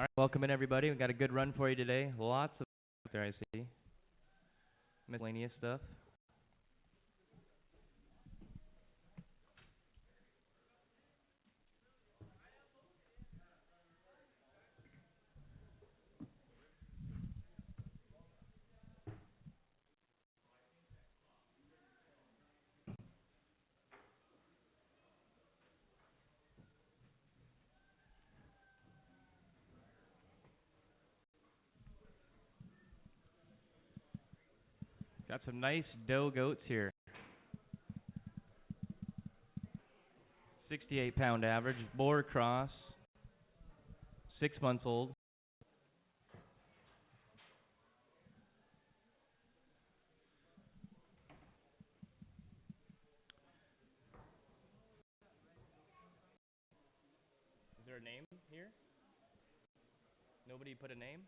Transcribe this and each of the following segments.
All right, welcome in everybody. We got a good run for you today. Lots of there I see. Miscellaneous stuff. Got some nice doe goats here. 68-pound average, boar cross, 6 months old. Is there a name here? Nobody put a name?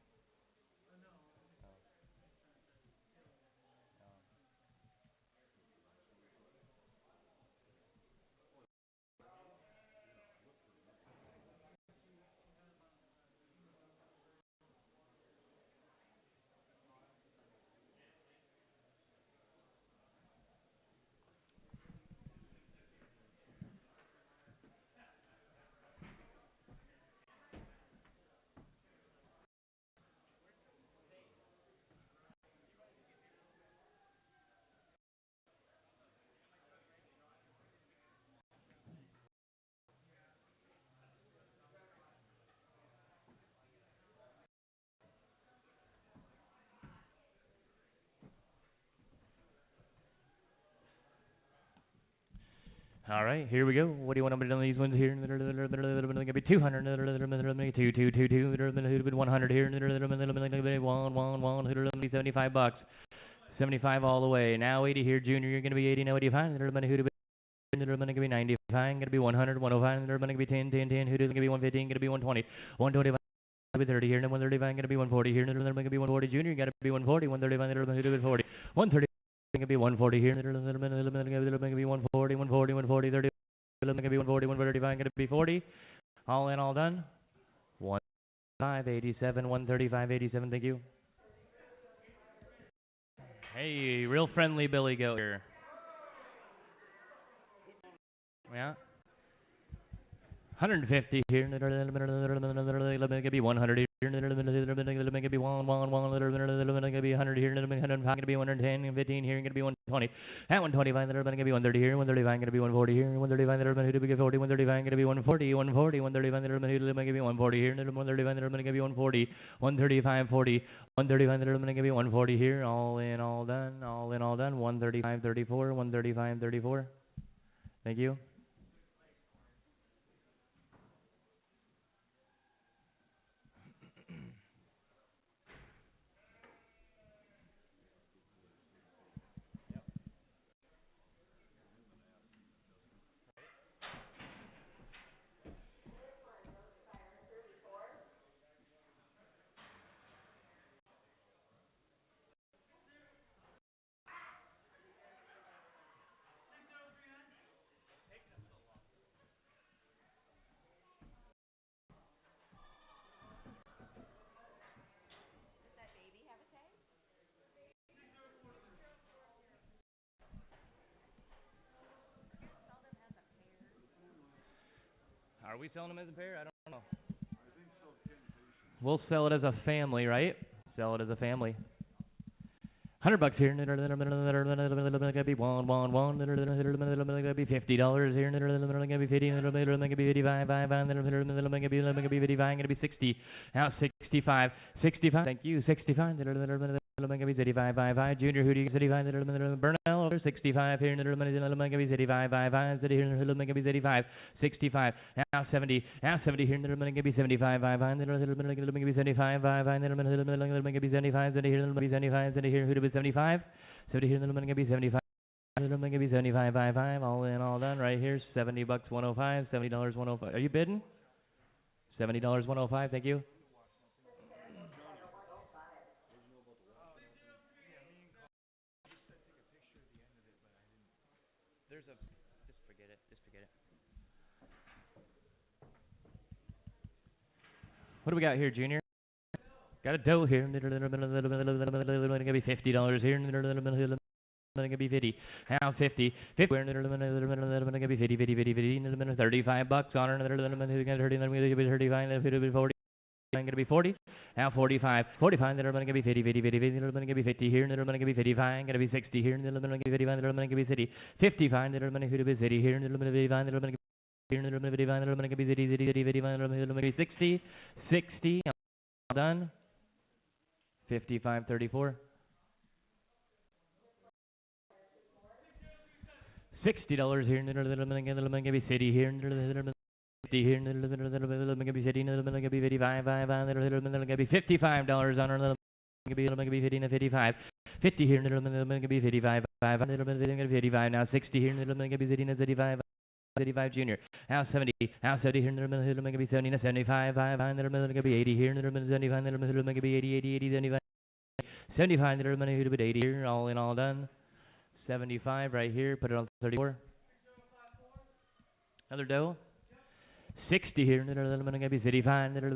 All right, here we go. What do you want to do on these ones here? Going to be 200, 100 here, 75 bucks. 75 all the way. Now 80 here, Junior. You're going to be 80. Now 85. Going to be 95. Going to be 100, 105. Going to be 10, 10, 10. Who's going to be 115? Going to be 120. 125. Going to be 30 here. 135. Going to be 140 here. Going to be 140. Junior. You got to be 140. 135. Going to be 40. 130. Going to be 140 here. Going to be 140. 140. 140. 30. Going to be 140. 135. Going to be 40. All in, all done. 135, 135, 87. Thank you. Hey, real friendly Billy Goat here. Yeah. 150 here. Going to be 100 here. Going to be 100 here. Going to be 110. 15 here. Going to be 120. At 125. Going to be 130 here. 135. Going to be 140 here. 135. Going to be 40. 135. Going to be 140. 140. 135. Going to be 140 here. 135. Going to be 140. 135. 40. 135. Going to be 140 here. All in, all done. All in, all done. 135. 34. 135. 34. Thank you. Are we selling them as a pair? I don't know. We'll sell it as a family, right? Sell it as a family. $100 here. Gonna be one. Gonna be $50 here. Gonna be 50. Gonna be 55. Gonna be 55. Gonna be 60. Now 65. 65. Thank you. 65. Gonna be 65. 55. Junior, who do you 65? Burnell over 65 here. Gonna be 65. 55. Gonna be 65. 65. Now 70. Now 70 here. Gonna be 75. 55. Gonna be 75. 55. Gonna be 75. 75 here. Who do 75? 70 here, little gonna be 75. Little gonna be 75, 55. All in, all done. Right here, $70, 105. $70, 105. Are you bidding? $70, 105. Thank you. There's a. Just forget it. Just forget it. What do we got here, Junior? Got a dough here. Gonna be $50 here. Gonna be 50. How 50? 50. Gonna be 50, 50, 50, 50. 35 bucks on her. 35, 40. Going to be 40. Now 45. 45. Then going to be 50, 50, 50, 50. Then going to be 50 here. Then going to be 55. Going to be 60 here. Then going to be 55. Then going to be 50. 55. Then going to be 50 here. Then going to be 55. Then going to be here. Then going to be 55. Then going to be 50, 50, 50, 55. Then going to be 60. 60. Done. 55, 34. $60 here. Then going to be city here. Here, gonna be 50, gonna be 55, gonna be $55 on her. Gonna be 50 and 55. 50 here, gonna be 55, 55 now. 60 here, gonna be 50 and 55. 55 junior. Now 70. Now 70 here, gonna be 70 and 75. Gonna be 80 here, 75. Gonna be 80, 80, 80, 75. 75, gonna be 80 here. All in, all done. 75 right here. Put it on 34. Another dough. 60 here, going to be 65, going to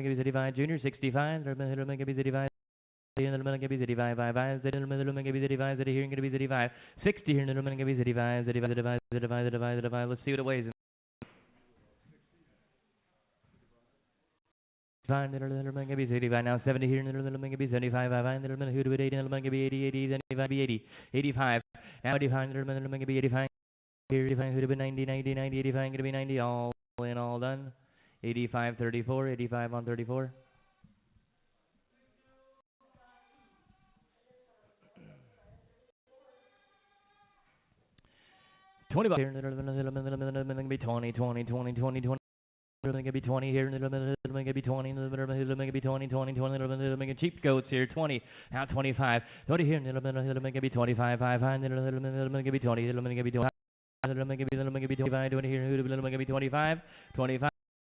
be 65, junior, 65, going to be 65, going to be 65, 55, going to be 65, here, going to be 65, 60 here, going to be 65, 75, let's see what it weighs. Fine, going to be 65, now 70 here, going to be 75, 55, going to be 80, 80, 75, 80, 85, now 85, going to be 85, here, 85, who to be 90, 90, 90, 85, going to be 90, all in, all done. 85, 34, 85 on 34. $20 here, going to be 20, 20, 20, 20, 20. Going to be 20 here, going to be 20, going to be 20, 20, 20, cheap goats here, 20, now 25, 20 here, going to be 25, 5, going to be 20, going to be 20. Going to be 25, 20 here, going to be 25, 25,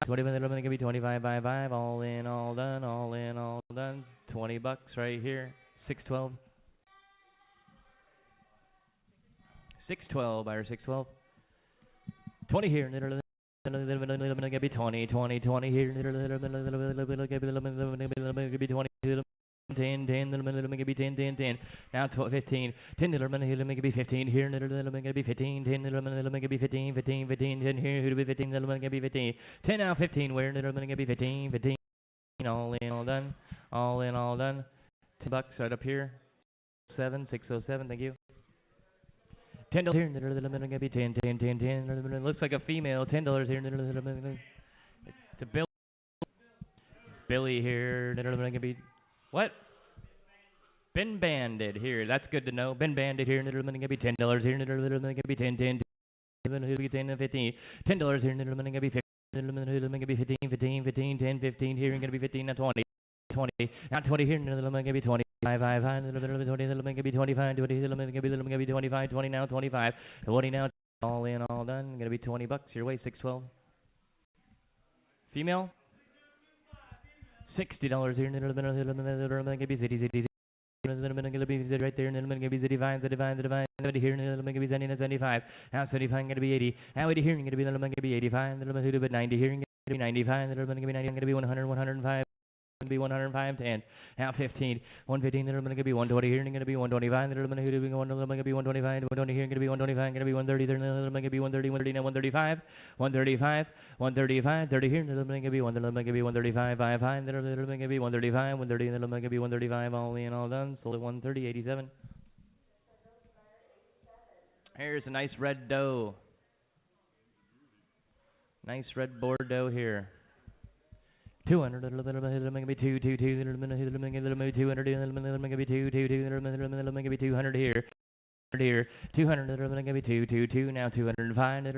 25, going to be 25, 5, all in, all done, all in, all done. $20 right here, 612. 612, buyer 612. 20 here, going to be 20, 20, 20 here, going to be 20. 10, 10, going to be 10, 10, 10. Now 15. 10, going to be 15 here, going to be 15, 10, going to be 15, 15, 15, 10 here, who to be 15, going to be 15. 10 now 15, where going to be 15, 15. All in, all done. All in, all done. $10 right up here. 607, thank you. $10 here, going to be 10, 10, 10, 10. Looks like a female. $10 here. It's a Billy here, going to be. What? Been banded here. That's good to know. Been banded here. Going to be $10 here. Going to be 10, 10, 10, 15. $10 here. Going to be 15. Going to be 15, 15, 15, 10, 15 here. Going to be 15 now 20. 20. Now 20 here. Going to be 20. 5, 5, 5. Going to be 25. 20. Going to be 25. 20 now 25. 20 now. All in, all done. Going to be $20. Your way 612. Female. $60 here, going to be city, going to be right there, going to be 75, 70 here, going to be 75, now 75, going to be 80, now 80 here, going to be 85, going to be 90 here, going to be 95, going to be 90, going to be 100, 105. Going to be 105, 10. Now 15, 115. Then going to be 120 here. Going to be 125. Then going to be 125. 120 here. Going to be 125. Going to be 130. Then going to be 130. 130 now 135. 135. 135. 30 here. Then going to be 135. 5. Then going to be 135. 130. Then going to be 135. All in, all done. Sold at 130. 87. Here's a nice red dough. Nice red Bordeaux here. 200, going to be 2, 2, 2, going to be 200, going to be 2, 2, 2, going to be 200 here. Here, 200, going to be 2, 2, 2, now 205, going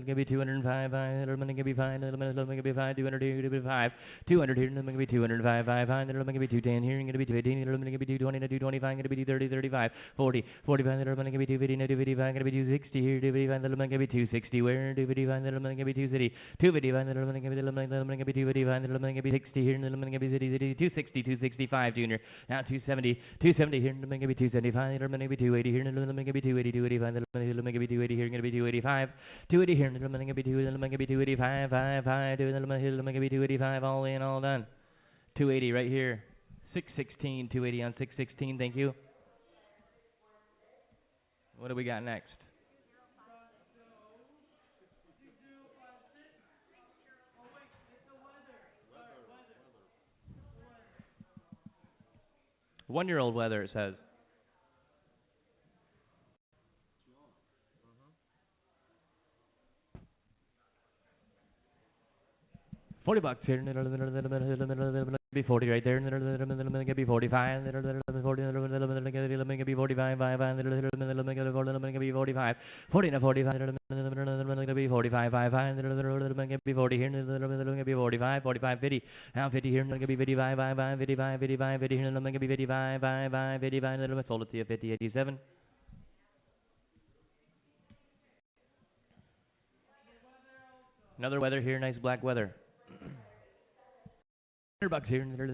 to be 205, going to be 5, going to be 5, 200 here, going to be 5, 200 here, going to be 205, 5, going to be 210 here, going to be 215, going to be 220, 225, going to be 230, 35, 40, 45, going to be 250, 255, going to be 260 here, 255, going to be 260 where, 255, going to be 250, 255, going to be 255, going to be 60 here, going to be 260, 265 junior, now 270, 270 here, going to be 275, going to be 280 here, going to be 280, 285, going to be 280 here, going to be 285, 280 here, going to be 285, 5, 5, going to be 285, all in, all done. 280 right here, 616, 280 on 616, thank you. What do we got next? One-year-old weather, it says. $40 here. Be 40 right there. Be 45. Be 45. 45. 40 and 45. Be 45. 5. Be 40 here. Be 45. 45. 50. Now 50 here. Be 55. 55. 55. 55. 50 here. Be 55. 55. 55. Sold it to you. 50. 87. Another weather here. Nice black weather. $100 here. Gonna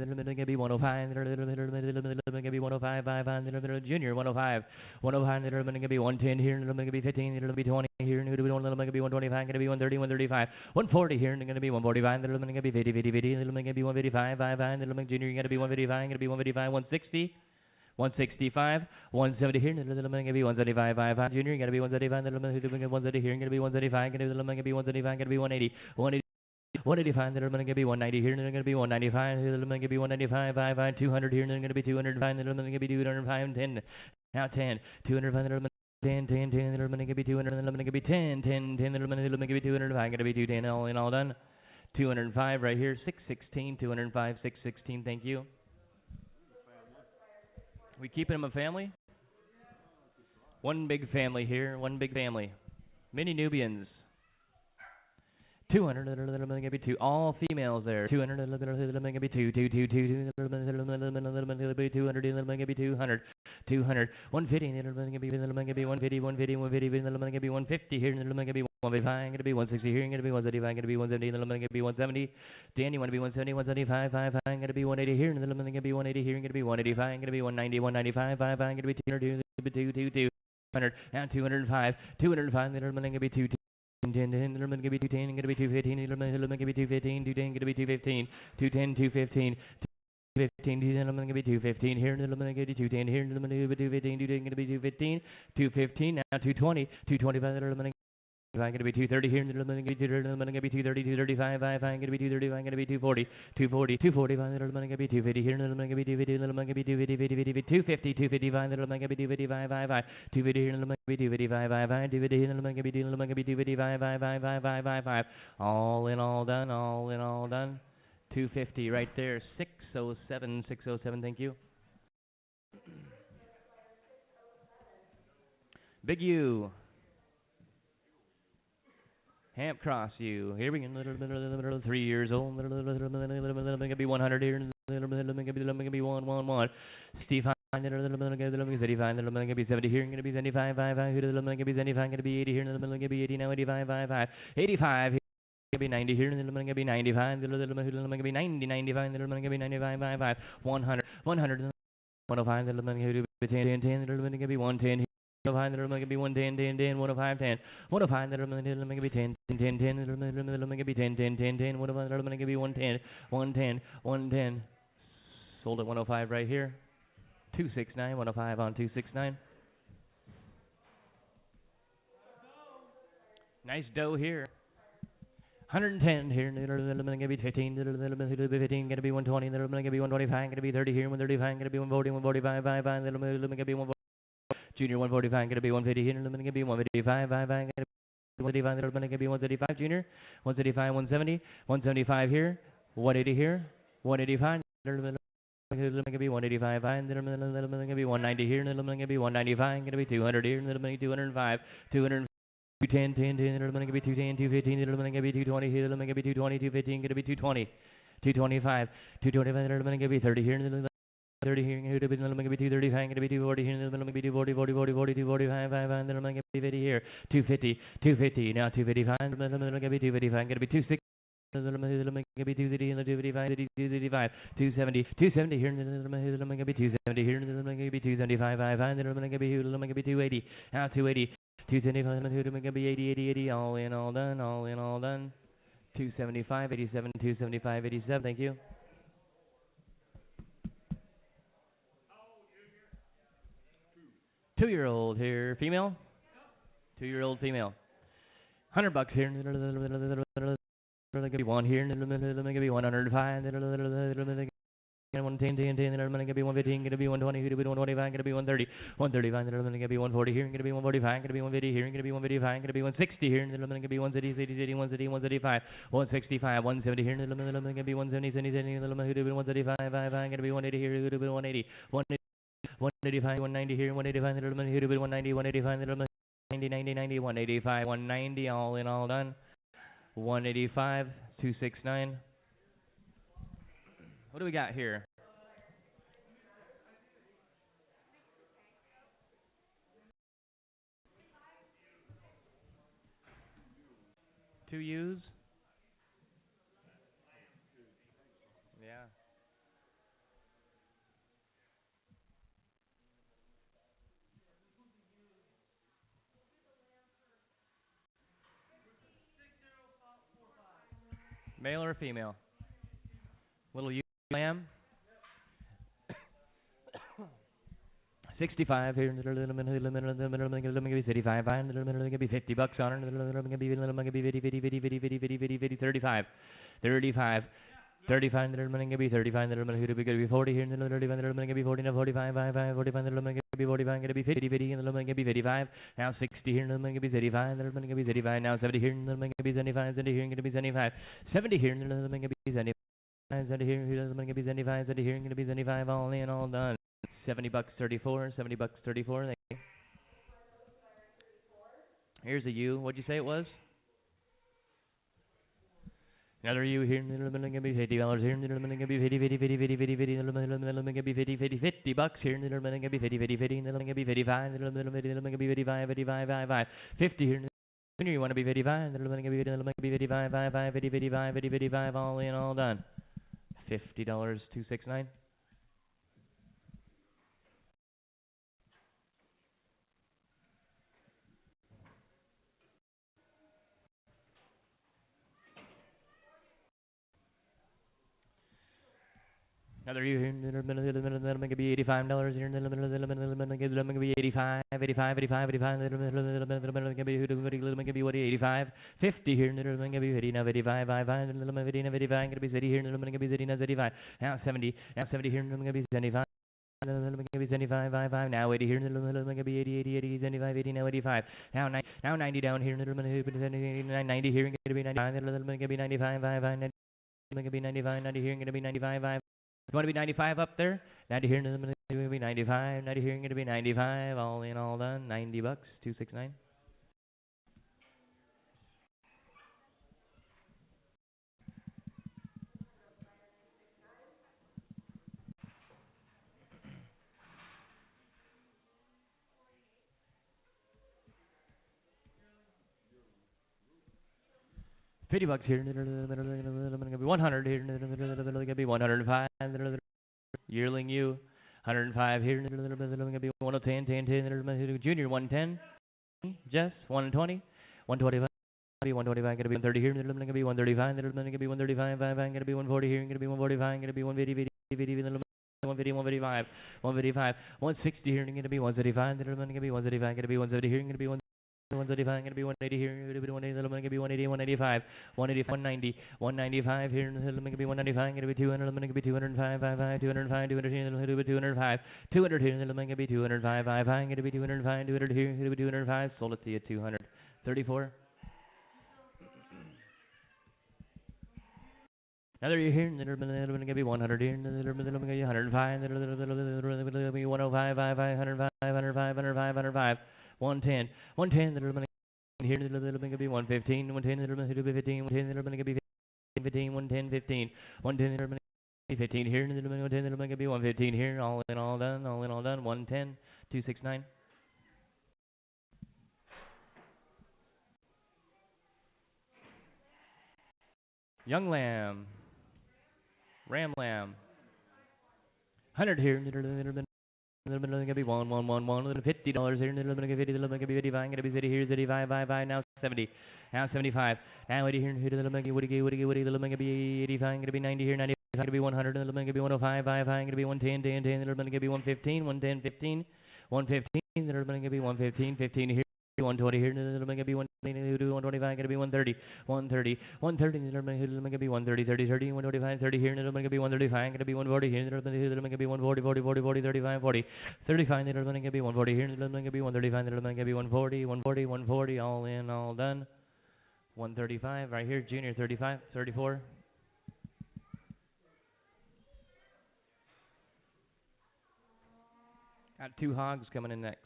be 105. Gonna be 105. 500. Junior 105. 105. Gonna be 110 here. Gonna be 15. Gonna be 20 here. Gonna be 125. Gonna be 130. 135. 140 here. Gonna be 145. Gonna be 50. 50. 50. Gonna be 155. 500. Junior gonna be 155. Gonna be 155. 160. 165, 170 here, gonna be 175, 500. Junior, gonna be 175, 170 here, gonna be 175, gonna be 175, gonna be 180, 180. 185, they're going to be 190 here, and they're going to be 195, they're going to be 195, 5, 200 here, and they're going to be 205, they're going to be 205, 10, now 10, 205, they're going to be 10, 10, 10, they're going to be 200, and they're going to be 10, 10, 10, they're going to be 205, going to be 210, all in, all done. 205 right here, 616, 205, 616, thank you. We keeping them a family? One big family here, one big family. Mini Nubians. 200, going to be 2, all females there. 200, going to be 2, 2, 2, 2, 200, going to be 200, 200, 150, going to be 150, 150, 150, going to be 150 here, going to be 155, going to be 160 here, going to be 175, going to be 170, going to be 170. Dan, you want to be 170, 175, 5, going to be 180 here, going to be 180 here, going to be 185, going to be 190, 195, 5, going to be 200, 200, now 205, 205, going to be 2. 10, 10, they're going to be 210, going to be 215, they're going to be 215, 210, going to be 215, 210, 215, 215, they're going to be 215 here, they're going to be 210 here, they're going to be 215, 210, going to be 215, 215, now 220, 225, they're going to be 230 here, they're going to be 230, they're going to be 230, 235, 5, going to be 235, going to be 240, 240, 245, they're going to be 250 here, they're going to be 250, they're going to be 250, 250, 255, they're going to be 255, 5, 250 here, they're going to be 255, 5, 250 here, they're going to be 255, 5, 5, all in, all done, all in, all done. 250 right there, 607, 607, thank you. Big U. Hamp Cross U. Here we go. 3 years old. Gonna be 100 here. Gonna be 111. 65. Gonna be 70 here. Gonna be 75. 5. Gonna be 75. Gonna be 80 here. Gonna be 80 now. 85. 5. 85. Gonna be 90 here. Gonna be 95. Gonna be 90. 95. Gonna be 95. 5. 100. 100. 105. Gonna be 10. 10. Gonna be 110. 105, they're going to be 110, 10, 10, 105, 10. 105, they're going to be 10, 10, 10, 10, they're going to be 10, 10, 10, 10. 105, they're going to be 110, 110, 110. Sold at 105 right here. 269, 105 on 269. Nice dough here. 110 here, going to be 15, going to be 120, going to be 125, going to be 30 here, 135, going to be 140, 145, 5, going to be 140. Junior 145, going to be 150 here, going to be 155, 5, going to be 135, going to be 135, Junior, 135, 170, 175 here, 180 here, 185, going to be 185, 5, going to be 190 here, going to be 195, going to be 200 here, going to be 205, 200, 210, 10, 10, going to be 210, 215, going to be 220 here, going to be 220, 215, going to be 220, 225, 225, going to be 30 here, 30 here, going to be 235, going to be 240 here, going to be 240, 40, 40, 40, 245, 5, then I'm going to be 50 here, 250, 250, now 255, then I'm going to be 255, going to be 260, then I'm going to be 230, and 255, 270, 270 here, then I'm going to be 270 here, then I'm going to be 270 275, 500, little gonna be 280. Now 280. 275, little gonna be 80, 80, 80. All in, all done, all in, all done. 275, 87, 275, 87. Thank you. Two-year-old here, female. 2-year-old female. $100 here. One here. Gonna be 105. 110, 10, 10, gonna be 115, gonna be 120, gonna be 125, gonna be 130, 135, gonna be 140 here, gonna be 145, gonna be 150 here, gonna be 155, gonna be 160 here, gonna be 160, 170, 165, 165, 170 here, gonna be 170, 135, gonna be 180 here, gonna be 180, 185, 190 here, 185, 190, 185, 90, 90, 90, 185, 190, all in, all done. 185, 269. What do we got here? Two U's? Yeah. Male or female? Little U lamb? 65 here, gonna be 35, gonna be $50 on it, gonna be 50, 35, 35, 35, gonna be 35, gonna be 40 here, gonna be 40, 45, 45, gonna be 45, gonna be 50, gonna be 55, now 60 here, gonna be 35, gonna be 35, now 70 here, gonna be 75, 70 here, gonna be 75, 70 here, gonna be 75. 70 here, gonna be 75, 70 here, gonna be 75, all in, all done. $70 34, $70 34. Thank you. Here's a U. What'd you say it was? Another U here. Gonna be $50 here. Gonna be 50, 50, 50, 50, 50, 50. Gonna be 50, 50, $50 here. Gonna be 50, 50, 50. Gonna be 55. Gonna be 55, 55, 55, 50 here. You want to be 55? Gonna be 55, 55, 50, 55, 50, 55. All in, all done. $50 269. Another year here, gonna be $85 here, gonna be 85, 85, 85, 85, gonna be what 85, 50 here, gonna be 50, now 85, 55, 55, gonna be 30 here, gonna be 30, now 35, now 70, now 70 here, gonna be 75. Gonna be 75, 55, now 80 here, gonna be 80, 80, 80, 75, 80, now 85, now 90 down here, gonna be 90 here, gonna be 95, gonna be 95, 55, gonna be 95, 90 here, gonna be 95, 5. You want to be 95 up there? 90 here, gonna be 95, 90 here, gonna be 95, all in, all done, $90, 269. $50 here, gonna be 100 here, gonna be 105, yearling you, 105 here, gonna be 110, 10, 10, junior 110, Jess 120, 125. 125, gonna be 130 here, gonna be 135, gonna be 135, gonna be 140 here, gonna be 145, gonna be 150, 150, 155, 155, 160 here, gonna be 135, gonna be 135, gonna be 170 here, gonna be 135, gonna be 180 here, gonna be 180, gonna be 180, 185, 185, 190, 195 here, gonna be 195, gonna be 200, gonna be 205, 205, 200 here, gonna be 205, 200 here, gonna be 205, gonna be 205, 200 here, gonna be 205, sold it to you 200, 34. Another year here, going to be 100 here, going to be 105, going to be 105, 105, 105, 105, 110, 110, here, going to be 115, 110, going to be 15, 110, going to be 15, 110, 15, 110, 15 here, 110, going to be 115 here, all in, all done, all in, all done, 110, 269. Young lamb. Ram lamb. 100 here, Gonna be $1, $50 here. Gonna be 50. Gonna be 55. Gonna be 50 here. 55. Now 70. Now 75. Now 80 here. Gonna be Woody. Gonna be 85. Gonna be 90 here. 95. Gonna be 100. Gonna be 105. 5. Gonna be 110. 10. Gonna be 115. 110. 15. 115. Gonna be 115. 15 here. 120 here, gonna be 125, gonna be 130, 130, 130, gonna be 130, 30, 30, 125, 30 here, gonna be 135, gonna be 140 here, gonna be 140, 40, 40, 40, 35, 40, 35, gonna be 140 here, gonna be 135, gonna be 140, 140, 140, all in, all done. 135 right here, junior 35, 34. Got two hogs coming in next.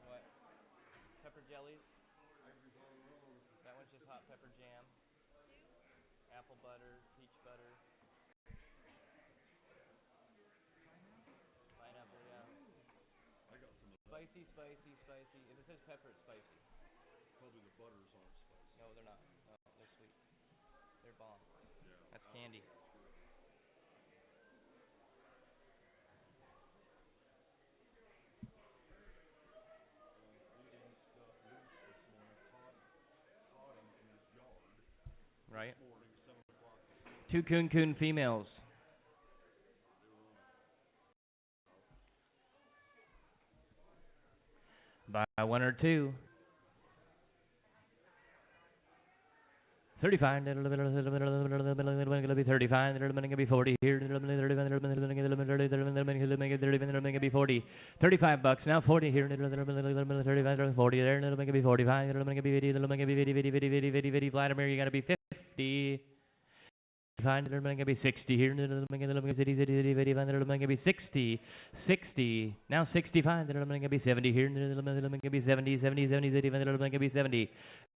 What? Pepper jellies. That one's just hot pepper jam. Apple butter, peach butter. Pineapple, yeah. Spicy, spicy, spicy. If it says pepper, it's spicy. Probably the butters aren't spicy. No, they're not. No, they're sweet. They're bomb. Yeah. That's candy. Right? Two coon females. Buy one or two. 35, gonna be 35, gonna be 40 here, gonna be 40, $35 now, 40 here, 35, 40 there, gonna be 45, gonna be 50, gonna be 50, Vladimir, you gotta be 50. Fine, they're going to be 60 here. They're going to be 60, 60. Now 65. They're going to be 70 here. They're going to be 70, 70, 70, 70. They're going to be 70.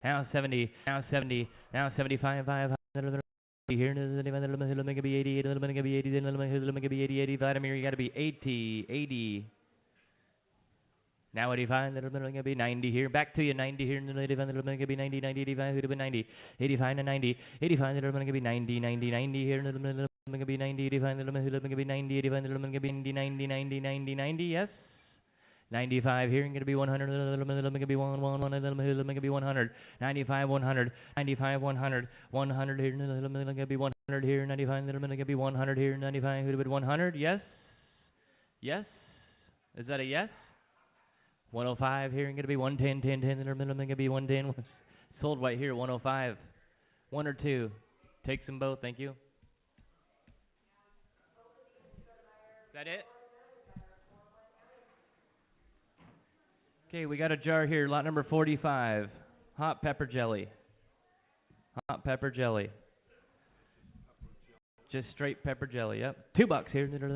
Now 70, now 70, now 75, 5. Here, they're going to be 80. They're going to be 80. They're going to be 80, 80. Vladimir, you got to be 80, 80. Now 85, they're going to be 90 here. Back to you, 90 here. 85, they're going to be 90, 90, 85, who'd have been 90. 85 and 90. 85, they're going to be 90, 90, 90 here. They're going to be 90, 85, they're going to be 90, 85, they're going to be 90, 90, 90, 90, 90, yes. 95 here, going to be 100, they're going to be 1, 1, 1, they're going to be 100. 95, 100, 95, 100, 100 here, they're going to be 100 here. 95, they're going to be 100 here. 95, who'd have been 100, yes. Yes. Is that a yes? 105 here, going to be 110, 10, 10, and they're going to be 110. Sold right here, 105. One or two. Take them both, thank you. Is that it? Okay, we got a jar here, lot number 45. Hot pepper jelly. Hot pepper jelly. Just straight pepper jelly, yep. $2 here. Gonna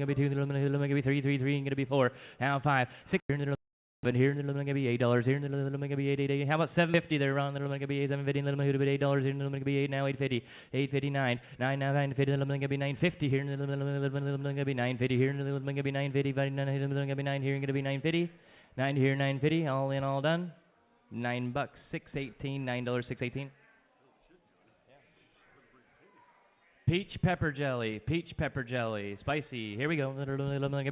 be two. Gonna be two. Gonna be three. Gonna be 4. Now 5, 6 here. But here, gonna be $8 here. Gonna be 8. How about $7.50 there, Ron? Gonna be $7.50. Gonna be $8 here. Gonna be 8 now. 8.50. 8.59. 9 now. 9.50. Gonna be 9.50 here. Gonna be 9.50 here. Gonna be 9.50. Gonna be 9 here. Gonna be 9.50. 9 here. 9.50. All in, all done. $9. 6.18. $9. 6.18. Peach pepper jelly, spicy. Here we go. Gonna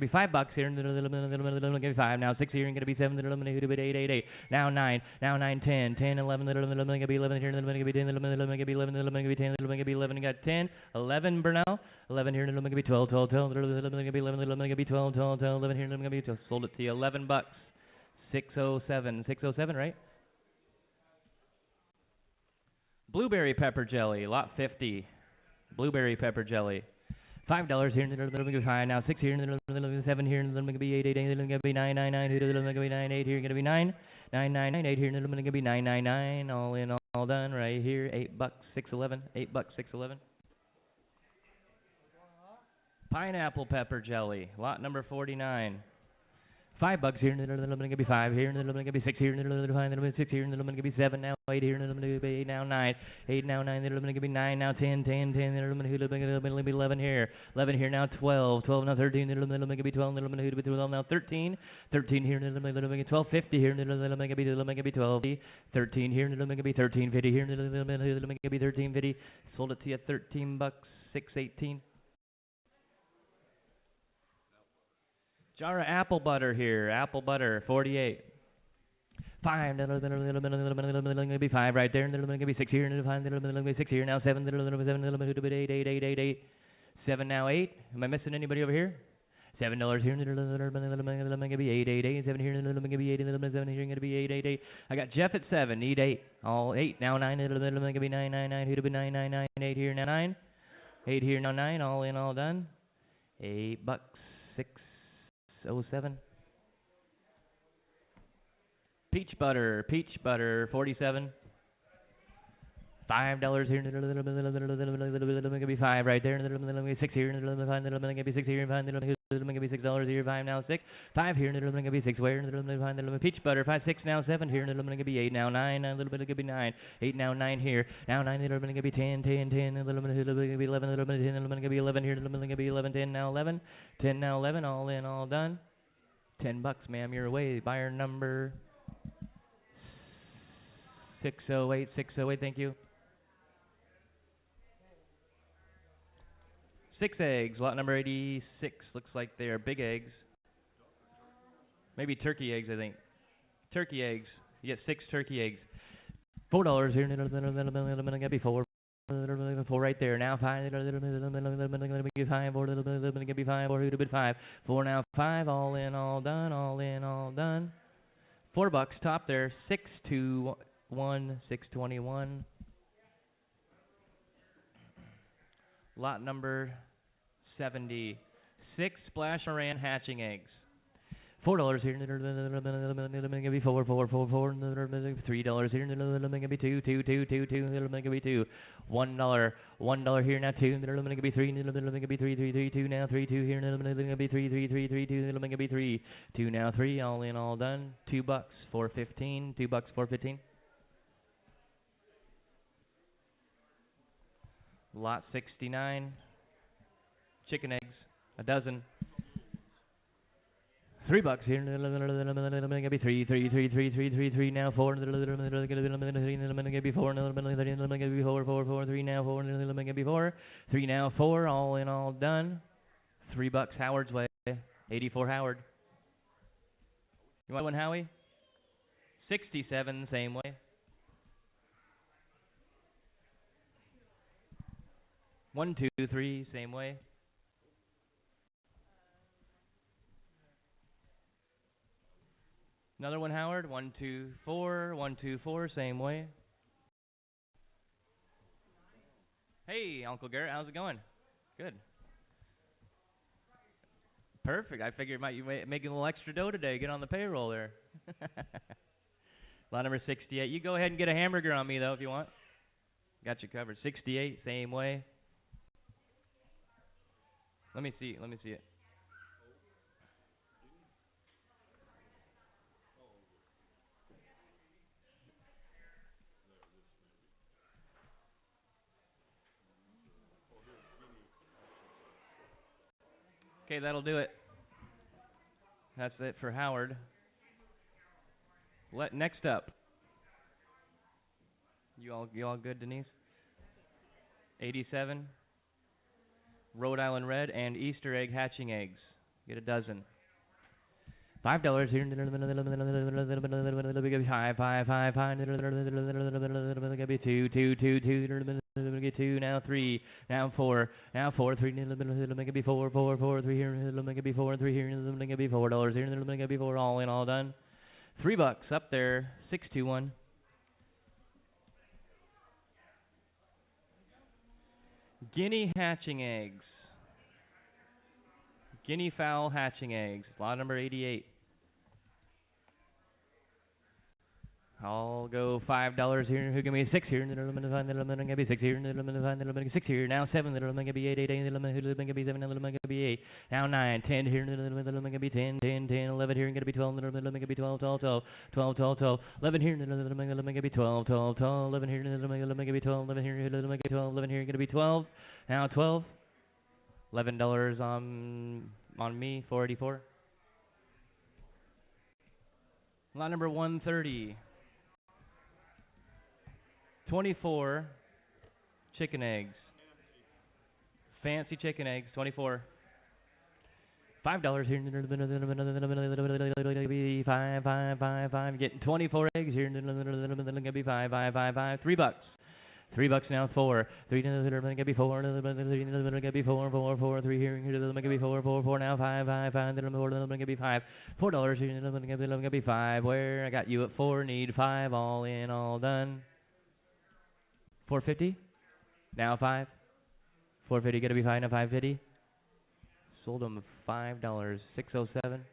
be $5 here. Gonna be 5 now. 6 here. Gonna be 7. Gonna be 8, 8, 8. Now 9. Now 9, 10, 10, 11. Gonna be 11 here. Gonna be 10. Gonna be 11. Gonna be 10. Gonna be 11. Got 10, 11. Burnell. 11 here. Gonna be 12, 12, 12. Gonna be 11. Gonna be 12, 12, 12. 11 here. Gonna be 12. Sold it to you. $11. 607. 607, right? Blueberry pepper jelly, lot 50. Blueberry pepper jelly. $5 here, $5 now, 6 here, 7 here, gonna be 8, 8, 8, gonna be 9, 9, 9, gonna be 9, 8 here, gonna be 9, 9, 9, 9, 8 here, gonna be 9, 9, 9, all in, all done, right here, $8, 6.11, $8, 6.11. Pineapple pepper jelly, lot number 49. $5 here, gonna be 5 here, gonna be 6 here, gonna be 6 here, gonna be 7 now, 8 here, gonna be 8 now, 9, 8 now, 9, gonna be 9 now, 10, 10, 10, gonna be 11 here, 11 here now, 12, 12 now, 13, gonna be 12, gonna be 12 now, 13, 13 here, gonna be 12, 50 here, gonna be 12, 13 here, gonna be 13, 50 here, gonna be 13, 50, sold it to you $13, 6.18. Jar of apple butter here. Apple butter, 48. 5, gonna be 5 right there, gonna be 6 here, gonna be 6 here now, 7, 7, 8, 8, 8, 8, 8. 7 now, 8. Am I missing anybody over here? $7 here, gonna be 8, 8, 8. 7 here, gonna be 8, 7 here, gonna be 8, 8, 8. I got Jeff at 7, need 8. All 8 now, 9, gonna be 9, 9, 9. Who'd be 9, 9, 9, 8 here now, 9. 8 here now, 9. All in, all done. $8, 6.07. Peach butter, 47. $5 here, gonna be 5 right there, gonna be 6 here, gonna be 6 here, gonna be $6 here, 5 now, 6, 5 here, gonna be 6 where, gonna be peach butter, 5, 6 now, 7 here, gonna be 8 now, 9, a little bit, gonna be 9, 8 now, 9 here, now 9, gonna be 10, 10, 10, a little bit, gonna be 11, 10, gonna be 11 here, gonna be 11, 10 now, 11, 10 now, 11, all in, all done. $10, ma'am, you're away. Buyer number 608, 608, thank you. 6 eggs, lot number 86. Looks like they are big eggs. Maybe turkey eggs, I think. Turkey eggs. You get 6 turkey eggs. $4 here, gonna be 4. 4 right there. Now 5. Gonna be 5. Or gonna be 5. Or who'd have been 5? 4 now, 5. All in, all done. All in, all done. $4 top there. 621, 621. Lot number 76. Splash Moran hatching eggs. $4 here, gonna be 4, 4, 4, 4, $3 here, gonna be 2, 2, 2, 2, 2, gonna be 2, $1 here now, 2, gonna be 3, gonna be 3, 3, 3, 2 now, 3, 2 here, gonna be 3, 3, 3, 3, 2, gonna be 3, 2 now, 3, all in, all done. $2, 4.15, $2, 4.15. Lot 69. Chicken eggs, a dozen. $3 here, gonna be 3, 3, 3, 3, 3, 3, 3 now, 4, gonna be 4, gonna be 4, 4, 4, 3 now, 4, gonna be 4, 3 now, 4, all in, all done. $3 Howard's way, 84 Howard. You want one, Howie? 67, same way. 1, 2, 3, same way. Another one, Howard. 1, 2, 4. 1, 2, 4. Same way. Hey, Uncle Garrett. How's it going? Good. Perfect. I figured you might make a little extra dough today. Get on the payroll there. Lot number 68. You go ahead and get a hamburger on me, though, if you want. Got you covered. 68. Same way. Let me see. Let me see it. Okay, that'll do it. That's it for Howard. Next up. You all good, Denise? 87. Rhode Island Red and Easter egg hatching eggs. Get a dozen. $5 here. Five. Gonna be 2, 2, 2, 2. Get 2 now, 3 now, 4 now, 4, 3. Gonna be 4, 4, 4, 3 here. Gonna be 4, 3 here. Gonna be $4 here. Gonna be 4, all in, all done. $3 up there. 621. Guinea hatching eggs. Guinea fowl hatching eggs. Lot number 88. I'll go $5 here. Who give me 6 here? Give me 6 here. 6 here. Now 7. Give me 8. 8. Give me 7. Give me 8. Now 9. 10 here. Give me 10. 10. 10. 11 here. Give me 12. Give me 12. 12. 12. 12. 12. 12. 11 here. Give me 12. 12. 12. 11 here. Give me 12. 11 here. Give me 12. 11 here. Give me 12. Now 12. $11 on me. 484. Lot number 130. 24 chicken eggs. Fancy chicken eggs, 24. $5 here. Five. Getting 24 eggs here. Gonna be five. $3. $3 now. 4. 3. Gonna be 4. Gonna be 4. 4. 4. 3 here. Gonna be 4. 4. 4 now. 5. 5. Gonna be 5. $4 here. Gonna be 5. Where I got you at 4. Need 5. All in, all done. 450. Now 5. 450. Gonna be 5 now. 550. Sold them $5. 607.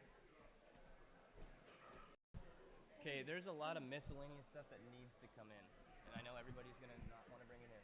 Okay, there's a lot of miscellaneous stuff that needs to come in, and I know everybody's gonna not want to bring it in.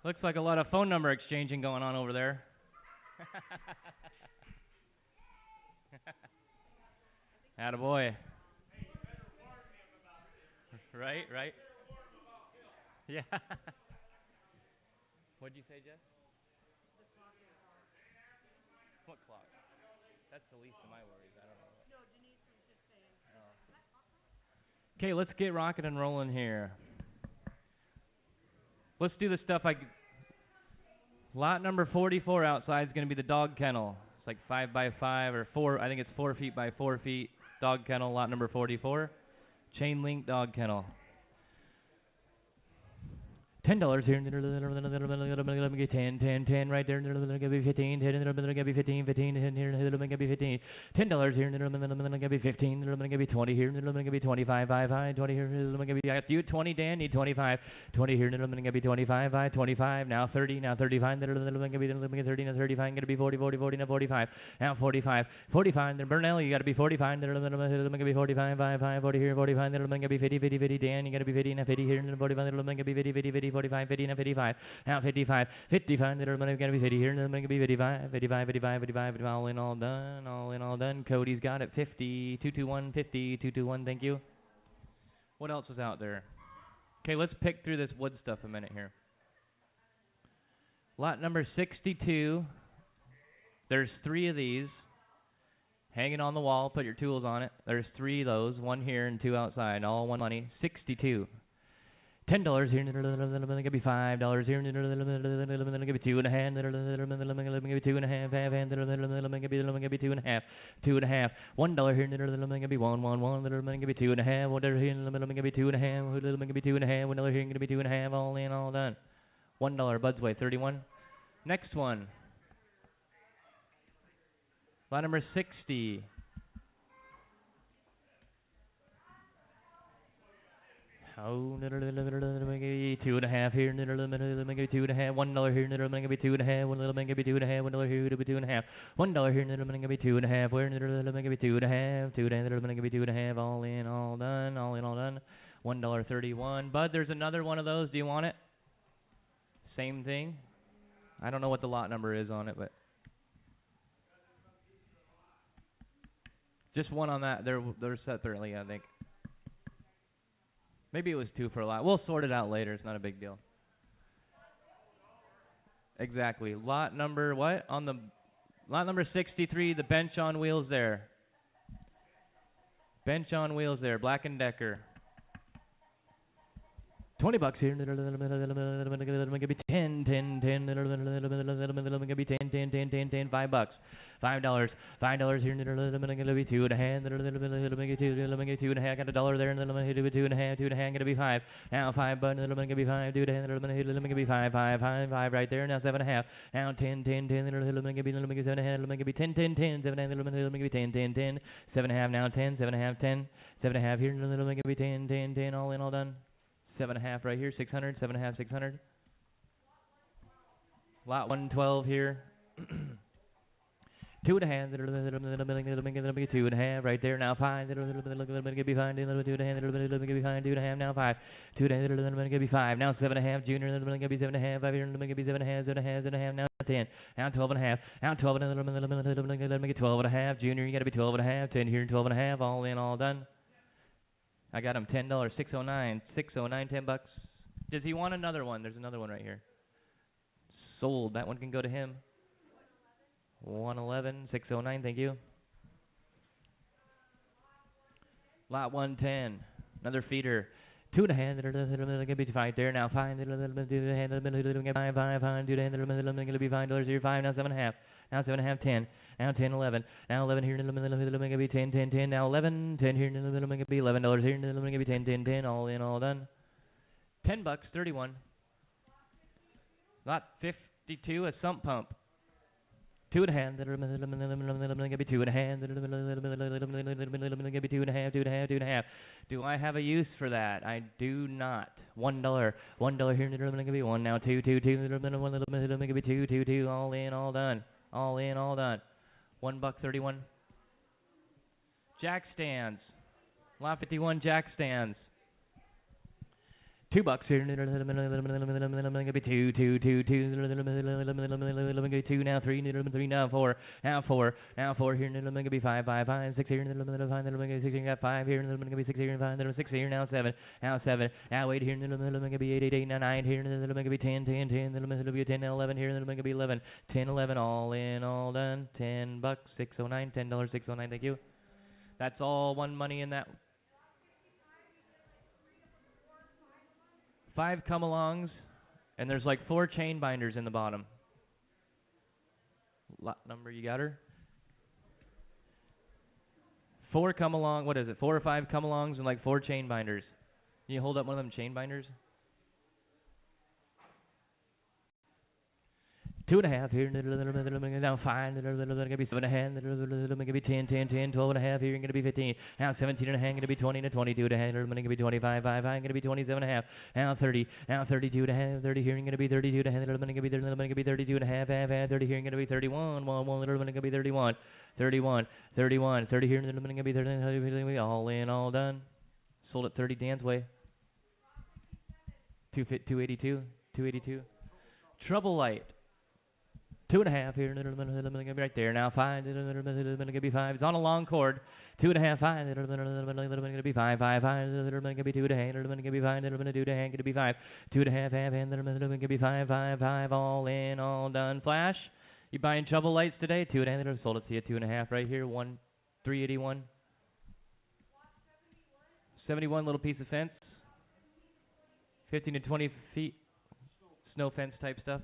Looks like a lot of phone number exchanging going on over there. Attaboy. Right, right. Yeah. What'd you say, Jeff? What clock? That's the least of my worries. I don't know. No, Denise was just saying. Oh. Okay, let's get rocking and rolling here. Let's do the stuff lot number 44 outside is going to be the dog kennel. It's like 5 by 5 or 4. I think it's 4 feet by 4 feet. Dog kennel, lot number 44. Chain link dog kennel. $10 here. $10 right there. $15 $15 $15 $15 $10 here. $15 $20 here. $25 $5 $20 here. I got you 20, Dan. Need 25. 20 here. $25 $25 now 30 now 35 30 now 35 going to be 40 40 40 now 45 now 45 45 then Burnell you got to be 45 45 5 40 here 45 going to be 50 50 50 Dan you got to be 50 now 50 here 45 going to be 50 50 50 45 50 now 55 now 55 55 that are going to be 50 here and going to be 55 55 55 55 all in all done Cody's got it 50 221 50 221 thank you. What else is out there? Okay, let's pick through this wood stuff a minute here. Lot number 62. There's 3 of these hanging on the wall. Put your tools on it. There's 3 of those, 1 here and 2 outside, all one money. 62. $10 here, gonna be $5 here, gonna be 2 and a half, gonna be 2 and a half, gonna be 2 and a half, 2 and a half, $1 here, gonna be 1, gonna be 2 and a half, $1 here, gonna be 2 and a half, gonna be 2 and a half, $1 here, gonna be 2 and a half, all in, all done. $1 Bud's Way, 31. Next one. Lot number 60. Oh, 2 and a half here, 2 and a half, $1 here, gonna be 2 and a half, gonna be 2 and a half, $1 here, gonna be 2 and a half, $1 here, gonna be 2 and a half, where gonna be 2 and a half, 2 and a half, gonna be 2 and a half, all in, all done, all in, all done. $1.31. Bud, there's another one of those. Do you want it? Same thing. I don't know what the lot number is on it, but just one on that. They're separately, I think. Maybe it was 2 for a lot. We'll sort it out later. It's not a big deal. Exactly. Lot number what? On the lot number 63, the bench on wheels there. Bench on wheels there. Black & Decker. $20 here. Gonna be 10, 10, 10. Gonna be 10, 10, 10, 10, 10. $5. $5. $5 here. Gonna be 2 and a half. Gonna be 2 and a half. Got $1 there. Gonna be 2 and a half. 2 and a half. Gonna be 5. Now 5. Gonna be 5. 2 and a half. Gonna be 5. 5. 5. 5 right there. Now 7 and a half. Now 10, 10, 10. Gonna be 7 and a half. Gonna be 10, 10, 10. 7 and a half. Gonna be 10, 10, 10. 7 and a half. Now 10. 7 and a half. 10. 7 and a half here. Gonna be 10, 10, 10. All in, all done. 7 and a half right here, 600, 7 and a half, 600. Lot 112 here. 2 and a half, 2 and a half right there. Now 5, gonna be 5, 2 and a half, gonna be 5, 2 and a half. Now 5, 2 and a half, gonna be 5. Now 7 and a half, Junior, gonna be 7 and a half. 5 here, gonna be 7 and a half, 7 and a half, 7 and a half. Now 10, now 12 and a half. Now 12 and a half, gonna be 12 and a half. Junior, you gotta be 12 and a half. 10 here, 12 and a half. All in, all done. I got him $10, $609, $609, $10. Does he want another one? There's another one right here. Sold. That one can go to him. 111, $609. Thank you. Lot 110. Another feeder. 2 and a half. Gonna be 5 there. Now 5. 5, 5, 2 and gonna be $5 here. 5. Now 7 and a half. Now 7 and a half. 10. Now 10, 11. Now 11 here. Gonna be 10, 10, 10. Now 11. 10 here. Gonna be $11 here. Gonna be 10, 10, 10. All in, all done. $10, 31. Lot 52. A sump pump. 2 and a half. Gonna be 2 and a half. Gonna be 2 and a half. 2 and a half. 2 and a half. Do I have a use for that? I do not. $1. $1 here. Gonna be 1. Now 2, 2, 2. Gonna be 2, 2, 2. All in, all done. All in, all done. $1.31. Jack stands. Lot 51 jack stands. $2 here. Gonna be two, two, two, two. Gonna be two now, three, three now, four, now four, now four here. Gonna be five, five, five, six here. Gonna be six here. Got five here. Gonna be six here. Five, six here. Now seven, now eight here. Gonna be eight, eight, eight. Now nine here. Gonna be 10, 10, 10. Gonna be 10, 11 here. Gonna be 11, 10, 11. All in, all done. $10, $609, $10, $609. Thank you. That's all one money in that. 5 come-alongs, and there's like 4 chain binders in the bottom. Lot number, you got her? 4 come-along, what is it? 4 or 5 come-alongs and like 4 chain binders. Can you hold up one of them chain binders? 2.5 here, now 5, gonna be 7.5, gonna be 10, 10, 10, 12.5 here, gonna be 15, now 17.5, gonna be 20, to 22.5, gonna be 25, 5, gonna be 27.5, now 30, now 32.5, 30 here, gonna be 32.5, gonna be 32.5, 30 here, gonna be 31, 1, gonna be 31, 31, 31, 30 here, gonna be 30, all in, all done. Sold at 30 Dan's way. 282, 282. Trouble light. 2.5 here, gonna be right there. Now 5, gonna be 5. It's on a long cord. 2.5, 5, gonna be 5, 5, 5, gonna be 2 to hand, gonna be 5, gonna do to hand, gonna be 5, 2.5, half hand, gonna be 5, 5, 5, all in, all done. Flash, you buying trouble lights today? 2 to hand, sold it to you. 2.5 right here. 381. 71 little piece of fence. 15 to 20 feet. Snow fence type stuff.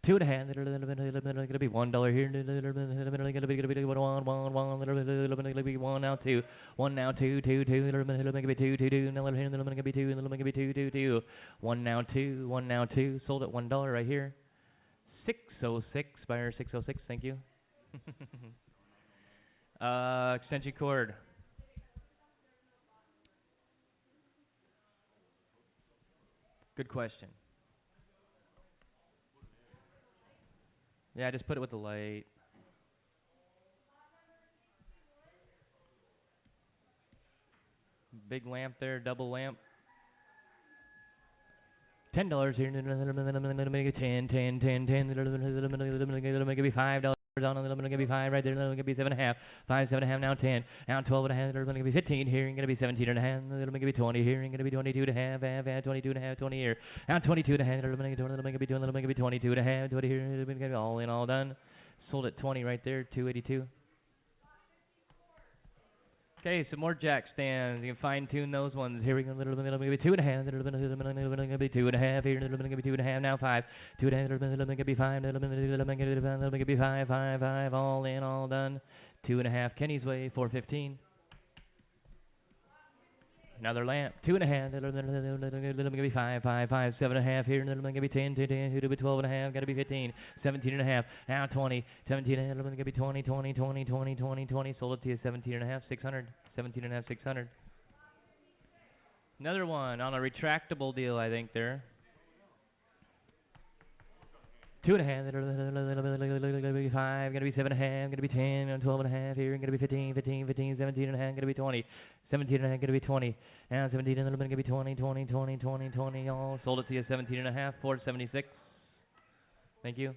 2 to hand, gonna be $1 here, gonna be 1 now 2, 1 now 2, 2, 2, gonna be 2, 2, 2, now gonna be 2, gonna be 2, 2, 2, 1 now 2, 1 now 2, sold at $1 right here. 606, buyer 606, thank you. Extension cord. Good question. Yeah, just put it with the light. Big lamp there, double lamp. $10 here. 10, 10, 10, 10. It'll make it be $5 on it. It'll make it be 5 right there. It'll make it be 7.5. 5, 7.5. Now 10. Now 12.5. It'll make it be 15 here. It's gonna be 17.5. It'll make it be 20 here. It's gonna be 22.5. 22.5. 20 here. Now 22.5. It'll make it 20. It'll make it be 20. It'll make it be 22.5. 20 here. It'll make it all in, all done. Sold at 20 right there. 282. Okay, some more jack stands. You can fine tune those ones. Here we go. Little bit, maybe 2.5. Little bit, gonna be 2.5 here. Little bit, gonna be 2.5 now 5. 2.5. Little bit, gonna be 5. Little bit, gonna be 5, 5, 5. All in, all done. 2.5. Kenny's way. 415. Another lamp. 2.5. Little bit, gonna be 5, 5, 5. 7.5 here. Little bit, gonna be 10, 10, 10. It'll be 12.5. Gotta be 15. 17.5. Now 20. 17. Little bit, gonna be 20, 20, 20, 20, 20, 20. Sold it to you. 17.5. 600. 17.5. 600. Another one on a retractable deal, I think there. 2.5, gonna be 5, gonna be 7.5, gonna be 10, 12.5 here, gonna be 15, 15, 15, 17.5, gonna be 20, 17.5, gonna be 20, and 17, and gonna be 20, 20, 20, 20, 20, all sold it to you 17.5, 476. Thank you.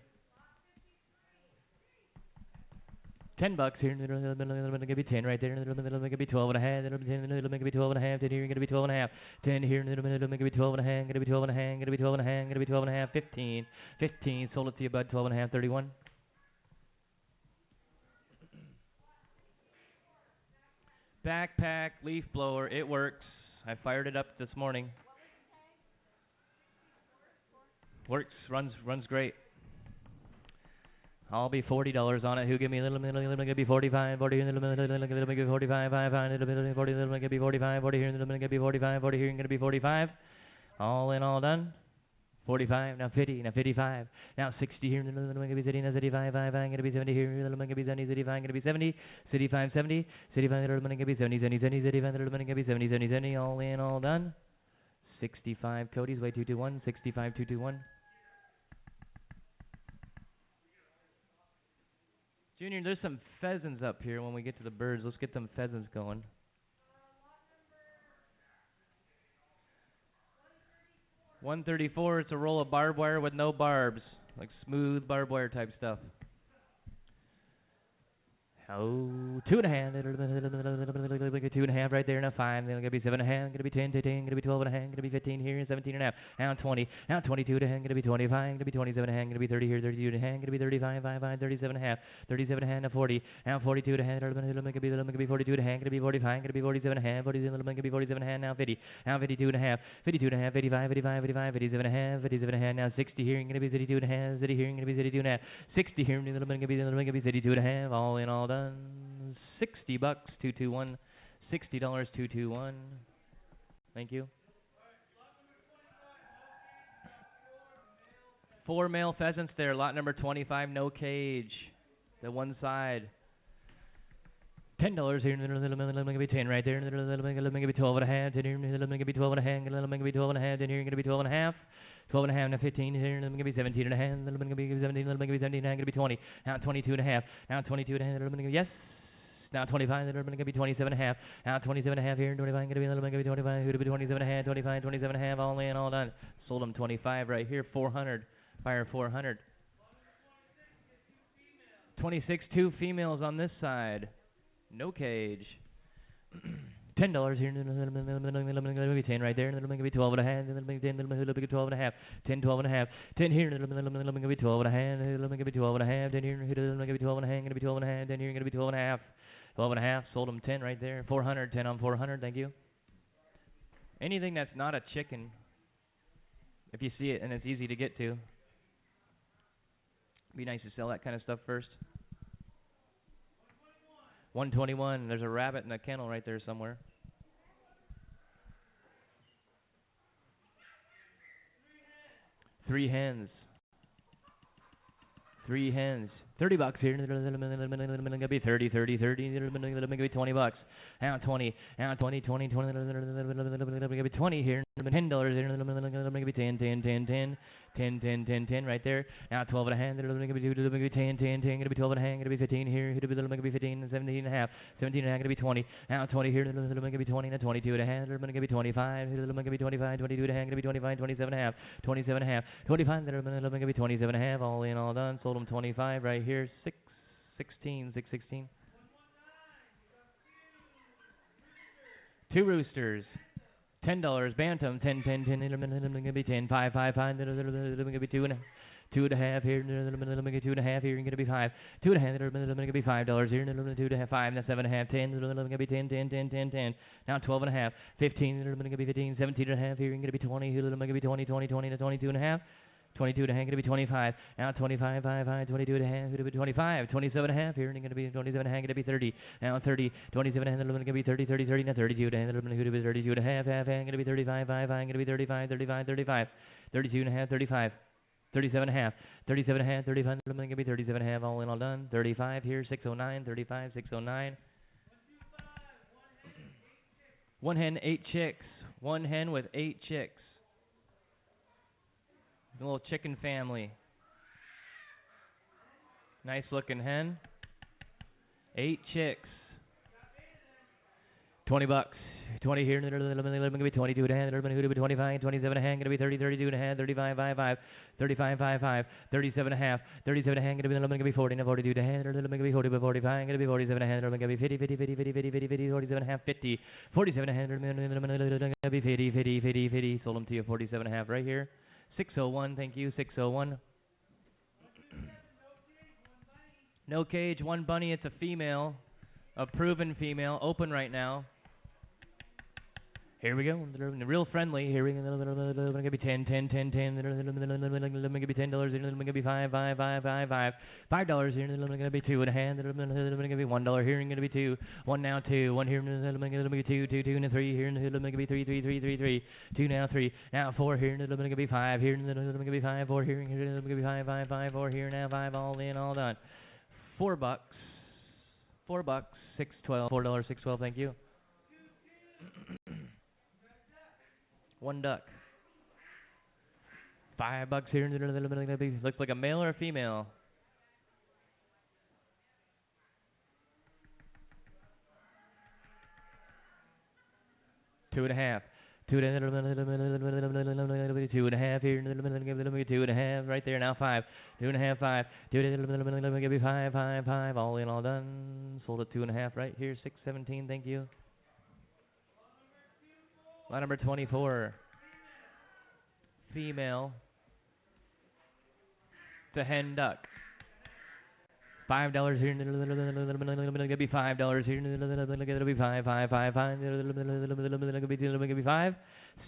$10 here. It'll be 10 right there. It'll be 12.5. It'll be 10. It'll be 12.5. 10 here. Gonna be 12.5. 10 here. It'll be 12.5. Gonna be 12.5. Gonna be 12.5. Gonna be 12.5. 15. 15. Sold it to you, bud. 12.5. 31. Backpack leaf blower. It works. I fired it up this morning. Works. Runs great. I'll be $40 on it. Who give me a little bit? It'll be 45, 40 here. It'll be 45, 5, it'll be 40. It'll be 45, 40 here. It'll be 45, 40 here. It'll be 45. All in, all done. 45. Now 50. Now 55. Now 60 here. It'll be 70. Now 75, 5. It'll be 70 here. It'll be 70. 75. It'll be 70. 75, 70. 75. It'll be 70. 70, 70. 75. It'll be 70. 70, 70. All in, all done. 65. Cody's way 221. 65, 221. Junior, there's some pheasants up here when we get to the birds. Let's get them pheasants going. 134. It's a roll of barbed wire with no barbs, like smooth barbed wire type stuff. Oh, 2.5. 2.5 right there. Now 5. Then gonna be 7.5. Gonna be 10. 10. Gonna be 12.5. Gonna be 15 here. 17.5. Now 20. Now 22. Gonna be 25. Gonna be 27.5. Gonna be 30 here. 32. Gonna be 35. 5. 37.5. 37.5. Now 40. Now 42. Gonna be 42. Gonna be 45. Gonna be 47.5. 47. Gonna be 47.5. Now 50. Now 52.5. 52.5. 55. 55. 55. 57.5. 57.5. Now 60 here. Gonna be 52.5. 60 here. Gonna be 52.5. 60 here. Gonna be 52.5. All in, all done. $60, 221. $60, 221. Thank you. 4 male pheasants there. Lot number 25, no cage. The one side. $10 here. Gonna be 10 right there. Gonna be 12.5. 10 here. Gonna be 12.5. Gonna be 12.5. 10 here. Gonna be 12.5. 12.5 now 15 here. Gonna be 17.5. Gonna be 17. Gonna be 17. Gonna be 20. Now 22.5. Now 22.5. Yes. Now 25, they're going to be 27.5. Now 27.5 here, 25, going to be 25, who to be 27.5, 25, 27.5, all in, all done. Sold them 25 right here, 400, fire 400. 26, 2 females on this side, no cage. $10 here, going to be 10 right there, going to be 12.5, going to be 10, going to be 12.5, 10, 12.5, 10 here, going to be 12.5, going to be 12.5, 10 here, going to be 12.5, going to be 12.5, 10 here, going to be 12.5. 12.5, sold them 10 right there. 400, 10 on 400, thank you. Anything that's not a chicken, if you see it and it's easy to get to, be nice to sell that kind of stuff first. 121, there's a rabbit in a kennel right there somewhere. Three hens. 3 hens. $30 here. Gonna be 30, 30, 30. Gonna be $20. Now 20. Now 20, 20, 20. Gonna be 20 here. $10 here. Gonna be 10, 10, 10, 10. 10, 10, 10, 10 right there. Now 12.5. Gonna be 10, 10, 10. Gonna be 12.5. Gonna be 15 here. Gonna be 15, 17.5. 17.5. Gonna be 20. Now 20 here. Gonna be 20. Now 22.5. Gonna be 25. Gonna be 25. 22.5. Gonna be 25. 27.5. 27.5. 25. Gonna be 27.5. All in, all done. Sold them 25 right here. 616. 616. 2 roosters. $10 bantam. 10, 10, 10. Gonna be 10. 5, 5, 5. Gonna be 2.5 here. Gonna be 2.5 here. Gonna be 5. 2.5. Gonna be $5 here. 2.5. 5. Now 7.5. 10. Gonna be 10, 10, 10, 10, 10. Now 12.5. 15. Gonna be 15. 17.5 here. Gonna be 20. Gonna be 20, 20, 20 to 22.5. 22.5, going to be 25. Now 25, 5, 5, 22.5, going to be 25. 27.5 here, going to be 27.5, going to be 30. Now 30, 27.5, going to be 30, 30, 30. Now 32.5, going to be 32.5, half, going to be 35, 5, 5, going to be 35, 35, 35. 32.5, 35. 37.5, 37.5, 35, going to be 37.5, all in, all done. 35 here, 609, 35, 609. 1 hen, 8 chicks. 1 hen with 8 chicks. A little chicken family. Nice looking hen. 8 chicks. $20. 20 here. Gonna be 22 and a half. Gonna be 25. 27 and a half. Gonna be 30. 32 and a half. 35. 55. 35. 55. 37 and a half. 37 and a half. Gonna be 40. 42 and a half. Gonna be 40. 45. Gonna be 47 and a half. Gonna be 50. 50. 50. 50. 50. 50. 50. 47 and a half. 50. 47 and a half. Gonna be 50. 50. 50. 50. Sold them to you. 47 and a half right here. 601, thank you, 601. No cage, 1 bunny, it's a female, a proven female, open right now. Here we go, real friendly, here we go, going to be 10, 10, 10, 10, going to be $10, going to be 5, 5, 5, 5, 5, $5 here, going to be 2 and a half, going to be $1 here, going to be 2, 1 now 2, 1 here, going to be 2, 2, 2, and 3 here, going to be 3, 3, 3, 3, 3, 2 now 3, now 4 here, going to be 5 here, going to be 5, 4 here, going to be 5, 5, 5, 4 here, now 5, all in, all done. $4, $4, 612, $4, 612, thank you. 1 duck. $5 here. Looks like a male or a female. $2.5. Two and a half here. Two and a half right there. Now five. Two and a half, five. Give me five, five, five. All in, all done. Sold at 2.5 right here. 617. Thank you. Line number 24. Female. The hen duck. $5 here. Gonna be $5 here. Gonna be five, five, five, five. Gonna be five.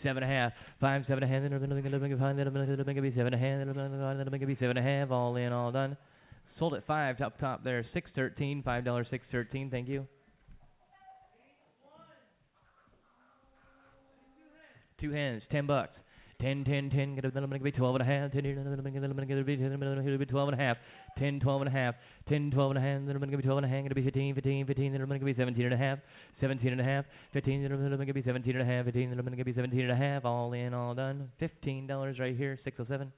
7.5. 5, 7.5. Gonna be 7.5. Gonna be 7.5. All in, all done. Sold at 5. Top there. 613. $5. 613. Thank you. Two hands. $10. 10, 10, 10, gonna be 12.5, 10, gonna be 12.5, 10, 12.5, 10, 12.5, then I'm gonna be 12.5, gonna be 15, 15, 15, then I'm gonna be 17.5, 17.5, 15, then I'm gonna be 17.5, 15, then I'm gonna be 17.5, all in, all done. $15 right here, 607.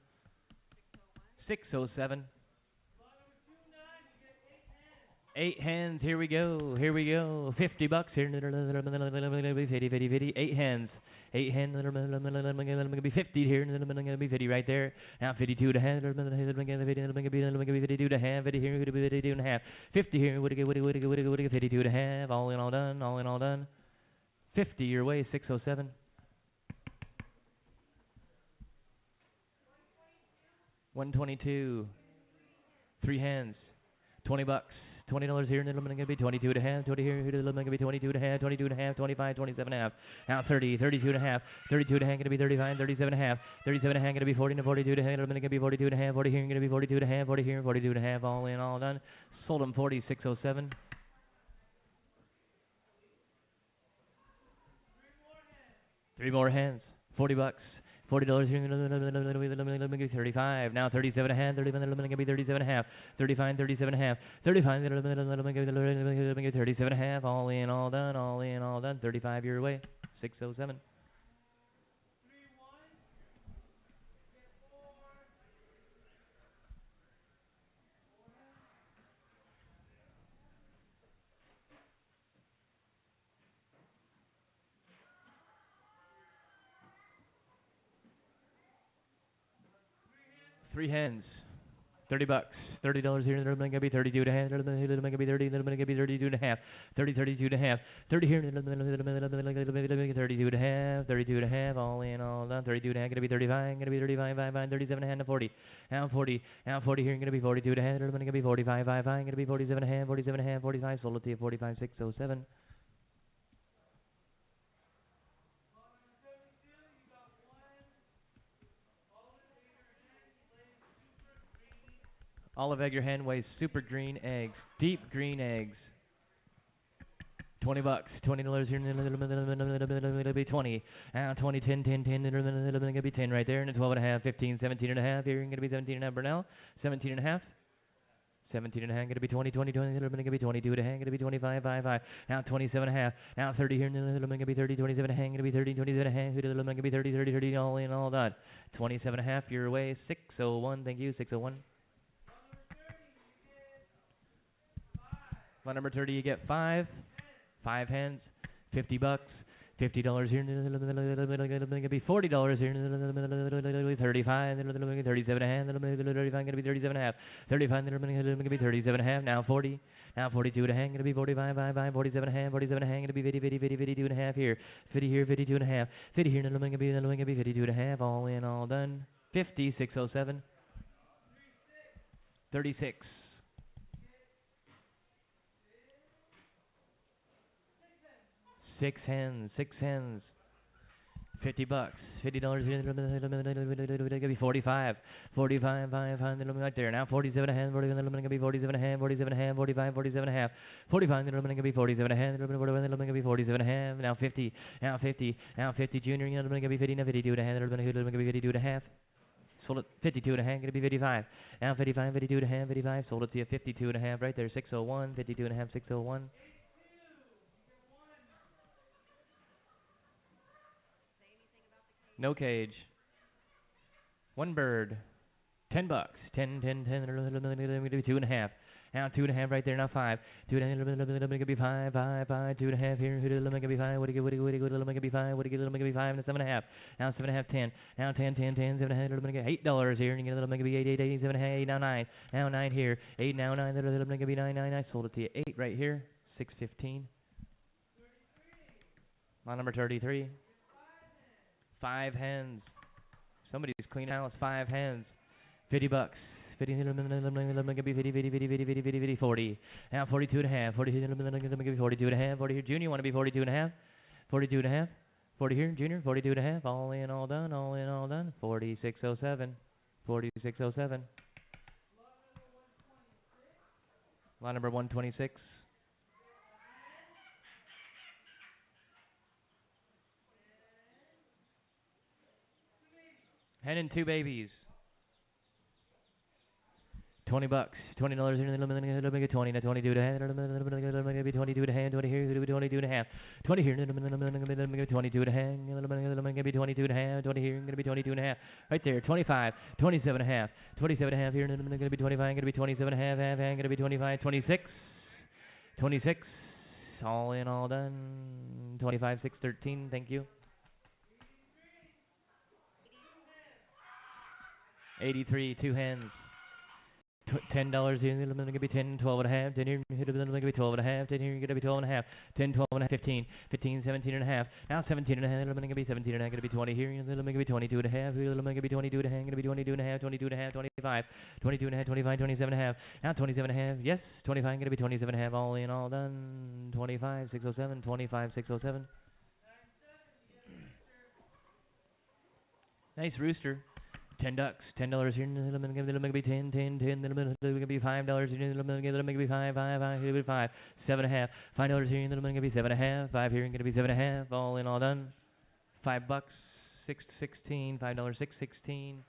607. 8 hands, here we go, here we go. $50 here, 50, 50, 50, 8 hands. 8 hands, I'm gonna be 50 here, and then I'm gonna be 50 right there. Now 52 to half, I'm gonna be 52 to half, 50 here, 52 and a half, 50 here, 52 to half, all in, all done, all in, all done. 50 your way, 607. 122. 3 hands, $20. $20 here, and then I'm going to be 22 to half, 20 here, I'm going to be 22 to half, 22 to half, 25, 27 and a half, now 30, 32 to half, 32 to half, going to be 35, 37 and a half, 37 and a half, going to be 40 to 42 to half, I'm going to be 42 to half, 40 here, going to be 42 to half, 40 here, 42 to half, all in, all done. Sold them 40, 607. 3 more hands, $40. $40 here, let me give 35. Now 37 and a half, 35, let me give 37 and a half, 35, 37 and a half, 35, let me give 37 and a half, all in, all done, all in, all done. 35 your way, 607. Three hands. $30. $30 here, they're gonna be 32 and a half, they're gonna be 30, they're gonna be 32 and a half, 30, 32 and a half, 30 here, 32 and a half, 32 and a half, all in, all done, 32 and a half, gonna be 35, gonna be 35, 5, 5, 37 and a half to 40, now 40, now 40 here, gonna be 42 and a half, they're gonna be 45, 5, 5, gonna be 47 and a half, 47 and a half, 45, sold it to you, 45, 607. Olive egg, your hen weighs super green eggs, deep green eggs. $20. $20 here, it'll be 20. 20, 10, 10, 10, it'll be 10 right there, and 12 and a half, 15, 17 and a half. Here, you're gonna be 17 and a half, Burnell. 17 and a half. 17 and a half, gonna be 20, 20, 20, it'll be 22 and a half, gonna be 25, 5, 5. Now 27 and a half. Now 30 here, it'll be 30, 27 and a half, gonna be 30, 27 and a half. It'll be 30, 30, 30, all in, all done. 27 and a half your way, 601. Thank you, 601. Line number 30, you get 5 hands, $50. $50 here, gonna be $40 here, 35, 37 and a half, 35, gonna be 37 and a half, 35, gonna be 37 and a half, now 40, now 42 and a half, gonna be 45, 5, 47 and a half, 47 and a half, gonna be 50, 50, 50, 52 and a half here, 50 here, 52 and a half, 50 here, gonna be 52 and a half, all in, all done. 50, 607. 36. 6 hands, 6 hands. $50. $50 here, gonna be 45. 45, 5, right there. Now 47 and a half, gonna be 47 and a half, 47 and a half, 45, 47 and a half. 45, gonna be 47 and a half, gonna be 47 and a half. Now 50, now 50, now 50 junior, gonna be 50, now 52 and a half, gonna be 52 and a half. Sold it 52 and a half, gonna be 55. Now 55, 52 and a half, 55. Sold it to you 52 and a half right there, 601, 52 and a half, 601. No cage. One bird. $10. 10, 10, 10. Gonna be 2 and a half. Now 2.5 right there. Now 5. 2.5. Gonna be 5. 5. 5. 2.5 here. Gonna be 5. What do you get? Gonna be 5. What do you get? Gonna be 5. And 7.5. Now 7.5. 10. Now 10. 10. 10. 7.5. Gonna get $8 here. And gonna be 8. 8. 8. 7.5. Now 9. Now 9 here. 8. Now 9. Gonna be 9. 9. I sold it to you. 8 right here. 6.15. Line number 33. 5 hens. Somebody's cleaning house. 5 hens. $50. 50. Gonna be 50. 50. 50. 50. 50. 50. 40. Now 42.5. 40. Gonna be 42.5. 40 here. Junior, want to be 42.5? 42.5. 40 here. Junior, 42.5. All in, all done. All in, all done. 46.07. 46.07. Line number 126. Hen and 2 babies. $20. $20 here. Let me get 20. Now 22 to hand. Let me get 22 to hand. 20 here. 22 to hand. 20 here. Let me get 22 to hand. Let me get 22 to hand. 20 here. Gonna be 22 and a half. Right there. 25. 27 and a half. 27 and a half here. Gonna be 25. Gonna be 27 and a half. Half. Gonna be 25. 26. 26. All in, all done. 25. 6. 13. Thank you. 83. 2 hens. $10 here. I'm gonna be 10, 12 and a half. 10 here. I'm gonna be 12 and a half. 10 here. You're gonna be 12 and a half. 10, 12 and a half. 15, 15, 17 and a half. Now 17 and a half. I'm gonna be 17 and a half. Gonna be 20 here. I'm gonna be 22 and a half. I'm gonna be 22 and a half. Gonna be 22 and a half. 22 and a half. 25, 22 and a half. 25, 27 and a half. Now 27 and a half. Yes, 25. Gonna be 27 and a half. All in, all done. 25, 607. 25, 607. Nice rooster. $10. $10 here. Let me be 10, 10, 10. Let me be $5 here. Let me be 5, 5, 5. 5. 7.5. $5 here. Let me be 7.5. 5 here. Gonna be 7.5. All in, all done. $5. 6 to 16. $5. 6 16.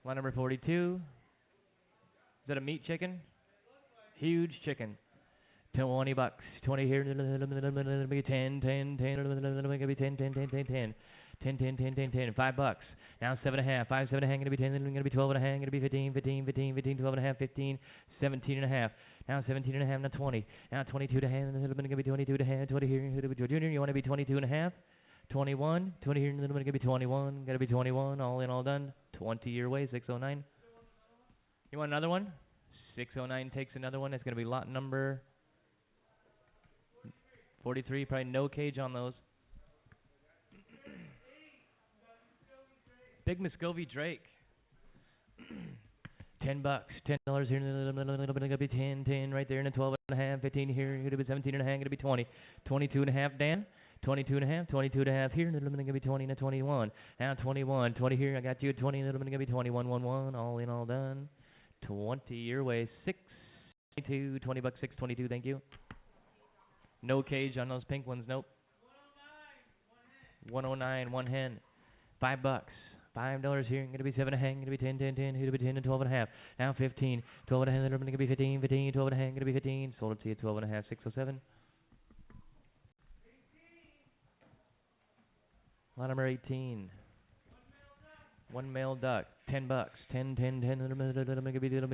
Line number 42. Is that a meat chicken? Huge chicken. $20. 20 here. Let me 10, 10, 10. Let me be 10, 10, 10, 10, 10. 10, 10, 10, 10, 10. $5. Now 7.5. 5, 7.5. Gonna be 10. Then gonna be 12 and a half. Gonna be 15, 15, 15, 15. 12 and a half. 15, 17 and a half. Now 17 and a half. Now 20. Now 22 to hand. Then gonna be 22 to hand. 20 here. Junior, you want to be 22 and a half? 21. 20 here. Then gonna be 21. Gotta be 21. All in, all done. 20 your way. 609. You want another one? 609 takes another one. It's gonna be lot number 43, probably no cage on those. Big Muscovy Drake. $10. $10 here. Gonna be 10, 10 right there, and a 12 and a half. 15 here. Gonna be 17 and a half. Gonna be 20. 22 and a half. Dan. 22 and a half. 22 and a half here. And then gonna be 20 and a 21. Now 21. 20 here. I got you at 20. And then gonna be 21, 1, 1. All in, all done. 20 your way. 622. $20. 622. Thank you. No cage on those pink ones, nope. 109, 1 hen. $5. $5 here. Gonna be 7 and a half. Gonna be 10, 10, 10. Gonna be 10 and 12 and a half. Now 15. 12 and a half. Gonna be 15, 15. 12 and a half. Gonna be 15. Sold it to you 12 and a half. 607. Line number 18. 1 male duck. $10. 10, 10, 10. Let me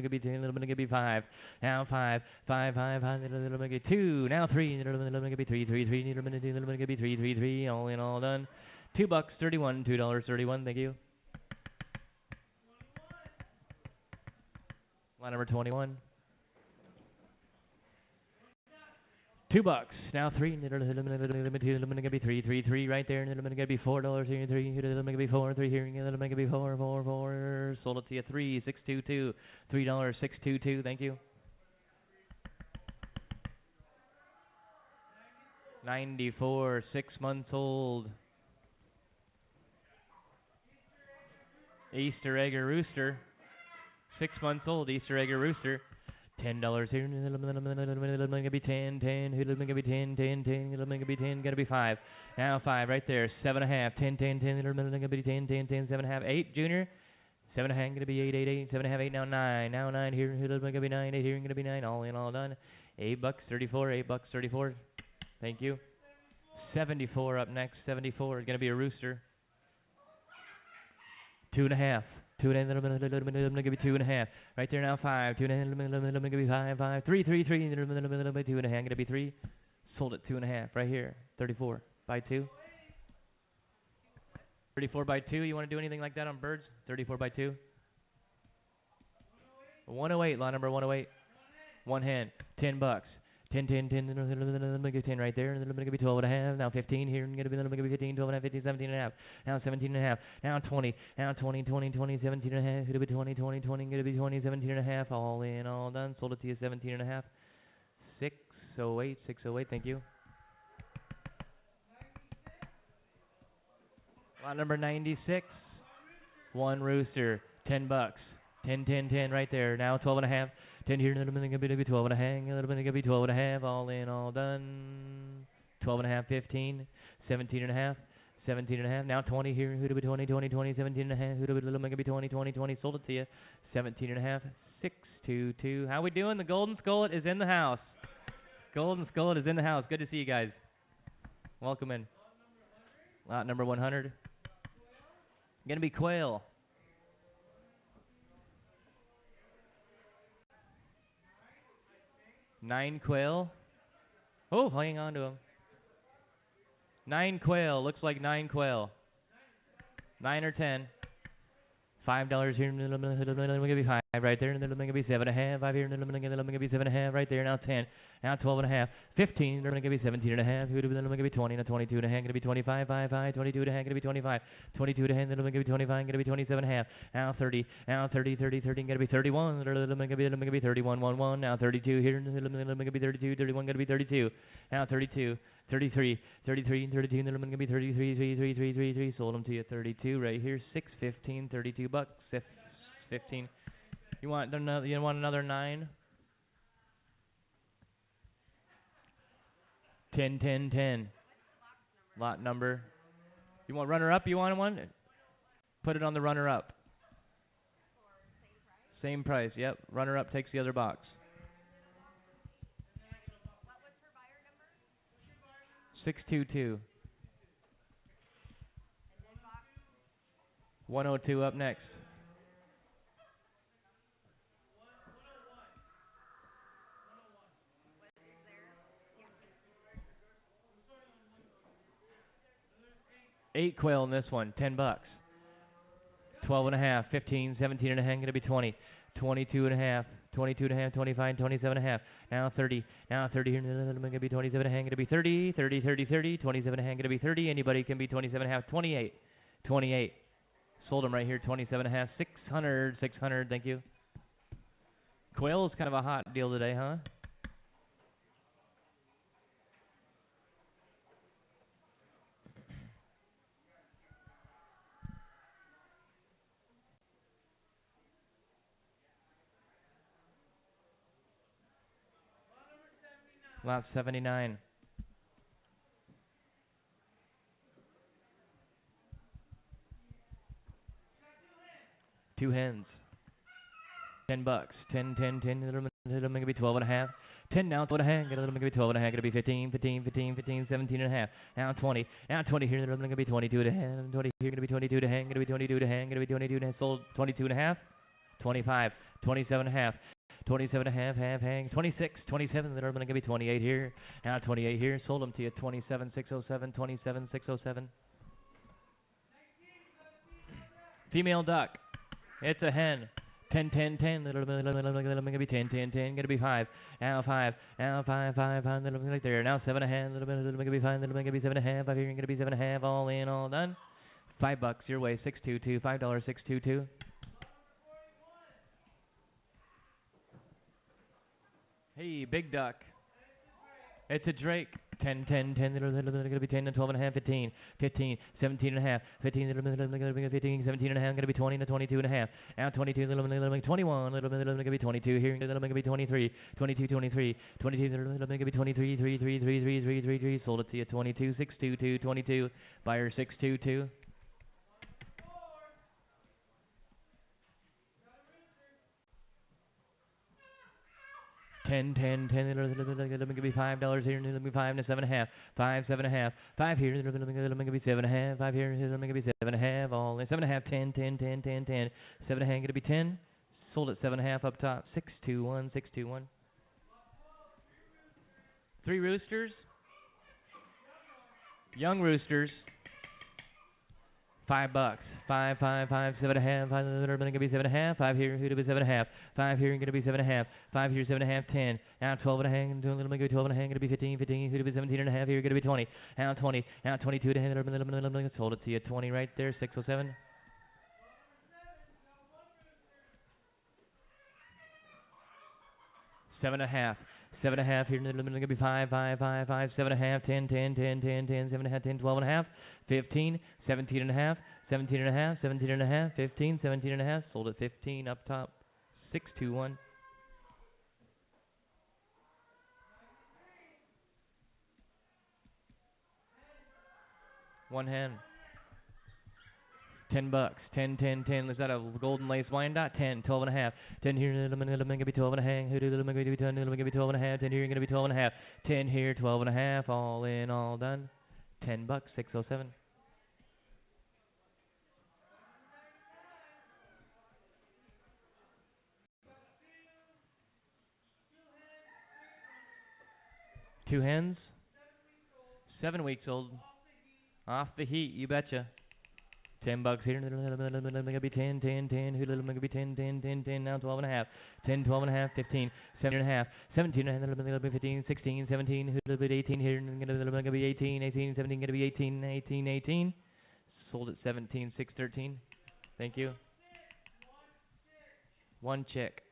be 10. Let me be 5. Now 5. 5, 5, 5. Let me get 2. Now 3. Let me be 3, 3, 3. Let me be 3, 3, 3. All in, all done. $2. 31. $2.31. Thank you. Line number 21. $2. Now 3. Let me be 3, 3, 3 right there. Let me be $4 here. 3. Let me be 4, 3 here. Let me be 4, 4, 4. Sold it to you 3, 622. $3, 622. Thank you. 94, 6 months old. Easter egg or rooster. 6 months old. Easter egg or rooster. $10 here. Let me be 10, 10. Let me be 10, 10, 10. Let me be 10. Gotta be 5. Now 5 right there. 7.5. 10, 10, 10. Let me be 10, 10, 10. 7.5. 8. Junior. 7.5. Gonna be 8, 8, 8. 7.5. 8. Now 9. Now 9 here. Let me be 9. 8 here. Gonna be 9. All in, all done. $8. 34. $8. 34. Thank you. 74 up next. 74 is gonna be a rooster. 2.5. Two and a half, I'm gonna give you 2.5. Right there now, 5. 2.5, I'm gonna give you 5, 5. 3, 3, 3, 2.5, gonna be 3. Sold at 2.5 right here. 34 by 2. 34 by 2. You want to do anything like that on birds? 34 by 2. 108, lot number 108. One hand, $10. 10, 10, 10, let me give 10 right there, and then I'm going to give you 12.5. Now 15 here, I'm going to give you 15, 12.5, 15, 17.5. Now 17.5. Now 20. Now 20, 20, 20, 17.5. It'll be 20, 20, 20, going to be 20, 17.5. All in, all done. Sold it to you 17.5. 608, 608. Thank you. Lot number 96. One rooster, $10. 10, 10, 10 right there. Now 12.5. 10 here, little bit gonna be 12.5, a little bit gonna be 12.5, all in, all done. 12.5, 15, 17.5, 17.5. Now 20 here, who'd be 20, 20, 20, 17.5, who'd be little bit gonna be 20, 20, 20. Sold it to you, 17.5, 622. How we doing? The Golden Skullet is in the house. Golden Skullet is in the house. Good to see you guys. Welcome in. Lot number 100. Gonna be quail. 9 quail. Oh, hang on to them. 9 quail. Looks like 9 quail. 9 or 10. $5 here. I'm gonna give you 5 right there, and then I'm gonna give you 7.5. 5 here, and then I'm gonna give you 7.5 right there. Now 10. Now 12.5. 15. I'm gonna give you 17.5. Then I'm gonna give you 20. Now 22.5. Gonna be 25. 5. 5. 22.5. Gonna be 25. 22.5. Then I'm gonna give you 25. Gonna be 27.5. Now 30. Now 30. 30. 30. Gonna be 31. I'm gonna be 31. 1. 1. Now 32 here. I'm gonna be 32. 31. Gonna be 32. Now 32. 33, 33, 32, and then I'm going to be 33, 33, 33, 33. Sold them to you 32 right here. 6, 15, $32. 15. You want another 9? 10, 10, 10. Lot number. You want runner up? You want one? Put it on the runner up. Same price. Yep. Runner up takes the other box. 622. 102 up next. Eight quail in this one, $10. 12.5, 15, 17.5, going to be 20. 22.5, 22.5, 25, 27.5. Now 30. Now 30 here. I'm going to be 27.5, going to be 30, 30, 30, 30. 27.5, going to be 30. Anybody can be 27.5, 28. 28. Sold them right here, 27.5, 600, 600. Thank you. Quail is kind of a hot deal today, huh? Lot 79. 2 hens. $10. 10, 10, 10. It'll going to be 12.5. 10 now, 12.5. It'll be 12.5. Going to be 15, 15, 15, 15, 17.5. Now 20. Now 20 here. It'll going to be 22.5. 20 here. Going to be 22 to hang. Going to be 22 to hang. Going to be 22 to hang. Sold 22.5. 25. 27.5. 27.5. Half hang. 26. 27. They're going to be 28 here. Now 28 here. Sold them to you. 27,607. 27,607. Female duck. It's a hen. 10, 10, 10. Little bit, going to be 10, 10, 10. Going to be 5. Now 5. Now 5, 5, 5. Little bit right there. Now 7.5. Little bit, going to be 5. Little bit, going to be 7.5. 5 here. Going to be 7.5. All in, all done. $5 your way. 622. $5, 622. Hey, big duck. It's a drake. 10, 10, 10. They're going to be 10 and 12.5, 15, 15, 17.5, 15, 15, 17.5. Going to be 20 and 22.5. Now 22, 21, going to be 22 here. Going to be 23, 22, 23, 22, going to be 23, 3, 3, 3, 3, 3, 3, 3. Sold it to you 22, 622, 22. Buyer 622. 10, 10, 10. Let me give me $5 here. Let me 5 and a 7.5. 5, 7.5. 5 here. Let me give me 7.5. 5 here. Let me give me 7.5. All in 7.5. 10, 10, 10, 10, 10. 7.5. Gonna be 10. Sold at 7.5 up top. 621. 621. 3 roosters. Young roosters. $5. 5, 5, 5, 7.5. 5, gonna be 7.5. 5 here, who'd be 7.5. 5 here, gonna be 7.5. 5 here, 7.5, 10. Now 12.5, gonna be 12.5, gonna be 15, 15. Who'd be 17.5 here, gonna be 20. Now 20, now 22 to hand. Hold it to you, 20 right there, 607. Seven and a half. 7.5 here, gonna be 5, 5, 5, 5, 7.5, 10, 10, 10, 10, 10, 7.5, 10, 12.5, 15, 17.5, 17.5, 17.5, 15, 17.5, sold at 15 up top, 621. One hand. $10. 10, 10, 10. Is that a golden lace wine dot? 10, 12.5. 10 here, gonna be 12.5. Who do gonna be 10? Gonna be 12.5. 10 here, gonna be 12.5. 10 here, 12.5. All in, all done. $10. 607. Two hens. 7 weeks old. Off the heat, you betcha. $10 here. Gonna be 10, 10, 10. Who little gonna be 10, 10, 10, 10. Now 12.5. 10, 12.5, 15, 17.5, 17.5, 15, 16, 17. Who little bit 18 here. Gonna be 18, 18, 17. Gonna be 18, 18, 18. Sold at 17, 613. Thank you. One chick.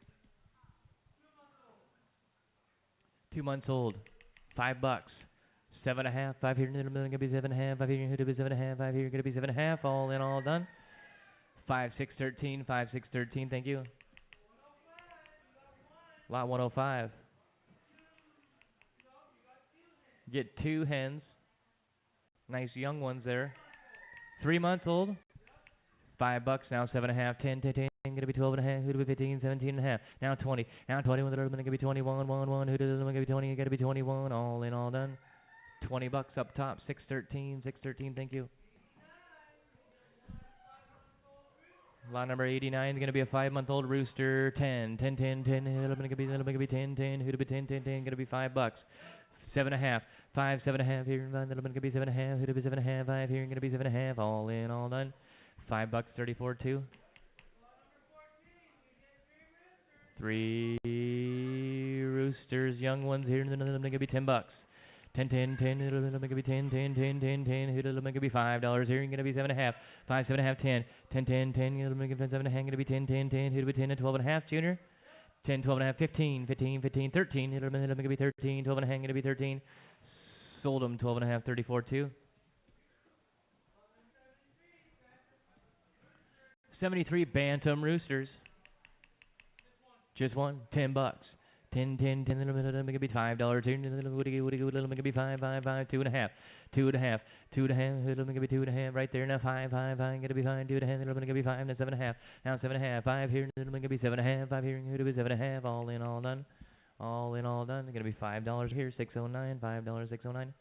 2 months old. $5. 7.5. 5 here. Gonna be 7.5. 5 here. Gonna be 7.5. 5 here. Gonna be 7.5. All in, all done. 5, 6, 13. 5, 6, 13. Thank you. Lot 105. Get 2 hens. Nice young ones there. 3 months old. $5 now. 7.5. 10, 10, 10. Gonna be 12.5. Who to be 15, 17.5. Now 20. Now 21. Gonna be 21. 1, 1. Who to be 20? Gotta be 21. All in, all done. $20 up top. 613. 613. Thank you. Lot number 89 is going to be a 5-month-old rooster. 10, 10, 10, 10. Going to be 10, 10. Who to be 10, 10, 10. Going to be $5. 7.5. 5, 7.5 here. Going to be 7.5. Who to be 7.5. 5 here. Going to be 7.5. All in, all done. $5. 34 2. 3 roosters, young ones here. Going to be $10. 10, 10, 10, it'll make it be 10, 10, 10, 10, 10, it'll make it be $5 here, gonna be 7.5, 5, 7.5, 10, 10, 10, 10, it'll make it 7.5, gonna be 10, 10, 10, it'll be 10 and 12.5, junior, 10, 12.5, 15, 15, 15, 13, it'll make it be 13, 12.5, gonna be 13, sold them 12.5, 34 2. 73 bantam roosters, just one, $10. 10, 10, 10, little make it be $5 here. Little make it be 5, 5, 5, 2.5, 2.5, 2.5. Little make it be 2.5 right there. Now 5, 5, 5. Gonna be 5, 2.5. Little make it be 5. Now 7.5. Now 7.5. 5 here. Little make it be 7.5. 5 here. Gonna be 7.5. All in, all done. All in, all done. Gonna be $5 here. 609. $5. 609.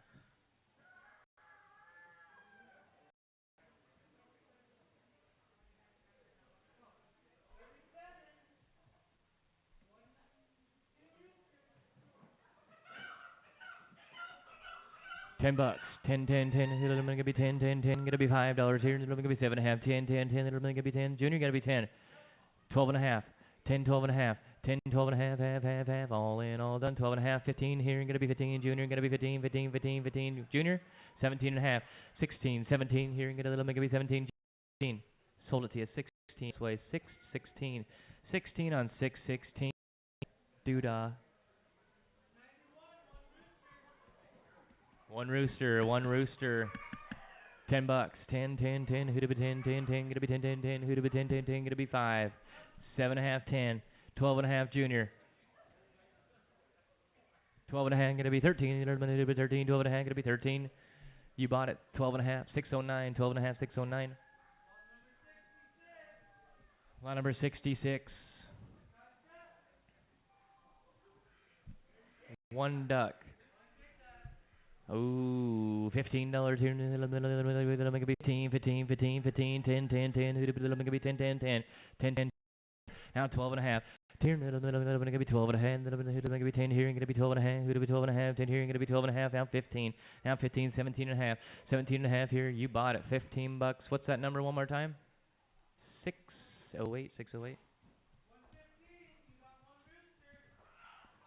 $10. 10, 10, 10. Little gonna be 10, 10, 10. Gonna be $5 here. Little gonna be 7.5. 10, 10, 10. Little gonna be 10. Junior gonna be 10. 12.5. 10, 12.5. 10, 12.5. Half. All in, all done. 12.5. 15 here. Gonna be 15. Junior gonna be 15, 15, 15, 15. Junior 17.5. 16, 17 here. Gonna be 17. 16. Sold it to you. 16. This way. 6, 16. 16 on 6, 16. Doodah. One rooster. One rooster. $10. 10, 10, 10. Who to be 10, 10, 10. Gonna be 10, 10, 10. Who to be 10, 10, 10. Gonna be 5. 7.5, 10. 12.5, junior. 12.5, gonna be 13. Gonna be 13. 12.5, gonna be 13. You bought it. 12.5, 609. 12.5, 609. Lot number 66. One duck. Oh, $15 here. Let me be 15, 10, 10, 10. Let me be 10, 10, 10, 10, 10. Now 12 and a half. Here, going to be 12 and a half. Going to be 10 here. Going to be 12 and a half. Going to be 12 and a half. 10 here. Going to be 12 and a half. Now 15. Now 15, 17 and a half. 17 and a half here. You bought it. $15. What's that number one more time? 608. 608.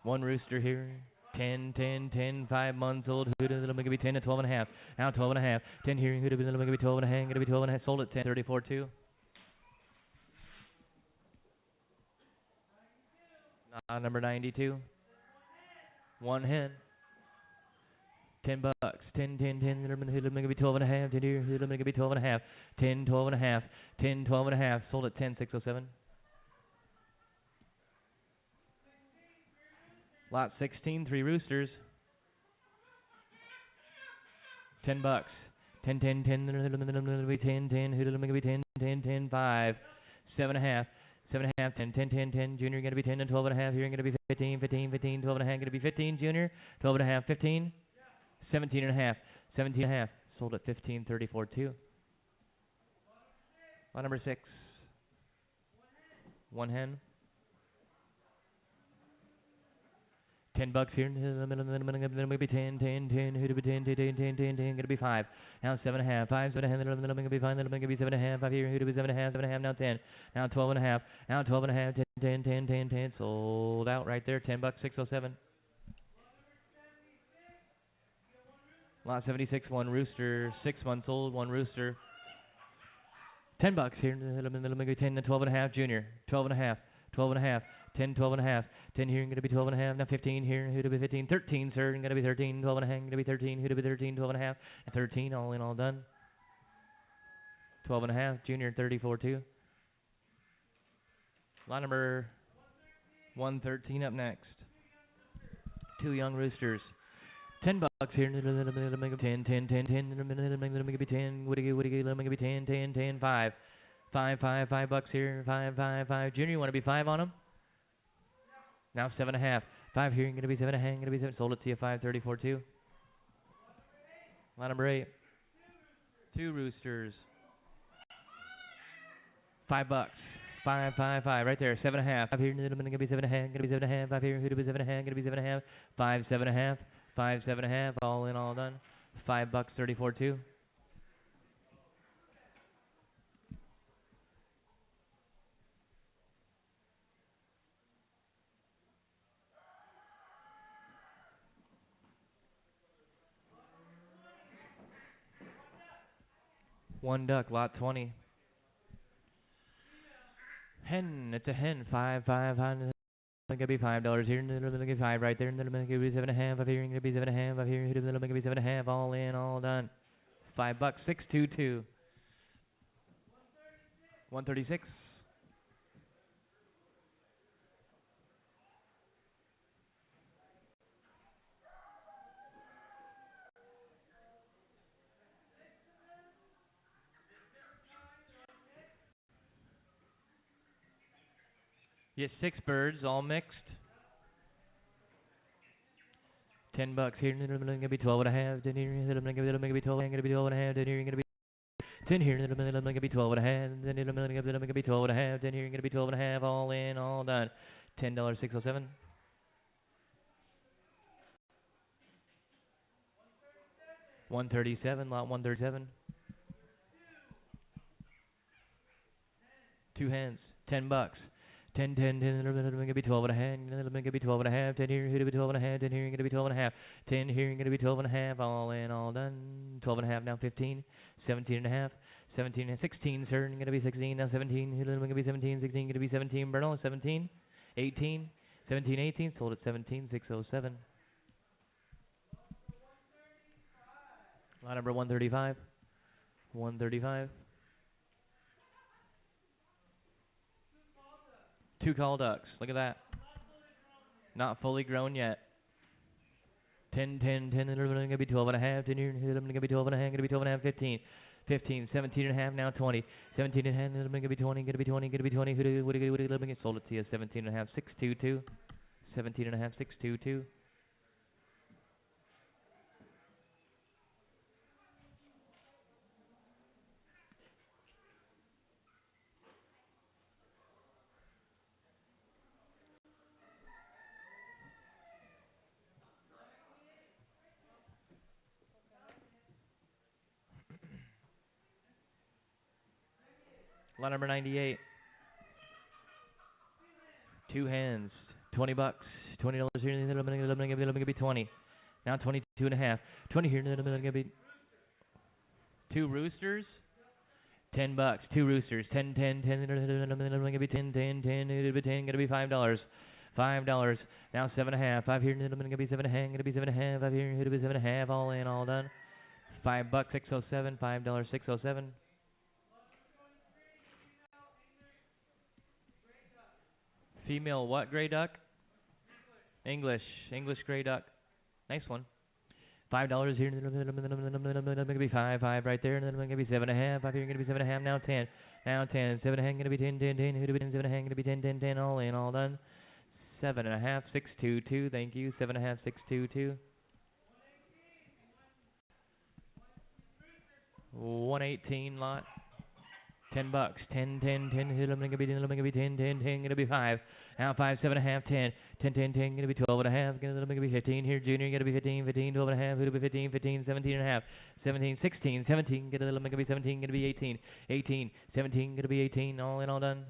One rooster here. 10, 10, 10, 5 months old. Let me be 10 to 12 and a half. Now 12 and a half. 10 here. Let me be 12 and a half. Going to be 12 and a half. Sold at 10. 34 2. Number 92. One hen. $10. 10, 10, 10. Let me be 12 and a half. 10 here. Let me be 12 and a half. 10, 12 and a half. 10, 12 and a half. Sold at 10. 607. Lot 16. 3 roosters. $10. 10, 10, 10. Let me be 10, 10. Let me be 10, 10, 10, 5. 7 and a half. 7 and a half, 10, 10, 10, 10. Junior going to be 10 and 12 and a half. Here going to be 15, 15, 15, 12 and a half. Going to be 15, Junior. 12 and a half, 15. 17 and a half. 17 and a half. Sold at 15, 34 2. Lot number 6. One hen. $10 here. Maybe 10, 10, 10. Who to be 10, 10, 10, 10, 10, 10. Going to be 5. Now 7 and a half. 5, 7 and a half. Going to be 5. Going to be 7 and a half. 5 here. Who to be 7 and a half. 7 and a half. Now 10. Now 12 and a half. Now 12 and a half. 10, 10, 10, 10, 10. Sold out right there. $10. 607. Lot 76. One rooster. 6 months old. One rooster. $10 here. Let me go 10 to 12 and a half. Junior. 12 and a half. 12 and a half. 10, 12 and a half. 10 here, going to be 12 and a half. Now 15 here, who to be 15? 13, sir. Going to be 13, 12 and a half. Going to be 13, who to be 13? 12 and a half. 13, all in, all done. 12 and a half. Junior, 34 2. Lot number 113 up next. 2 young roosters. $10 here. Let me go 10, 10, 10, 10. Let me be 10. Let me be 10, 10, 10, 5. 5, 5, $5 here. 5, 5, 5. Junior, you want to be 5 on them? Now 7 and a half. 5 here. Going to be 7 and a half. Going to be 7. Sold it to you. 5, 34 2. Line number 8. 2 roosters. $5. 5, 5, 5. Right there. 7 and a half. 5 here. Going to be 7 and a half. Going to be 7 and a half. 5 here. Who to be 7 and a half? Going to be 7 and a half. 5, 7 and a half. 5, 7 and a half. All in, all done. $5. 34 2. One duck, lot 20. Hen, it's a hen. 5, 5, 5. Going to be $5 here. Going to be 5 right there. Going to be 7 and a half. 5 here. Going to be 7 and a half. 5 here. Going to be 7 and a half. All in, all done. $5. 622. 136. Yes, 6 birds, all mixed. $10 here. Going to be 12 and a half. 10 here. Going to be 12. Going to be 12 and a half. 10 here. Going to be 10 here. Going to be 12 and a half. 10 here. Going to be 12 and a half. 10 here. Going to be 12 and a half. All in, all done. $10. 607. 137. Lot 137. 2 hens. $10. 10, 10, 10, going to be 12 and a half. Going to be 12 and a half. 10 here, going to be 12 and a half. 10 here, going to be 12 and a half. 10 here, going to be 12 and a half. All in, all done. 12 and a half, now 15. 17 and a half. 17 and 16, sir. Going to be 16, now 17. Going to be 17, 16, going to be 17. Bernal, 17. 18. 17, 18. Sold at 17, 607. Lot number 135. 135. 2 call ducks. Look at that. Not fully grown yet. 10, 10, 10. Going to be 12 and a half. 10 here. Going to be 12 and a half. Going to be 12 and a half. 15. 15. 17 and a half. Now 20. 17 and a half. Going to be 20. Going to be 20. Going to be 20. What do you get? Sold it to you. 17 and a half. 622. 17 and a half. 622. Lot number 98. Two hens. $20. $20 here. I'm gonna be 20. Now 22 and a half. 20 here. I'm gonna be two roosters. $10. Two roosters. 10, 10, 10. I'm gonna be 10, 10, 10. It'll be 10. Gonna be $5. $5. Now 7.5. 5 here. I'm gonna be 7.5. Gonna be 7.5. 5 here. It'll be 7.5. All in, all done. $5. 607. $5. 607. Female what? Gray duck? English gray duck. Nice one. $5 here. I'm gonna be 5. 5 right there. And then I'm gonna be 7.5. 5 here. Gonna be 7.5. Now 10. Now 10. 7.5. Gonna be 10. 10. 10. Who'd have been 7.5? Gonna be 10. 10. 10. All in. All done. 7.5. 622. Thank you. 7.5. 622. 118 lot. $10. 10, 10, 10. I'm gonna be 10. I'm gonna be 10, 10, 10. Gonna be 5. Now 5, 7.5, 10. 10, 10, 10. Gonna be 12.5. Gonna be 15 here. Junior. Gonna be 15, 15, 12.5. Who'll be 15, 15, 17.5. 17, 16, 17. Gonna be 17. Gonna be 18, 18, 17. Gonna be 18. All in, all done.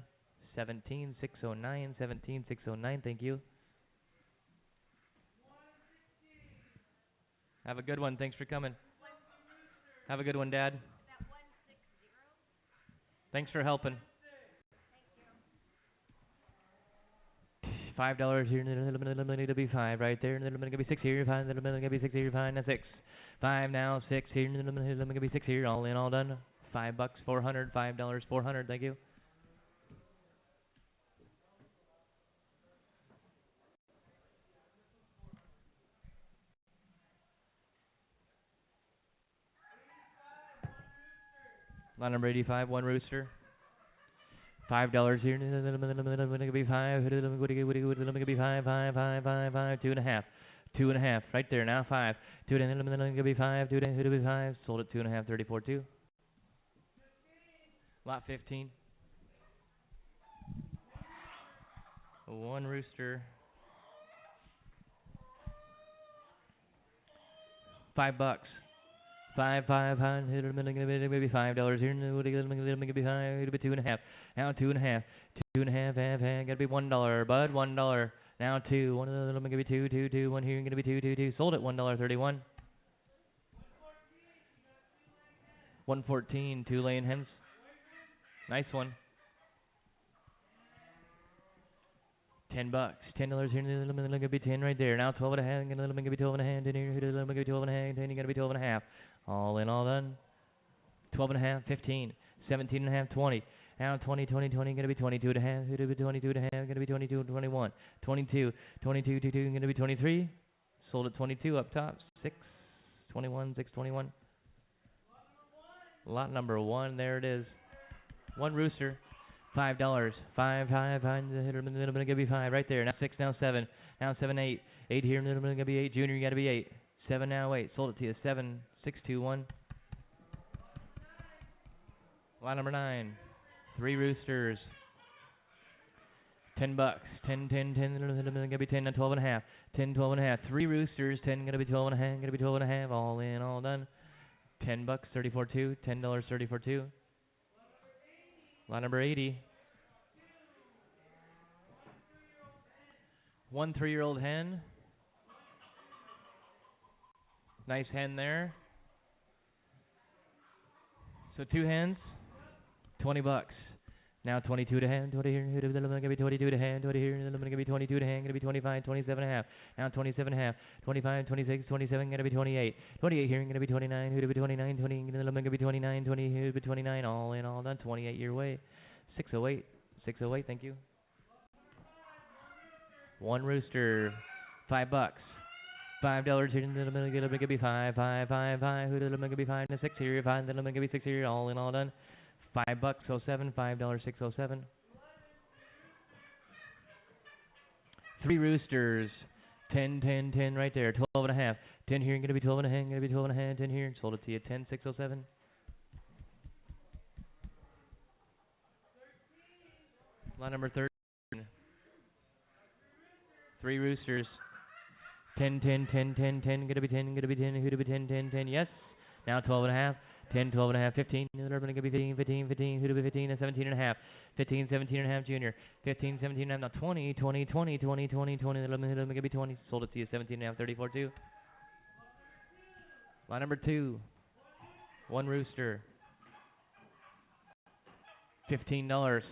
17, 609. 17, 609. Thank you. Have a good one. Thanks for coming. Have a good one, Dad. Thanks for helping. $5 here. I'm gonna be 5 right there. I'm gonna be 6 here. 5. I'm gonna be 6 here. 5 now 6. 5 now 6 here. I'm gonna be 6 here. All in, all done. $5. 400. $5. 400. Thank you. Line number 85. One rooster. $5 here. I'm gonna be 5. I'm gonna be 5. 5. 5. 5. 5. 2.5. 2.5. Right there. Now 5. 2. I'm gonna be 5. 2. Who'd be 5? Sold at 2.5. 34.2. Lot 15. One rooster. $5. 5, 5, 5. Maybe $5 here. Maybe 5. It'll be 2.5. Now 2.5. 2.5. Gotta be $1, bud. $1. Now 2. One of them gonna be 2, 2, 2. One here gonna be 2, 2, 2. Sold at $1.31. 114. 2 laying hens. Nice one. $10. $10 here. I'm gonna be 10 right there. Now 12.5. I'm gonna be 12.5. 10 here. I'm gonna be 12.5. 10. You gotta be 12.5. All in, all done. 12.5. 15. 17.5. 20. Now 20, 20, 20. Gonna be 22.5. Gonna be 22.5. Gonna be 22, 21. 22. 22, 22. Gonna be 23. Sold at 22 up top. 6. 21. 6. 21. Lot number 1. There it is. One rooster. $5. 5, 5, 5. I'm gonna be 5 right there. Now 6. Now 7. Now 7, 8. 8 here. I'm gonna be 8. Junior, you gotta be 8. 7 now 8. Sold it to you. 7, 6, 2, 1. Lot number 9. 3 roosters. $10. 10, 10, 10. I'm gonna be 10. Now 12.5. 10, 12.5. 3 roosters. 10. Gonna be 12.5. Gonna be 12.5. All in, all done. $10. 34.2. $10. 34.2. Lot number 80. 1 3-year-old hen. Nice hen there. So 2 hens. $20. Now 22 to hand. 20 here. I'm gonna be 22 to hand. 20 here. I'm gonna be 22 to hand. Gonna be 25. 27.5. Now 27.5. 25. 26. 27. Gonna be 28. 28 here. Gonna be 29. Who'd be 29? 20. I'm gonna be 29. 20 here. Be 29. All in, all done. 28 your way. 608. 608. Thank you. One rooster. $5. $5 here. I'm gonna be 5. 5. 5. 5. Who'd I'm gonna be 5 and 6 here. 5. Then I'm gonna be 6 here. All in, all done. $5. 07. $5. 607. 3 roosters. 10, 10, 10 right there. 12.5. 10 here. Gonna be 12.5. Gonna be 12.5. 10 here. Sold it to you. 10. 607. Lot number 13. 3 roosters. 10, 10, 10, 10, 10. Gonna be 10. Gonna be 10. Who to be 10, 10, 10. Yes. Now 12.5. 10, 12 and a half, 15. They're going to be 15, 15, 15. Who do we 15 and 17 and a half? 15, 17 and a half, junior. 15, 17 and a half. Now 20, 20, 20, 20, 20, 20. They're going to be 20. Sold it to you. 17 and a half, 34 2. Line number 2. One rooster. $15.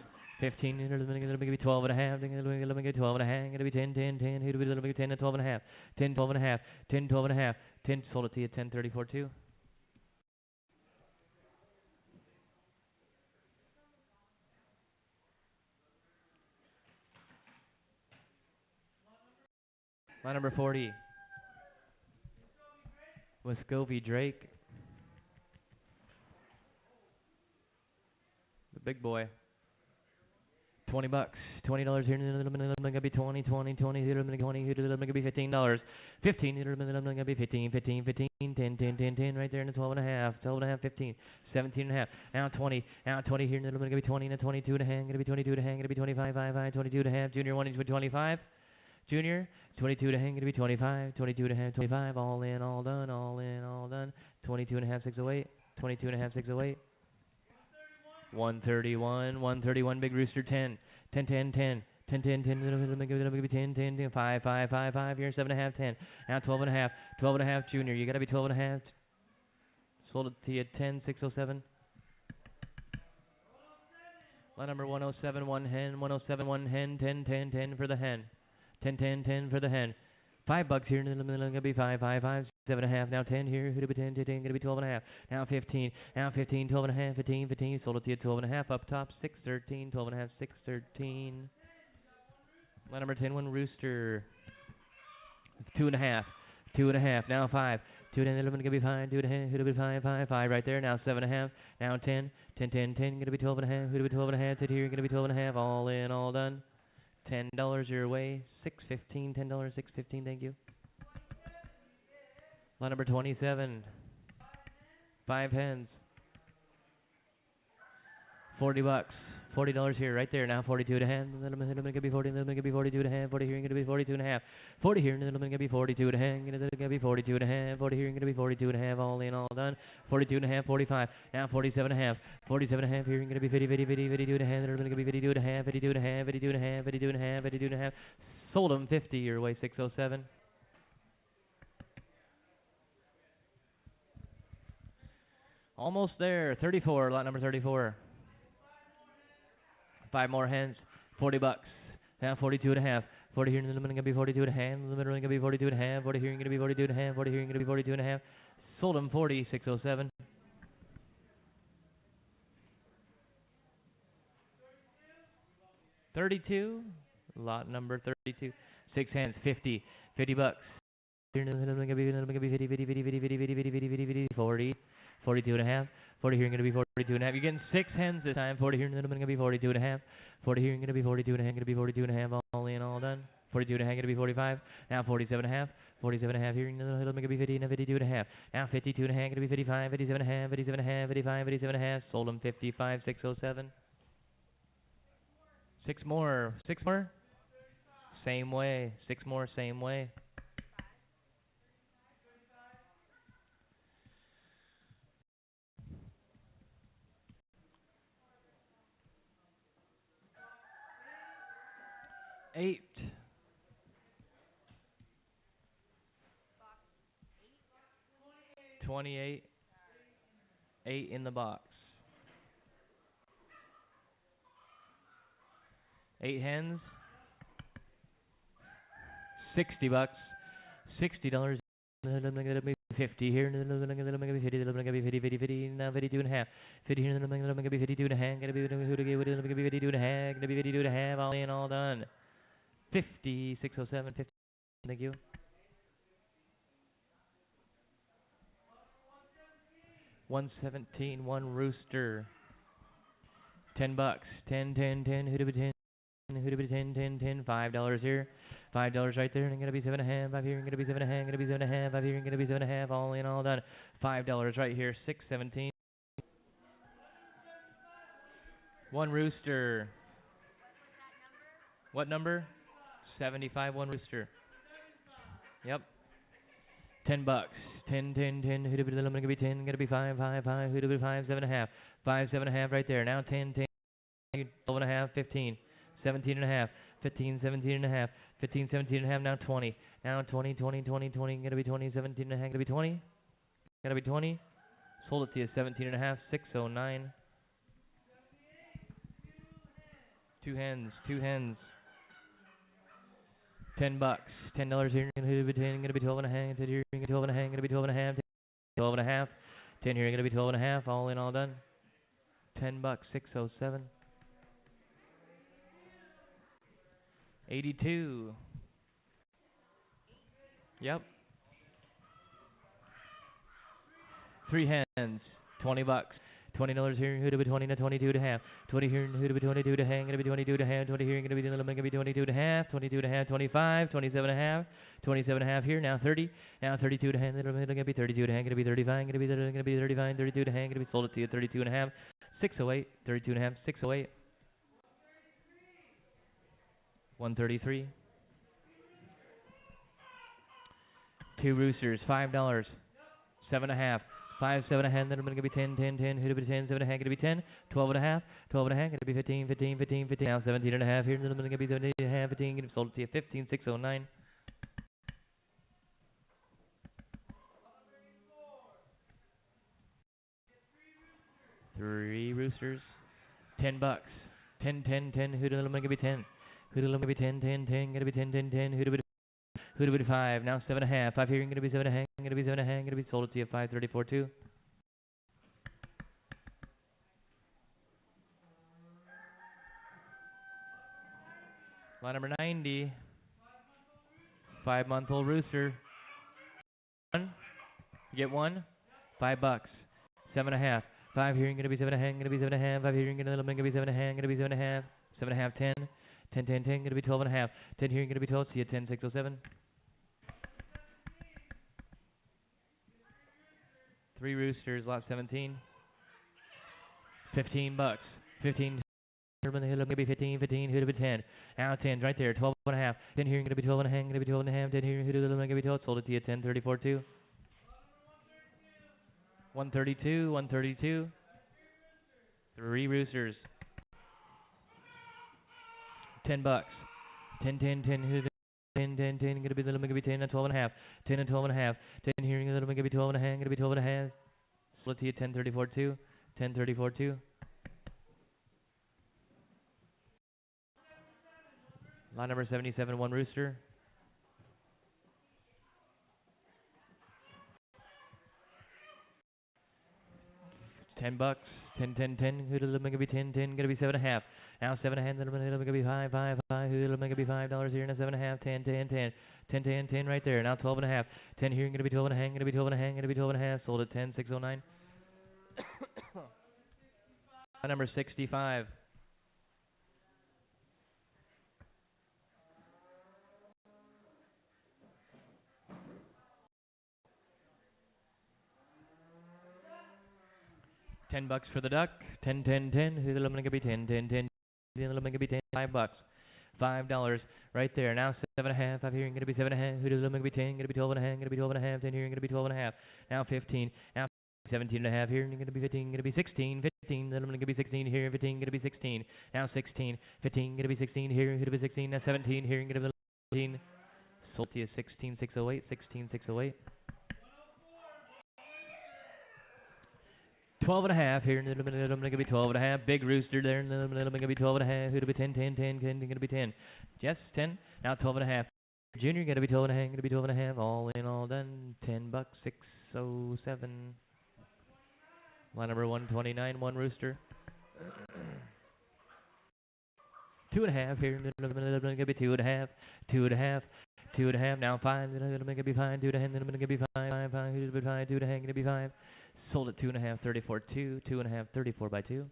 15. They're going to be 12 and a half. They're going to be 12 and a half. Going to be 10, 10, 10. Who do we 10 and 12 and a half? 10, 12 and a half. 10, 12 and a half. 10. Sold it to you. 10, 34 2. Line number 40. Muscovy Drake. The big boy. $20. $20 here. Going to be 20, 20, 20. Here, 20. Here, going to be $15. 15. Here, going to be 15, 15, 15. 10, 10, 10, 10. Right there in the 12 and a half. 12 and a half, 15. 17 and a half. Now 20. Now 20 here. Going to be 20 and 22 and a half. Going to be 22 and a half. Going to be 25, 5, 5. 22 and a half. Junior 1 inch with 25. Junior, 22 to hang, going to be 25, 22 to hang, 25, all in, all done, all in, all done, 22 and a half, 608, 22 and a half, 608, 131, 131, big rooster, 10, 10, 10, 10, 10, 10, 10, 10, 10, 10, 5, 5, 5, 5, here, 7 and a half, 10, now 12 and a half, 12 and a half, junior, you got to be 12 and a half, sold it to you, 10, 607, line number 107, 1 hen, 107, 1 hen, 10, 10, 10 for the hen. 10, 10, 10 for the hen. $5 here, and then going to be 5, 5, 5, 7 and a half. Now 10 here, who'd be 10, 10, 10, going to be 12 and a half. Now 15, now 15, 12 and a half, 15, 15. Sold it to you, 12 and a half. Up top, 6, 13, 12 and a half, 6, 13. Line number 10, one rooster. 2 and a half, 2 and a half. Now 5, 2 and a half, going to be 5, 2 and a half, who'd be 5, 5, 5 right there. Now 7 and a half. Now 10, 10, 10, 10, going to be 12 and a half, who'd be 12 and a half. Sit here, going to be 12 and a half. All in, all done. $10 your way. 615. $10. 615. Thank you. Line number 27. 5 hens. $40. $40 here, right there. Now 42 to hand. Then I'm going to be 40. Then I'm going to be 42 to hand. 40 here. Going to be 42 and a half. 40 here. Then I'm going to be 42 to hand. Going to be 42 to hand. 40 here. Going to be 42 and a half. All in, all done. 42 and a half. 45. Now 47 and a half. 47 and a half here. Going to be 50, 50, 50, 52 and a half. Then I'm going to be 52 and a half. 52 and a half. 52 and a half. 52 and a half. 52 and a half. Sold them 50 your way. 607. Almost there. 34. Lot number 34. 5 more hens, $40. Now 42 and a half. 40 here, and then I'm going to be 42 and a half. In the middle, I'm going to be 42 and a half. 40 here, I'm going to be 42 and a half. 40 here, I'm going to be 42 and a half. Sold them 40, 607. $32. Lot number 32. 6 hens, $50. $50. Here, and then I'm going to be 50, 50, 50, 50, 50, 50, 50, 50, 50, 50, 40. 42 and a half. 40 here, going to be 42 and a half. You're getting 6 hens this time. 40 here, and then I'm going to be 42 and a half. 40 here, going to be 42 and a half. Going to be 42 and a half. All in, all done. 42 and a half, going to be 45. Now 47 and a half. 47 and a half here, and then I'm going to be 50 and 52 and a half. Now 52 and a half, going to be 55. 57 and a half. 57 and a half. 55. 57 and a half. Sold them 55, 607. 6 more. 6 more. Same way. 6 more, same way. $8. 28. 8 in the box. 8 hens. $60. $60. 50 here, and then I'm going to be 50, then I'm going to be 50, 50, 50, now 52 and a half. 50 here, and then I'm going to be 52 and a half. Going to be 52 and a half. Going to be 52 and a half. All in, all done. 50, 607, 50. Thank you. 117, one rooster. $10. 10, 10, 10. Who do we 10? Who do we 10, 10, 10? $5 here. $5 right there. And I'm going to be 7 and a half. 5 here. I'm going to be 7 and a half. Going to be 7 and a half. 5 here. I'm going to be 7 and a half. All in, all done. $5 right here. 617. One rooster. What number? 75. One rooster. Yep. $10. 10, 10, 10. Who do I'm gonna be 10? Gonna be 5, 5, 5. Who do be 5, 7.5. 5, 7.5 right there. Now 10, 10. 12.5, 15. 17.5. 15, 17.5. 15, 17.5. Now 20. Now 20, 20, 20, 20. Gonna be 20, 17.5. Gonna be 20. Gonna be 20. Sold it to you 17.5. 609. Two hens. Two hens. $10. $10 here. Gonna be 10. Gonna be 12.5. 10 here. 12.5. Gonna be 12.5. 12.5. 10 here. Gonna be 12.5. All in, all done. $10. 607. 82. Yep. Three hens. $20. $20 here. Who to be 20 to 22 to half. 20 here. Who to be 22 to hang. Gonna be 22 to half. 20 here. Gonna be 22 to half. 22 to half. 25. 27 and a half. 27 and a half here. Now 30. Now 32 to hang. Gonna be 32 to hang. Gonna be 35. Gonna be 35. 32 to hang. Gonna be sold it to you 32 and a half. 608. 32 and a half. 608. 133. Two roosters. $5. 7.5. 5, 7.5, then I'm going to be 10, 10, 10, who'd be 10, 7.5, going to be 10, 12.5, 12.5, going to be 15, 15, 15, 15, now 17.5 here, then I'm going to be 17.5, 15, going to sold it to you 15, 609. Three roosters, $10. 10, 10, 10, who'd I'm going to be 10, who'd I'm going to be 10, 10, 10, going to be 10, 10, 10, who'd be 5, now 7.5, 5 here, going to be 7.5, going to be 7.5, going to be sold it to you 534, 2. Line number 90, 5-month-old rooster. One, get one, $5. 7.5. 5 here, gonna be 7.5, gonna be 7.5. 5 here, gonna be 7.5, gonna be 7.5. 7.5, 10. 10, 10, 10, gonna be 12.5. 10 here, gonna be 12. See you 10, 607. Three roosters, lot 17. $15. 15. Gonna be 15, 15, who'd have been 10. Now 10, right there, 12.5. 10 here, gonna be 12.5, gonna be 12.5. 10 here, who'd have been 12. Sold it to you 10, 34, 2. 132, 132. Three roosters. $10. 10, 10, 10, who'd 10, 10, 10, gonna be the gonna be 10 and 12.5. 10 and 12.5. 10 here, gonna be 12.5, gonna be 12.5. Sold it to you 10, 34, 2. 10, 34, 2. Line number 77, one rooster. $10. 10, 10, 10. Who's gonna be 10, 10? Gonna be 7.5. Now 7.5. Then gonna be 5, 5, 5. Who's gonna be $5 here? And 7.5. 10, 10, 10. 10, 10, 10 right there. Now 12.5. 10 here. Gonna be 12.5. Gonna be 12.5. Gonna be 12.5. Sold at 10, 609. Number 65. $10 for the duck. 10, 10, 10. Who's gonna be 10, 10, 10? Who's gonna be 10? $5. $5 right there. Now 7.5. 5 here. Gonna be 7.5. Who's gonna be 10? Gonna be 12.5. Gonna be 12.5. 10 here. Gonna be 12.5. Now 15. Now 17.5 here. Gonna be 15. Gonna be 16. 15. Then I'm gonna be 16 here. 15. Gonna be 16. Now 16. 15. Gonna be 16 here. Gonna be 16. Now 17 here. Gonna be 17. Sold to you 16, 608. 16, 608. 12.5 here. I'm gonna be 12.5. Big rooster there. I'm gonna be 12.5. Who'd be 10, 10, 10, 10. Gonna be 10. Yes, 10. Now 12.5. Junior gonna be 12.5. Gonna be 12.5. All in, all done. $10. 607. Line number 129. One rooster. 2.5 here. I'm gonna be 2.5. 2.5. 2.5. Now 5. I'm gonna be 5. 2.5. Then I'm gonna be 5. 5. 5. Who'd be 5? 2.5. Gonna be 5. Sold at 2.5, 34, 2. 2.5, 34 by 2.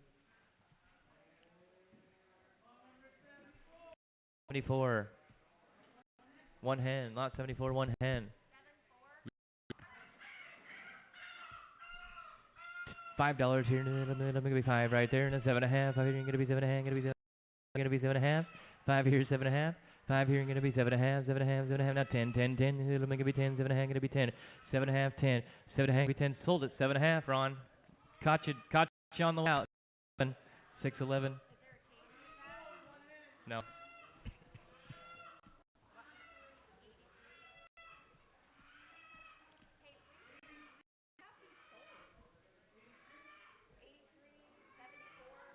74. One hen. Lot 74, one hen. $5 here. I'm gonna be 5 right there. And a 7.5. 5 here. Gonna be 7.5. Gonna be 7.5. 5 here. 7.5. 5 here, going to be 7.5, 7.5, 7.5, now 10, 10, 10. It'll make it be 10, 7.5, going to be 10. 7.5, 10, 7.5, be 10. Sold it, 7.5, Ron. Caught you on the way out. 6, 11. No.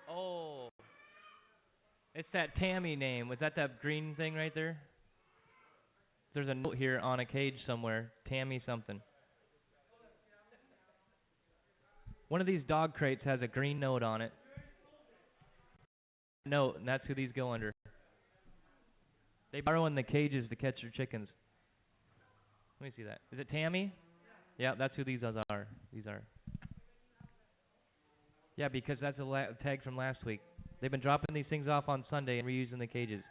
Oh. It's that Tammy name. Was that green thing right there? There's a note here on a cage somewhere. Tammy something. One of these dog crates has a green note on it. Note, and that's who these go under. They borrow in the cages to catch their chickens. Let me see that. Is it Tammy? Yeah, that's who these are. These are. Yeah, because that's a tag from last week. They've been dropping these things off on Sunday and reusing the cages.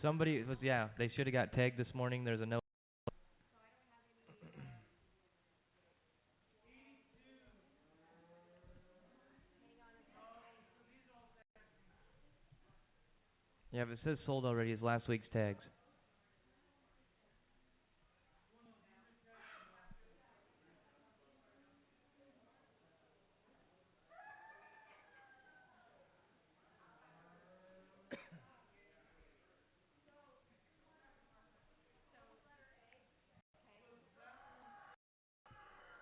Somebody was, they should have got tagged this morning. There's a note. Yeah, if it says sold already, it's last week's tags.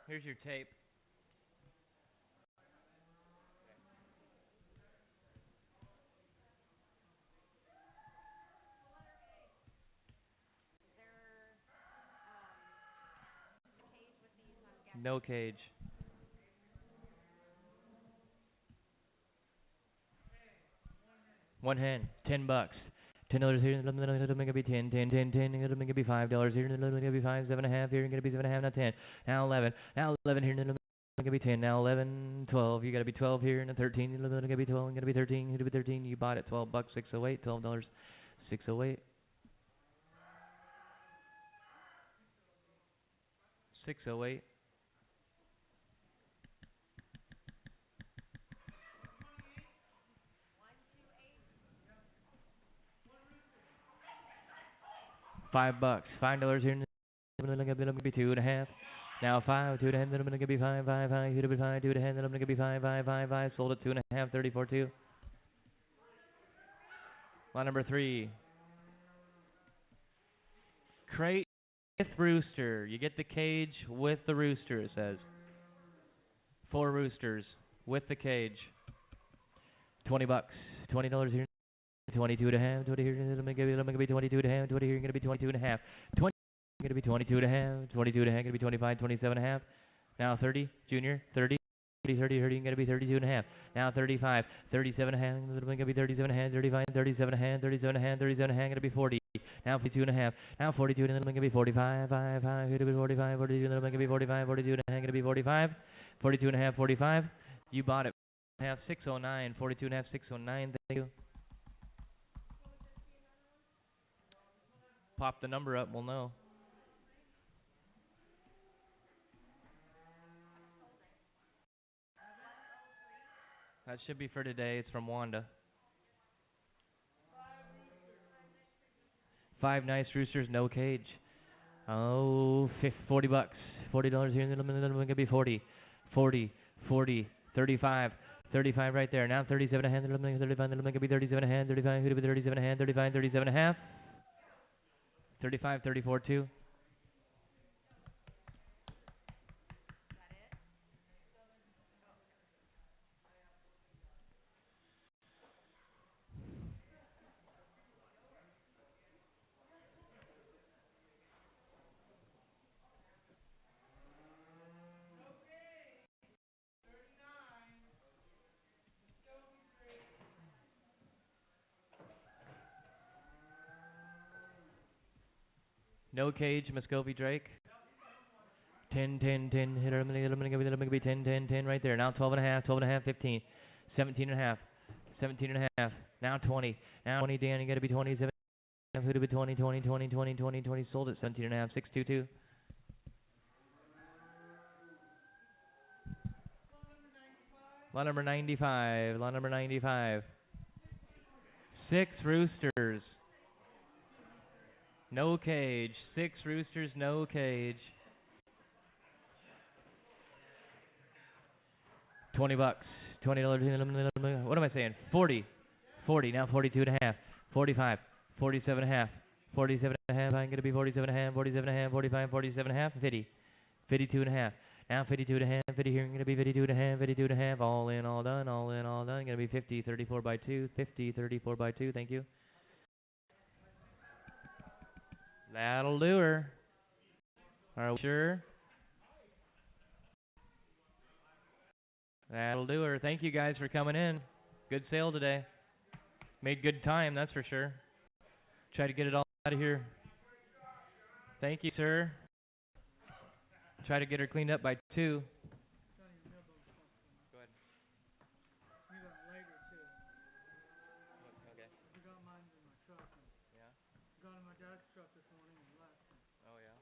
Here's your tape. No cage. One hand, $10. $10 here, it'll make it be 10, 10, 10, 10, it'll make it be $5 here, it'll make it be 5, 7.5 here, gonna be 7.5, now 10, now 11, now 11 here, it'll make it be 10, now 11, 12, you gotta be 12 here, and a 13, it'll make it be 12, gonna be 13, it'll be 13, you bought it, $12, 608, $12, 608, 608. $5, $5 here, it'll make it be 2.5. Now 5, 2.5, then I'm gonna be 5, 5, 5, it'll be 5, 2.5, then I'm gonna be 5, 5, 5, 5, sold at 2.5, 34, 2. Line number 3. Crate with rooster. You get the cage with the rooster, it says. 4 roosters with the cage. $20. $20 here. 22.5. 20 here. It'll make it be 22.5. 20 here. Gonna be 22.5. 20. Gonna be 22.5. 22.5. Gonna be 25. 27.5. Now 30. Junior. 30. 30, 30, gonna be 32.5. Now 35, 37.5, gonna be 37.5, 35, 37.5, 37.5, 37.5, gonna be 40. Now 42.5. Now 42, and then gonna be 45, 5, 5, gonna be 45, 42, and then gonna be 45, 42.5, gonna be 45, 42.5, 45. You bought it. Half 609, 42.5, 609. Thank you. Pop the number up, we'll know. That should be for today. It's from Wanda. 5 nice roosters, no cage. Oh, $40. $40 here, and then gonna be 40, 40, 40, 35, 35 right there. Now 37 a hand, 35, then gonna be 37 a hand, 35, who'd be 37 a hand, 35, 37 a half, 35, 34, 2. No cage, Muscovy Drake. 10, 10, 10, hit her, I'm gonna be 10, 10, 10 right there. Now 12 and a half, 12 and a half, 15, 17 and a half, 17 and a half. Now 20, now 20, Dan, you gotta be 27. Who'd be 20, 20, 20, 20, 20, 20, sold at 17 and a half, 622. Lot number 95, lot number 95. 6 roosters. No cage. 6 roosters, no cage. $20. $20. What am I saying? 40. 40. Now 42 and a half. 45. 47 and a half. 47 and a half. I'm going to be 47 and a half. 47 and a half. 45. 47 and a half. 50. 52 and a half. Now 52 and a half. 50 here. I'm going to be 52 and a half. 52 and a half. All in, all done. All in, all done. Going to be 50. 34 by 2. 50. 34 by 2. Thank you. That'll do her. Are we sure? That'll do her. Thank you guys for coming in. Good sale today. Made good time, that's for sure. Try to get it all out of here. Thank you, sir. Try to get her cleaned up by 2. Go ahead. You got later, too. Okay. You got mine in my truck. Yeah? Got in my dad's truck this morning and left. Oh, yeah?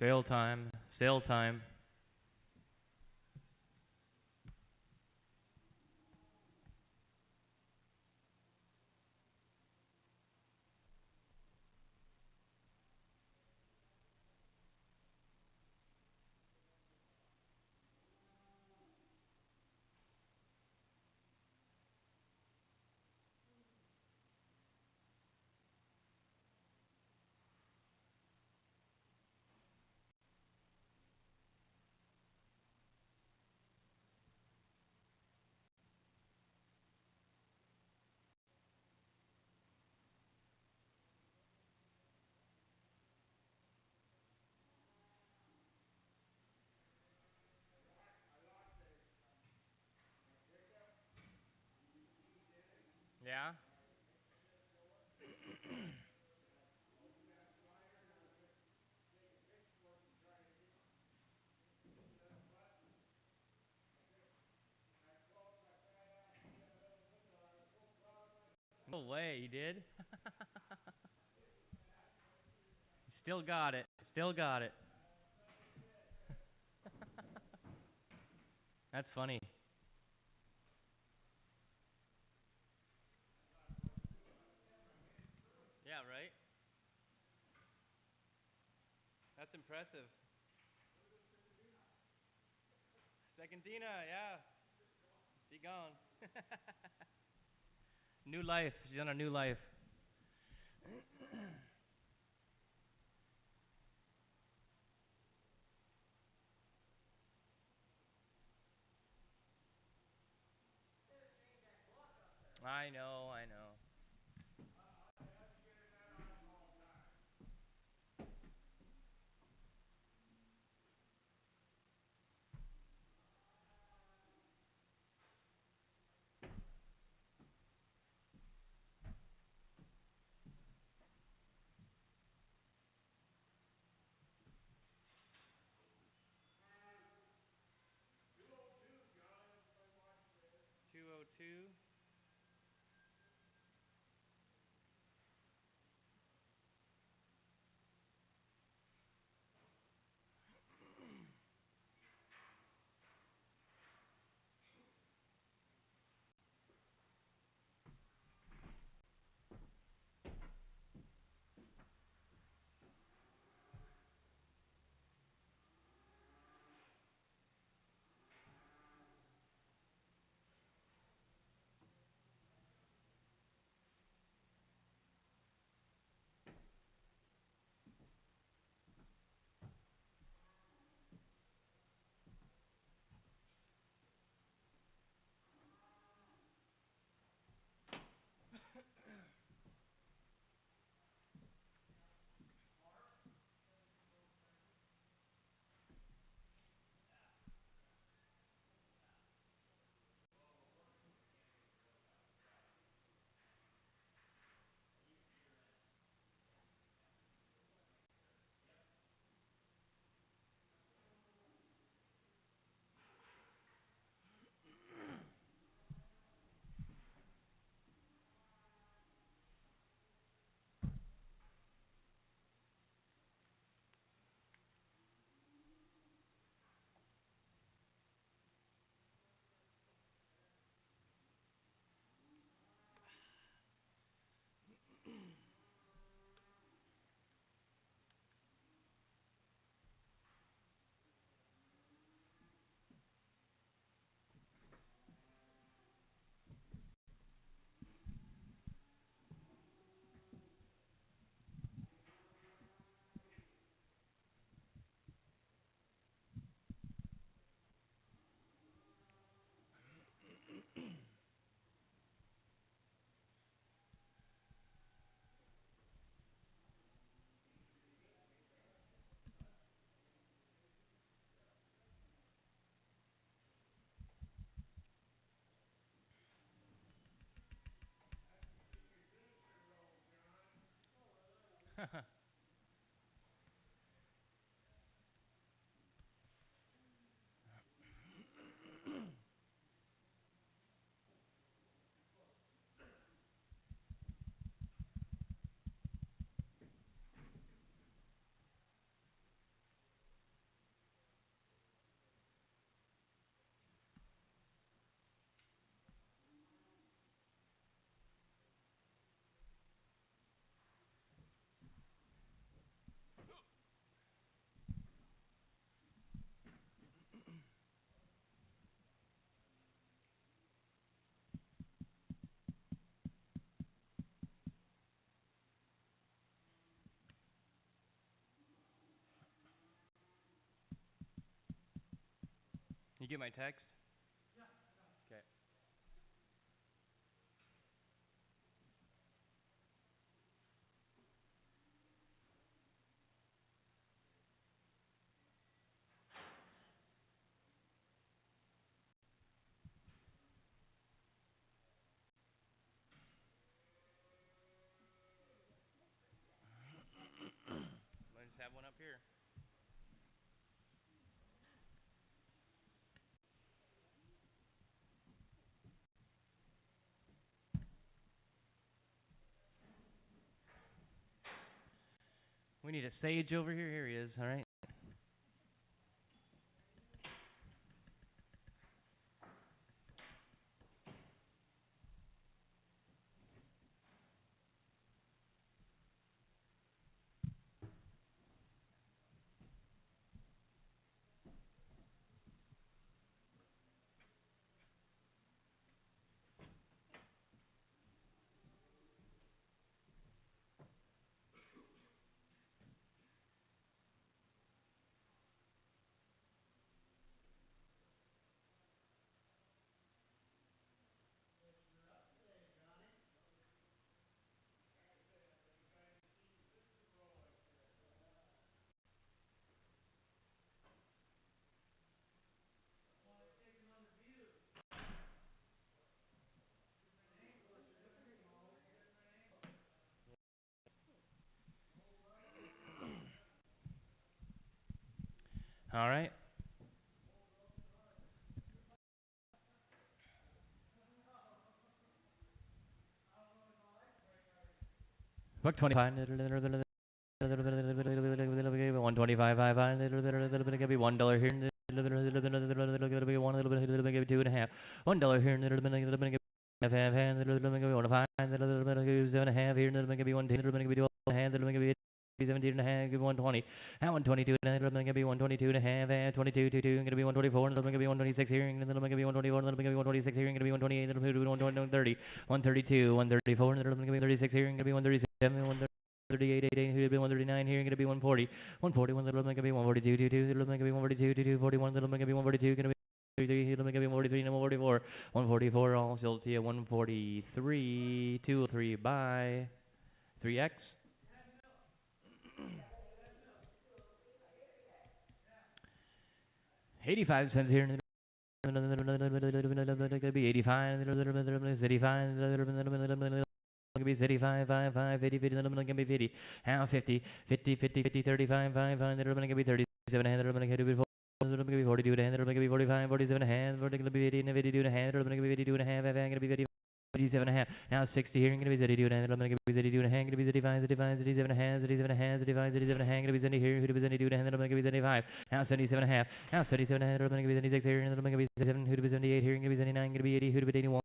Sale time. Sale time. Yeah? No way, you did? Still got it. Still got it. That's funny. Yeah, right? That's impressive. Secontina, yeah. She gone. New life. She's on a new life. 202. You get my text? Okay. I just have one up here. We need a sage over here. Here he is. All right. All right. Buck 25. 125, $1 here, one little bit, two and a half, $1 here, half, one five, seven and a half here, one ten, two hand, 17 and a half, 120, 122 and a half, 122 and a half, 22, 22, going to be 124, going to be 126 here, going to be 124, going to be 126 here, going to be 128, 130, 132, 134, going to be 136 here, going to be 137, 138, 139 here, going to be 140, 140, going to be 142, 22, going to be 142, 41, going to be 142, going to be 33, going to be 143, 144, 144, all sold to you, 143, 203 by 3X. 85 cents here. Gonna be 85. 85. Gonna be 35, 5, 5, 50, 50, gonna be 50. How 50, 50, 50, 50, 35, 5, 5, gonna be 37, gonna be 40. Gonna be 42 and a half, gonna be 45, 47 and a half, gonna be 80 and 52 and a half, gonna be 82 and a half, gonna be 50. 37 and a half. Now 60 here. Going to be 32 and a half. Going to be 32 and a half. Going to be 35, 35, 37 and a half. 37 and a half. 35, 37 and a half. Going to be 70 here. Going to be 72 and a half. Going to be 75. Now 77 and a half. Now 77 and a half. Going to be 76 here. Going to be 77. Going to be 78 here. Going to be 79. Going to be 80. Going to be 81.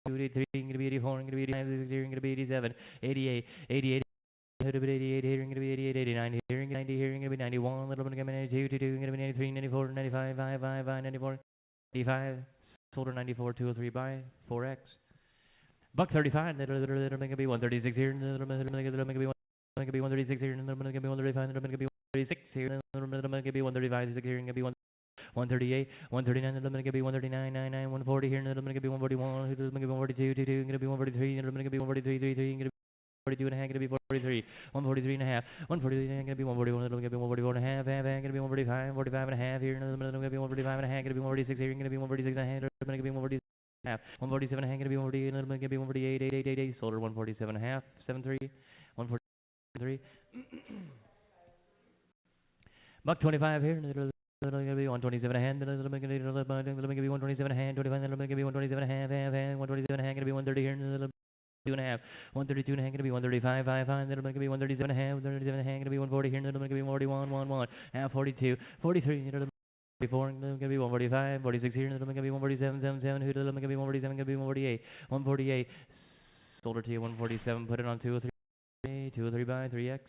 83, going to be 84, going to be 85, going to be 87, 88, 88, going to be 88 here, going to be 88, 89 here, 90 here, going to be 91, little bit going to be 92, 22, going to be 93, 94, 95, 5, 5, 5, 94, 85, sold 94, 203 buy, 4X. Buck 35, that'll make it be 136 here, that'll make it be 136 here, that'll make it be 135, that'll make it be 136 here, that'll make it be 135 here, going to be 138, 139, that'll make it be 139, 99, 140 here, that'll make it be 141, that'll make it be 142, 22, going to be 143, that'll make it be 143, 33, going to be 42 and a half, going to be 43, 143 and a half, 143 going to be 141, that'll make it be 144 and a half, going to be 145, 45 and a half here, that'll make it be 145 and a half, going to be 146 here, going to be 146 and a half, that'll make it be 146 half, 147 and a half, going to be 148, and going to be 148, 8, sold her 147 and a half, 73, 143. Buck 25 here, it'll be 127 and a half, it'll make it be 127 and a half, 25, it'll make it be 127 and a half, 127 and a half, going to be 130 here, it'll 2 and a half, 132 and a half, going to be 135, 5, 5, that'll make it be 137 and a half, 137 and a half, going to be 140 here, that'll make it be 41, 1, 1, half, 42, 43, it'll 44, going to be 145, 46 here, it'll make it be 147, 77, it'll make it be 147, going to be 148, 148, sold her to you 147, put it on 203, 203 by 3X.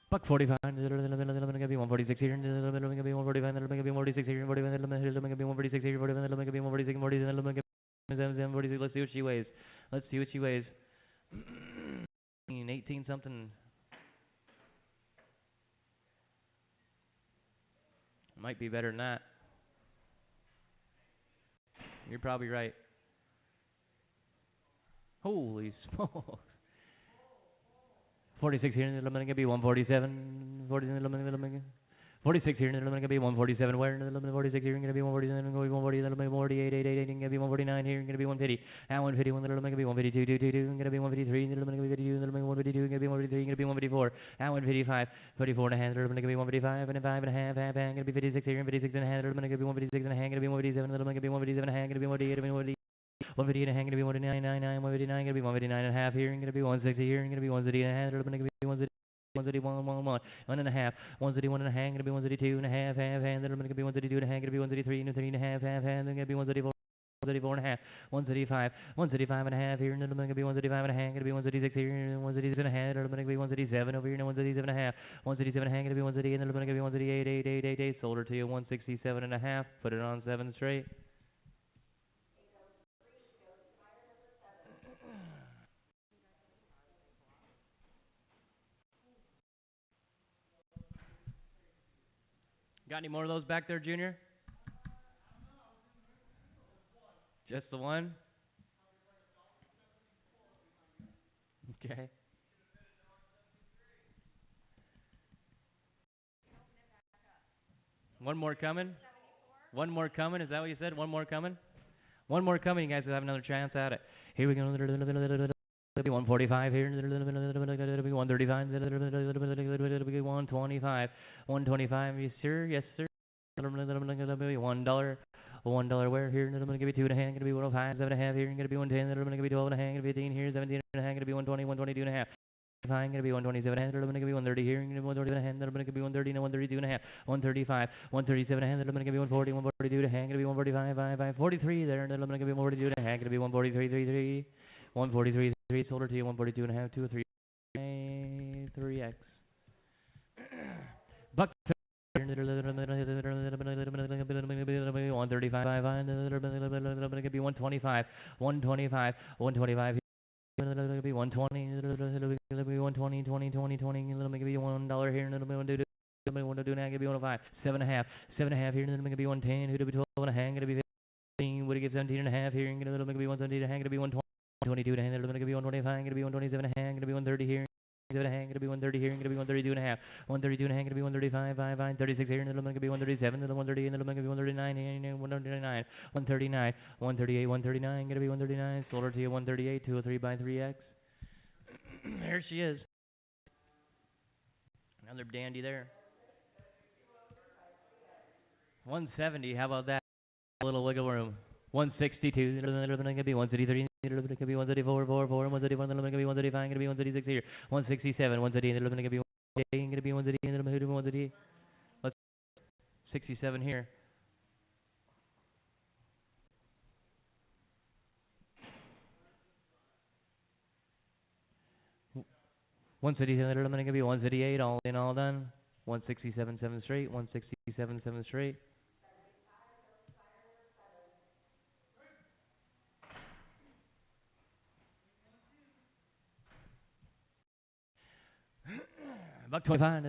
Buck 45, it'll make it be 146 here, it'll make it be 145, it'll make it be 146 here, 45, it'll make it be 146 here, 45, it'll make it be 146, 47, it'll make it be 46, let's see what she weighs. Let's see what she weighs. 18 something. Might be better than that. You're probably right. Holy smokes. 46 here in the Lominic be 147. 40 in the Lominic. 46 here in the Lominic be 147. Where in the Lominic 46 here? Going to be 147. Going to be 140. The Lominic 48, 8, 8, 8. Going to be 149 here. Going to be 150. At 151. The Lominic be 152, 2, 2, 2. Going to be 153. The Lominic be 52. The Lominic 152. Going to be 153. Going to be 154. At 155. 54 and a half. The Lominic be 155 and a 5 and a half. Half. Going to be 56 here. 56 and a half. The Lominic be 156 and a half. Going to be 157. The Lominic be 157 and a half. Going to be 158. 158 and a half, gonna be 199, 159, gonna be 159 and a half here, gonna be 160 here, gonna be 160 and a half, gonna be 161, 1 and a half, 161 and a half, gonna be 162 and a half, half, and then gonna be 132 and a half, gonna be 133 and a half, half, and then gonna be 134. 134 and a half, 135, 135 and a half here, and then I'm going to be 135 and a half, going to be 136 here, and 136 and a half, and I'm going to be 137 over here, and 137 and a half, 137 and a half, going to be 138, and then I'm going to be 138, 8, 8, 8, 8, sold her to you, 167 and a half, put it on 7 straight. Got any more of those back there, Junior? Just the one? Okay. One more coming? One more coming? Is that what you said? One more coming? One more coming. You guys will have another chance at it. Here we go. 145 here. 135. 125. 125. Yes, sir. Yes, sir. $1. $1 where here? I'm gonna give you 2 and a half. Gonna be 105. 7 and a half here. Gonna be 110. I'm gonna give you 12 and a half. Gonna be 15 here. 17 and a half. Gonna be 120. 122 and a half. I'm gonna be 127 and a half. I'm gonna be 130 here. I'm gonna be 130 and a half. I'm gonna be 130 and 132 and a half. 135, 137 and a half. I'm gonna be 140, 142 and a half. I'm gonna be 145, 43 there. And I'm gonna be 142 and a half. I'm gonna be 143, 33, 143, 3. Sold her to you. 142 and a half. 2 or 3, 3x. Buck. 135, 125, 125, 125. It'll be 120. It'll be 120, 20, 20, 20. It'll make it be $1 here, and it'll be 1 2 and a half. It'll be 105. 7 and a half. 7 and a half here, and it'll make it be 110. It'll be 12 and a half. It'll be 15. Would it give 17 and a half here? And it'll make it be 117 and a half. It'll be 120. 22 and a half. It'll make it be 125. It'll be 127 and a half. It'll be 130 here. It'll be 130 here. It'll be 132 and a half. 132 and a half. It'll be 135. 36 here, and it'll make it be 137. It'll 138, and it'll make it be 139 here. 139. 139. 138. 139. It'll be 139. Sold her to you 138. 203 by 3x. There she is. Another dandy there. 170. How about that? A little wiggle room. 162. It'll be 133. It'll be 134. 4. 131. It'll be 135. It'll be 136 here. 167. 138. It'll be 138. It'll be 138. It'll be 138. Let's 67 here. 137, I'm going to be 138, all in, all done. 167, 7 straight, 167, 7 straight. Buck 25,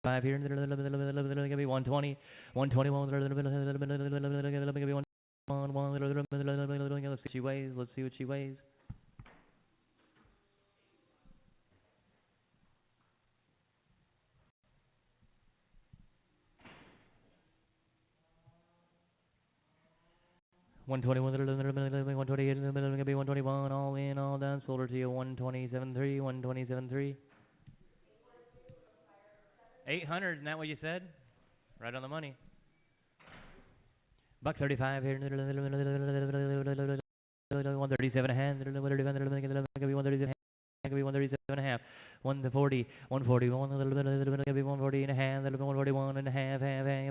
5 here, going to be 120, 121, let's see what she weighs, let's see what she weighs. 121, 128, 121, all in, all done. Sold her to you 127.3, 127.3. 800, isn't that what you said? Right on the money. Buck 35 here. 137 a hand. 137 and a half. 140, 141, 140 and a half, 141 and a half,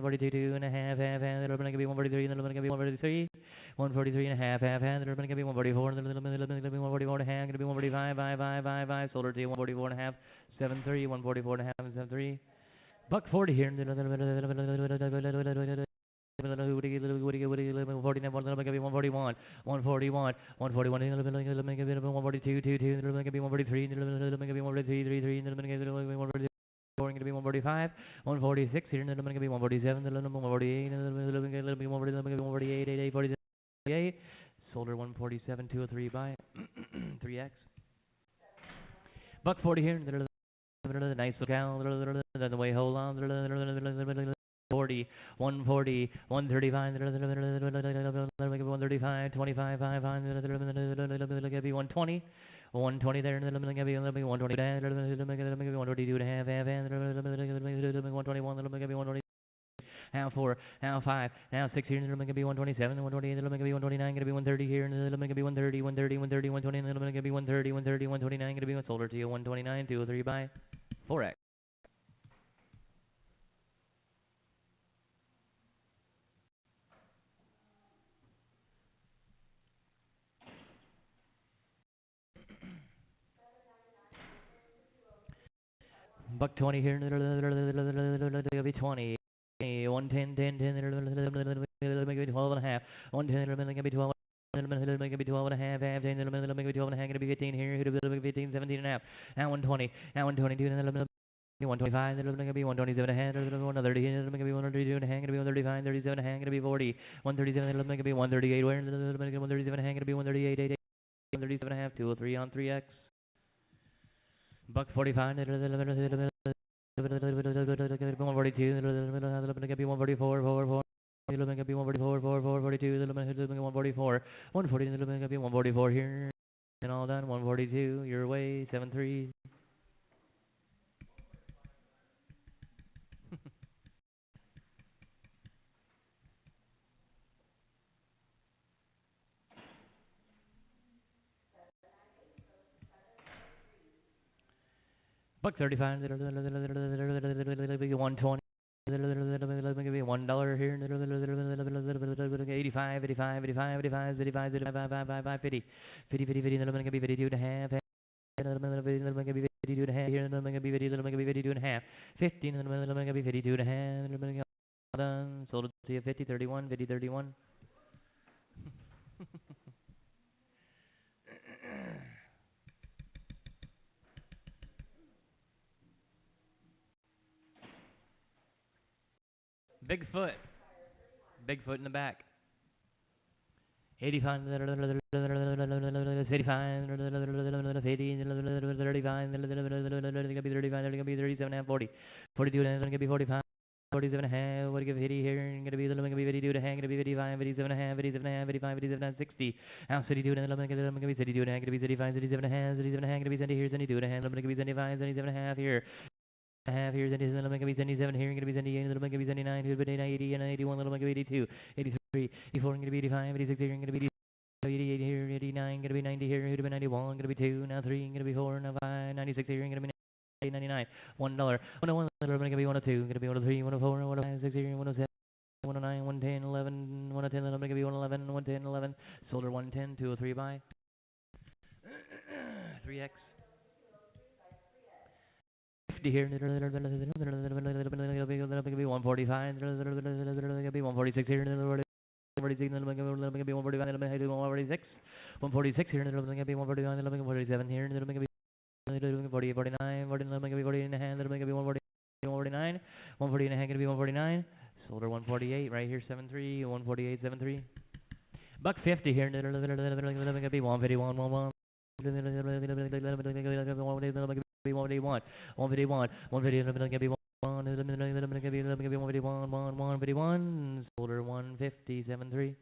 42 and a half, it'll be 143, and it'll be 143, 143 and a half, it'll be 144, and it'll be 144 and a half, it'll be 145, 5, sold her to you 144 and a half, 7.3, 144 and a half, and 7.3. Buck 40 here. 49, 141, 141, 142, 22, 143, 143, 143, going to be 145, 146 here, and then I'm going to be 147, then 148, and then I'm going to be 148, 88, 48. Sold her 147, 203 buy, 3x. Buck 40 here, nice look out, then the way hold on, 40, 140, 135, 135, 25, 5, 120. 120 there, 120 there, 122 and a half, 121, half 4, half 5, half 6 here, gonna be 127, 128, gonna be 129, gonna be 130 here, gonna be 130, 130, 130, 120, gonna be 130, 130, 129, gonna be sold her to you 129, 203 buy, 4x. Buck 20 here, gonna be 20. 110, 10, 10, 12 and a half. 110, gonna be 12. Gonna be 12 and a half, half 10, gonna be 12 and a half, gonna be 15 here, gonna be 15, 17 and a half. Now 120, now 122, 125, gonna be 127 and a half, 130, gonna be 132 and a half, gonna be 135, 37 and a half, gonna be 40, 137, gonna be 138, where 137 and a half, gonna be 138, 137 and a half, 203 on 3x. Buck 45, 142, 144, 4, 4. It'll make it be 144, 4, 4, 42, it'll make it be 144, 140, it'll make it be 144 here, and all done, 142, your way, 7-3. Buck 35, 120. $1 here, 85, 85, 85, 85, 85, 85, 50, 50, 50, 50, then I'm going to be 52 and a half, then I'm going to be 52 and a half, here, then I'm going to be 50, then I'm going to be 52 and a half, 15, then I'm going to be 52 and a half, then I'm going to be done, sold it to you 50, 31, 50, 31. Bigfoot. Bigfoot in the back. 85, 85, 80, 35, 37, 40, 42, and going to be 45, 47 and a half, what do you give 80 here, going to be 52 to hang, going to be 55, 57 and a half, 57 and a half, 55, 57 and 60, now 62, and then going to be 62 and a half, going to be 35, 37 and a half, 37 and a half, going to be 70 here, 72 and a half, going to be 75, 77 and a half here. Half here, then I'm going to be 77 here, going to be 78, little going to be 79, here, but 80 and 81, little going to be 82, 83, 84, going to be 85, 86 here, going to be 88 here, 89, going to be 90 here, going to be 91, going to be 2, now 3, going to be 4, now 5, 96 here, going to be 99, $1, 101, going to be 102, going to be 103, 104, 105, 6 here, 107, 109, 110, 11, 110, then I'm going to be 111, 110, 11, sold her 110, 203 buy, 3x. 50 here, it'll be 145, it'll be 146 here, 146, it'll be 145, it'll be 146, 146 here, it'll be 145, it'll be 147 here, it'll be 48, 49, 49, it'll be 40 in the hand, it'll be 140, 149, 140 in the hand, it'll be 149, sold her 148 right here, 7-3, 148, 7-3. Buck 50 here, it'll be 151, 11. 151, 151, 150, 151, sold her 150, 7-3.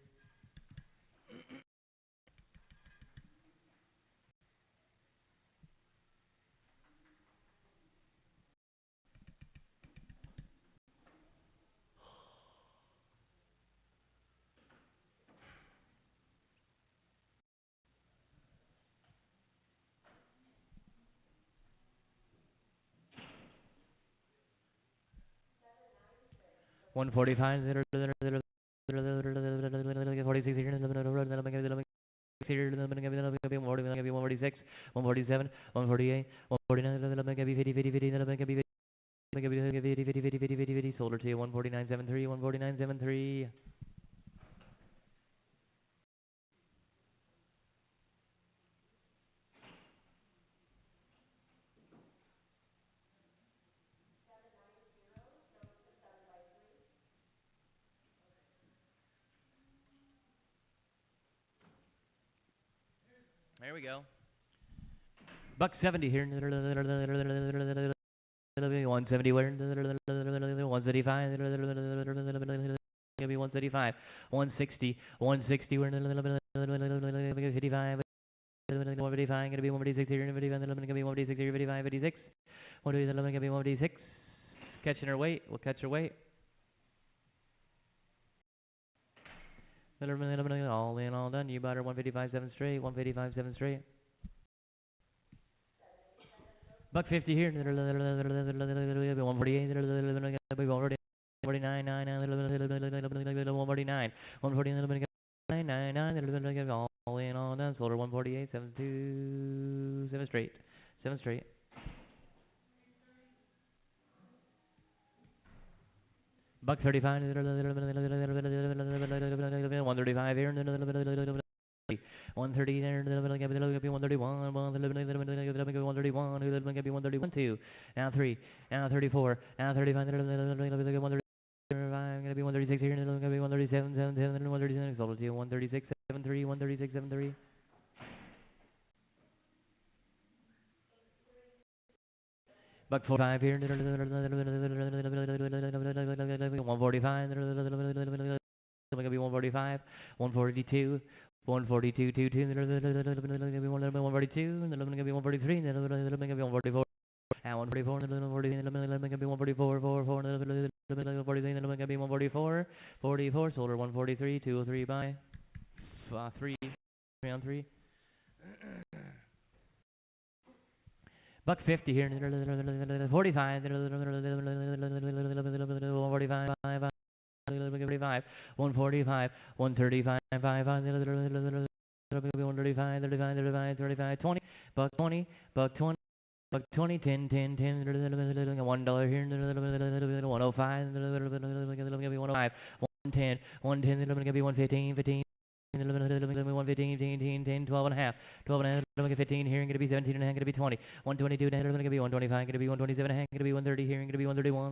One 45, 46 here, 146, 147, 148, 149, 50, sold her to you 149.73, 149.73. Here we go. $1.70 here. 170 where? 135. Maybe 135. 160. 160 where? 55. 155. Gonna be 156 here. Gonna be 156 here. 55. 56. 156. Catching her weight. We'll catch her weight. All in, all done. You bought her 155, 7 straight. 155, 7 straight. $1.50 here. 148. 149. 149. 149. All in, all done. Sold her 148, 7 straight. 7 straight. $1.35. 135 here. 130 there. 131. 131. 2. Now 3. Now 34. Now 35. 135. Gonna be 136 here. Gonna be 137. 137. Sold it to you. 136. 73. 136. 73. $1.45 here. 145. Gonna be 145. 142. 142. 142. Gonna be 143. Gonna be 144. At 144. Gonna be 144. 144. 44. Sold her 143. 203 by 3. 3 on 3. $1.50 here. 45. 145. 145. 145. 135. 135. 35. 35. 20. $1.20. $1.20. $1.20. 10. 10. 10. $1 here. 105. 105. 110. 110. 115. 15. 115, 10, 12 and a half, 12 and a half, gonna be 15 here, gonna be 17 and a half, gonna be 20, 122, gonna be 125, gonna be 127 and a half, gonna be 130 here, gonna be 131,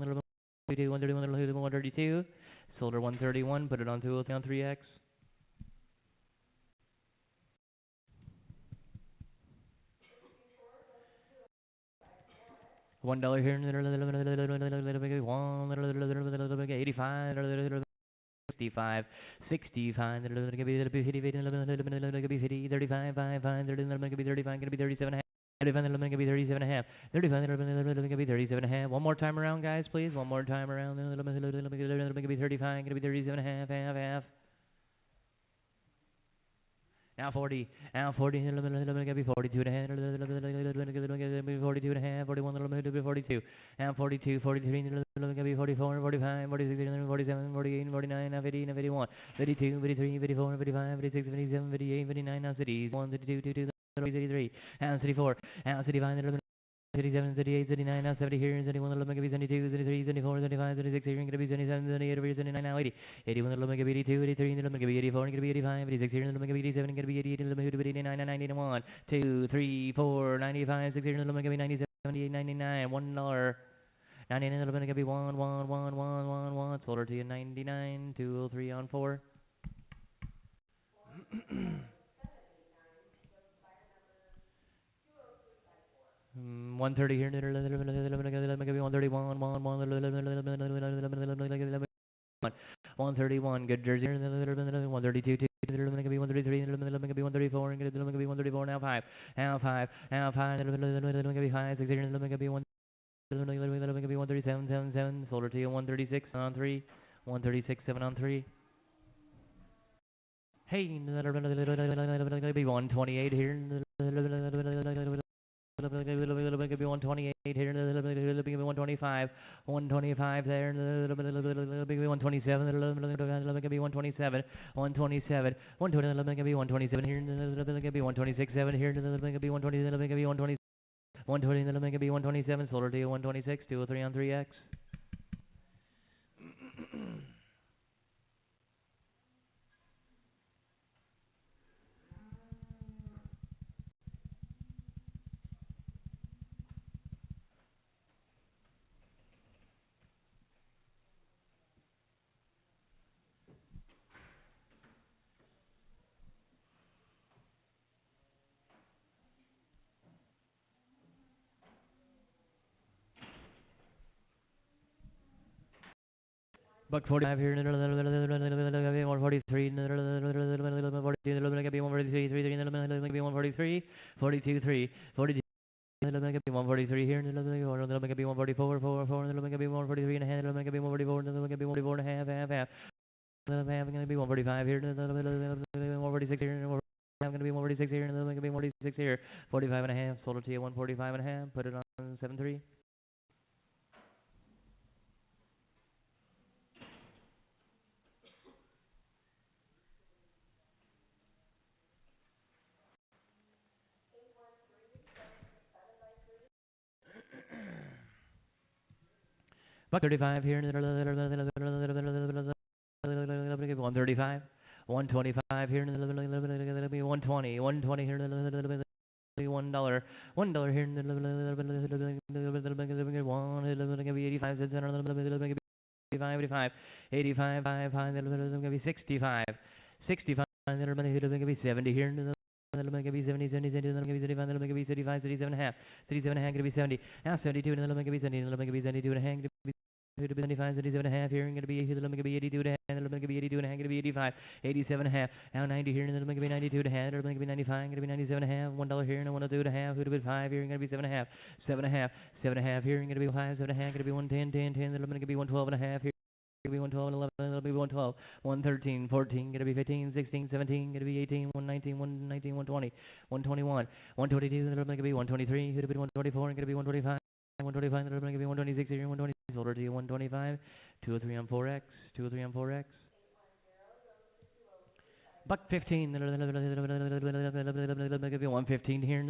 132, sold her 131, put it on 203 on 3X. $1 here, 85, 65, 65, 35, 35, 5, 35, gonna be 37 and a half. 35, gonna be 37 and a half. 35, gonna be 37 and a half. One more time around, guys, please. One more time around. Gonna be 35, gonna be 37 and a half, half. Now 40, now 40, gonna be 42 and a half, 42 and a half, 41, 42, now 42, 43, gonna be 44, 45, 46, 47, 48, 49, now 50, now 51, 52, 53, 54, 55, 56, 57, 58, 59, now cities, 1, 52, 2, 33, now 34, now 35, 37, 38, 39, now 70 here, 71, gonna be 72, 73, 74, 75, 76 here, gonna be 77, 78, 79, now 80, 81, gonna be 82, 83, gonna be 84, gonna be 85, 86 here, gonna be 87, gonna be 88, gonna be 89, 91, 2, 3, 4, 95, 6 here, gonna be 97, 78, 99, $1. 99, gonna be 1, sold her to you 99, 203 on 4. 130 here, 131, 131, good jersey, 132, 133, 134, 134, now 5, now 5, now 5, 5, 6 here, 137, 7, sold her to you 136 on 3, 136, 7 on 3. Hey, 128 here. 128 here, 125, 125 there, 127, 127, 127, 127 here, 126, 7 here, 120, 127, sold her to you 126, 203 on 3X. Buck 45 here, 143, 143, 42, 3, 42. 143 here, 144, 143 and a half, 144 and a half, half. Going to be 145 here, 146 here, going to be 146 here, going to be 146 here, 45 and a half, sold it to you 145 and a half, put it on 7.3. Buck 35 here, 135, 125 here, 120, 120 here, $1 here, 85 cents, 85, 85, 65, 65, 70 here, 70, 70, 70, 75, 75, 77 and a half, 77 and a half, going to be 70, now 72, and then going to be 70, and then going to be 72 and a half, 75, 77 and a half here, going to be 82 and a half, and then going to be 82 and a half, going to be 85, 87 and a half, now 90 here, and then going to be 92 and a half, going to be 95, going to be 97 and a half, $1 here, and 102 and a half, going to be 5 here, going to be 7 and a half, 7 and a half, 7 and a half here, going to be 5, 7 and a half, going to be 110, 10, 10, then going to be 112 and a half here. Going to be 112, 11, it'll be 112, 113, 14, going to be 15, 16, 17, going to be 18, 119, 119, 120, 121, 122, it'll be 123, it'll be 124, and going to be 125, 125, it'll be 126 here, 126, order to you 125, 203 on 4X, 203 on 4X. Buck 15, 115 here,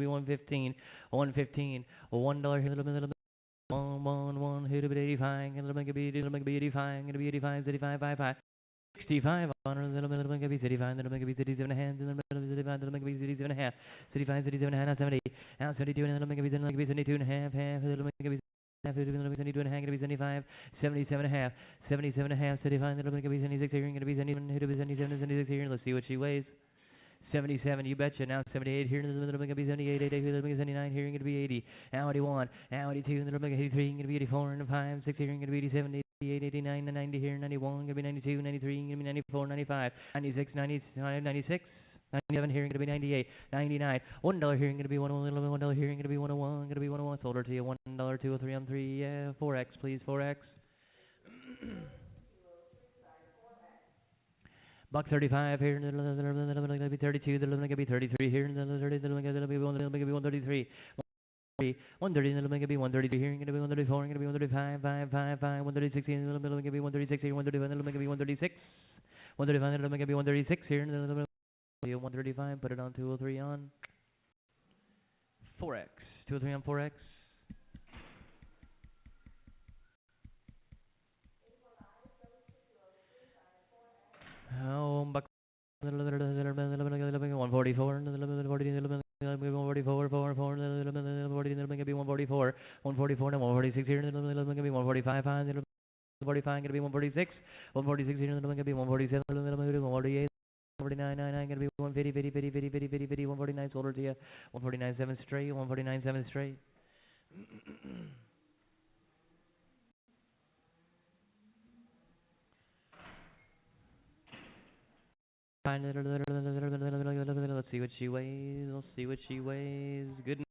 115, 115, $1 here, 1, who to be 85, and it'll be 85, going to be 85, 85, 55, 65, on it'll be 85, it'll be 37 and a half, it'll be 35, it'll be 37 and a half, 35, 37 and a half, 70, now 72, and it'll be 72 and a half, half, it'll be 72 and a half, going to be 75, 77 and a half, 77 and a half, 75, it'll be 76 here, going to be 77, who to be 77, 76 here, let's see what she weighs. 77, you betcha. Now 78 here, and then going to be 78, 80, then going to be 79 here, and going to be 80. Now 81, now 82, and then going to be 83, and going to be 84, and 5, 6 here, and going to be 87, 88, 89, and 90 here, 91, going to be 92, 93, and going to be 94, 95, 96, 96. 97 here, going to be 98, 99, $1 here, going to be $1 here, going to be 101, going to be 101. Sold her to you $1, 203 on 3, 4X, please, 4X. Buck 35 here, going to be 32, going to be 33 here, going to be 133. 130, then going to be 133 here, going to be 134, going to be 135, 5, 5, 5, 136 here, then going to be 136 here, 135, then going to be 136, 135, then going to be 136 here, and then going to be 135, put it on 203 on 4X, 203 on 4X. Oh, Buck 144, 144, 144, 146 here, and then going to be 145, 145, going to be 146, 146 here, and then going to be 147, 148, 149, 99, going to be 150, 50, 50, 50, 50, 50, 149, sold her to you, 149, 7 straight, 149, 7 straight. Let's see what she weighs. Let's see what she weighs. Good.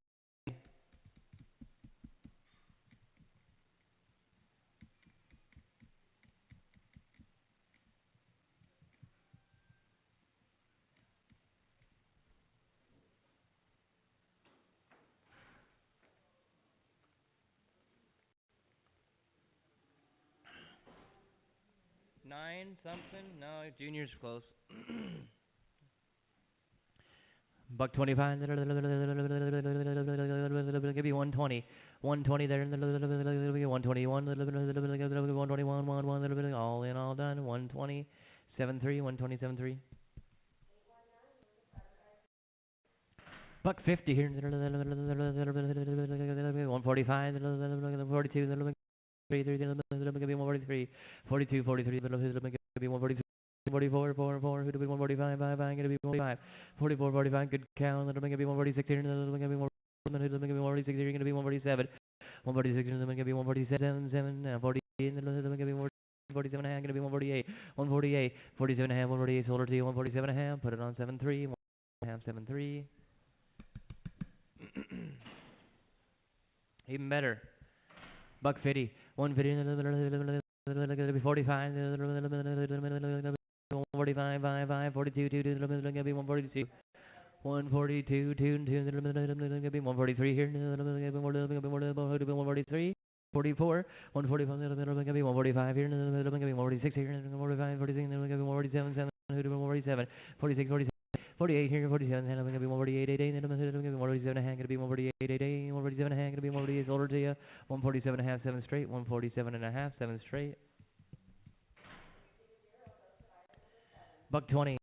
Nine something? No, Junior's close. Buck 25. Give me 120. 120 there. 121. 121. All in, all done. 120. 7-3. 120. 7-3. Buck 50 here. 145. 42. 143, 42, 43, 143, 44, 4, who to be 145, 5, going to be 45, 44, 45, good count, that'll make it be 146 here, that'll make it be 146 here, going to be 147, 146 here, that'll make it be 147, 7, 40, 147 and a half, gonna be 148. 148, 47 and a half, 148, shoulder to you, 147 and a half, put it on 7-3, 1.5, 7-3. Even better. Buck 50, 150, 45, 45, 5, 5, 42, 2, gonna be 142. 142, 2, 143 here, 143, 44, 145, 145 here, 146 here, 145, 46, 147, 147, 46, 47, 48 here, 47, 148, 88, 147 and a half, gonna be 148, 88, 147 and a half, gonna be 148, shoulder to you, 147 and a half, 7 straight, 147 and a half, 7 straight. Buck 20.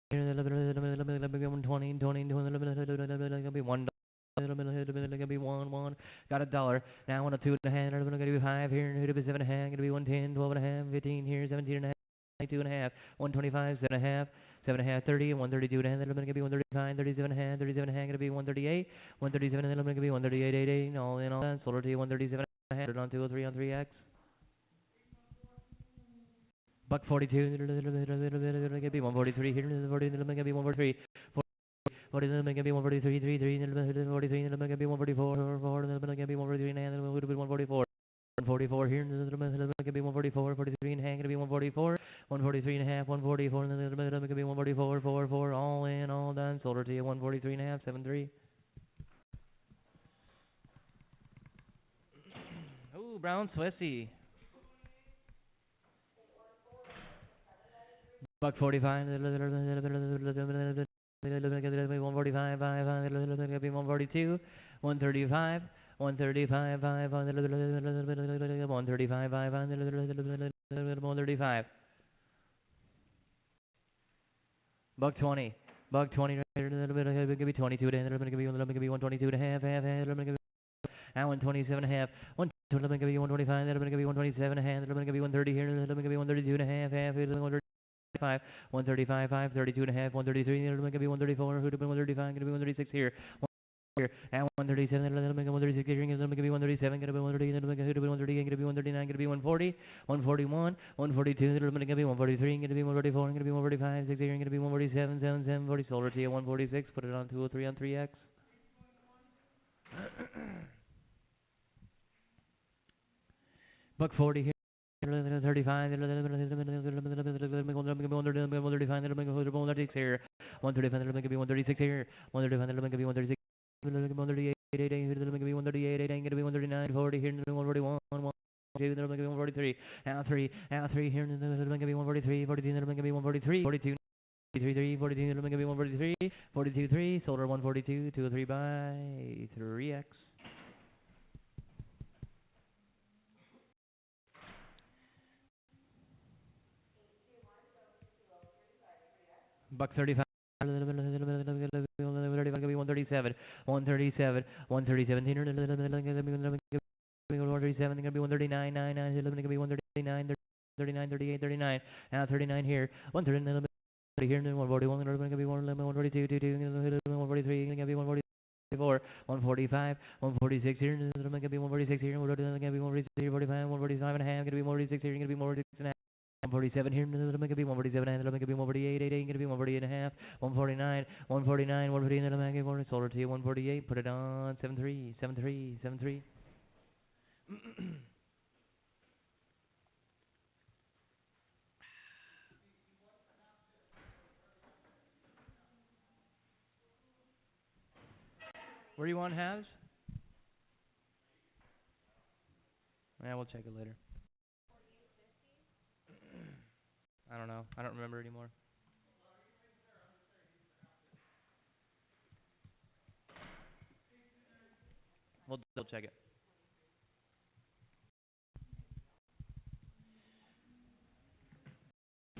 120, 20, 1, got $1. Now on a 2 and a half, gonna be 5 here, gonna be 7 and a half, gonna be 110, 12 and a half, 15 here, 17 and a half, 2 and a half, 125, 7 and a half, 7 and a half, 30, 132 and a half, then I'm gonna be 135, 37 and a half, 37 and a half, gonna be 138, 137 and then I'm gonna be 138, 88, all in all that, sold to you 137 and a half, on 203 on 3X. Buck 42, gonna be 143 here, 40, gonna be 143. 40, then gonna be 143, 3, 3, then 43, then gonna be 144, 4, then gonna be 143, and then would have been 144. 144 here, then gonna be 144, 43 and a half, gonna be 144, 143 and a half, 144, and then gonna be 144, 4, 4, all in, all done, sold her to you 143 and a half, 7-3. Ooh, brown Swissy. Buck 45, 145, 142, 135, 135, 135, 135. Buck 20, Buck 20, gonna be 22, gonna be 122 and a half, now 127 and a half, 125, gonna be 125, gonna be 127 and a half, gonna be 130 here, gonna be 132 and a half, 135, 5, 32 and a half, 133, gonna be 134, who'd have been 135, gonna be 136 here, here, and 137, gonna be 136 here, gonna be 137, gonna be 130, gonna be 138, gonna be 139, gonna be 140, 141, 142, gonna be 143, gonna be 144, gonna be 145, 6 here, gonna be 147, 7, 7, 40, sold to you 146, put it on 203 on 3X. Buck 40 here. 35, 136 here, 135, 136 here, 135, 136, 138, 139, 40 here, 141, 143, out 3, here, 143, 42, 143, 42, 43, 42, 143, 42, 3, sold her 142, 203 by 3X. Buck 35. 137, 137, 137, 137, gonna be 139, 99, gonna be 139, 39, 38, 39, now 39 here, 139 here, 141, gonna be 142, 22, 143, gonna be 144, 145, 146 here, gonna be 146 here, gonna be 146, 45, 145 and a half, gonna be 146 here, gonna be 146 and a half. 147 here, gonna be 147 and gonna be 148, 88, gonna be 148 and a half, 149, 149, 148 and a half, sold her to you 148, put it on 7-3, 7-3, 7-3. Where do you want halves? Yeah, we'll check it later. I don't know. I don't remember anymore. We'll check it.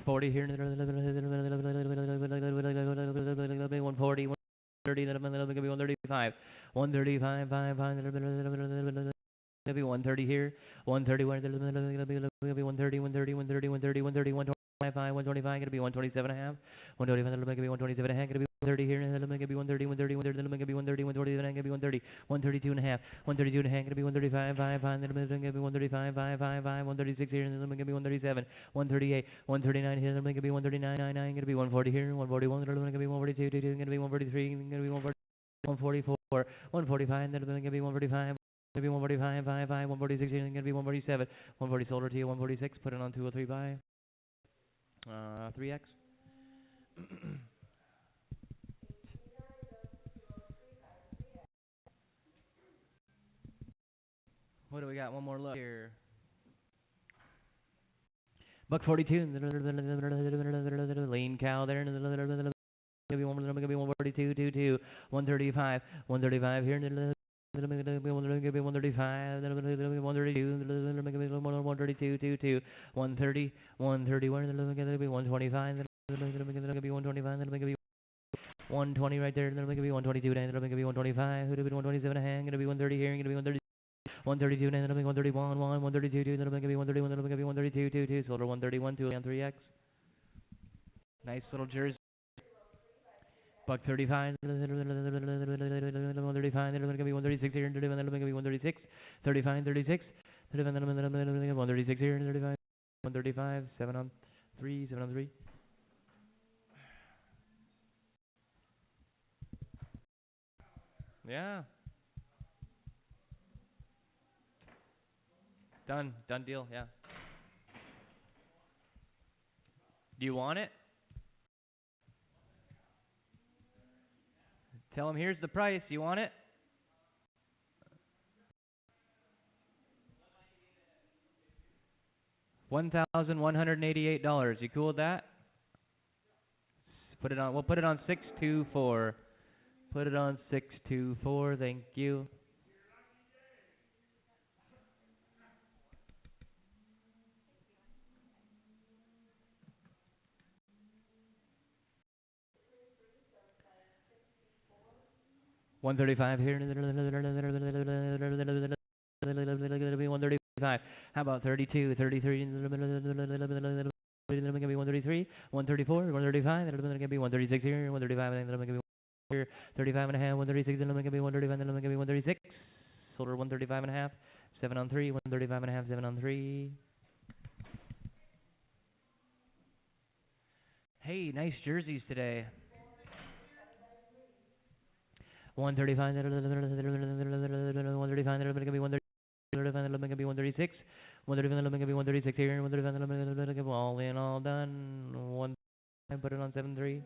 $40 here, 140, 130, then gonna be 135, 135, 5, maybe 130 here, 130, 130, 130, 130, 130, 130, 130, 130, 125, gonna be 127 and a half. 125, that'll make it be 127 and a half, gonna be 130 here, and that'll make it be 130, 130, 130, that'll make it be 130, 130, then gonna be 130, 132 and a half, 132 and a half, gonna be 135, 5, 5, then gonna be 135, 5, 5, 5, 136 here, and then gonna be 137, 138, 139 here, then gonna be 139, 9, 9, gonna be 140 here, 141, then gonna be 142, 2, gonna be 143, gonna be 144, 145, then gonna be 145. Maybe 145, 5, 5, 146, and gonna be 147. 140 sold to you, 146. Put it on 203 buy. 3x. What do we got? One more look here. Buck 42. Lean cow there. Maybe 142, 22, 135, 135 here. 135, 132, 132, 22, 130, 130, 125, 125, 120 right there, that'll make it be 122, that'll make it be 125, it'll be 127 a hand, gonna be 130 here, gonna be 130, 132, that'll make 131, 132, that'll make it be 131, that'll make it be 132, 2, sold her 131, 2 on 3x. Nice little jersey. Buck 35, 135, that'll make it be 136 here, that'll make it be 136, 35, 36, 136 here, 35, 135, 7 on 3, 7 on 3. Yeah. Done deal, yeah. Do you want it? Tell him here's the price. You want it? $1,188. You cool with that? Put it on. We'll put it on 624. Put it on 624. Thank you. $135 here. 135. How about 32, 33? It'll be 133, 134, 135. It'll be 136 here. 135. It'll be here. 35 and a half. 136. It'll be 135. It'll be 136. Sold her 135 and a half. 7 on 3. 135 and a half. 7 on 3. Hey, nice jerseys today. 135, 135, that'll make it be 136, 135, that'll make it be 136 here, 135, that'll make it be all in, all done, 1, put it on 7-3.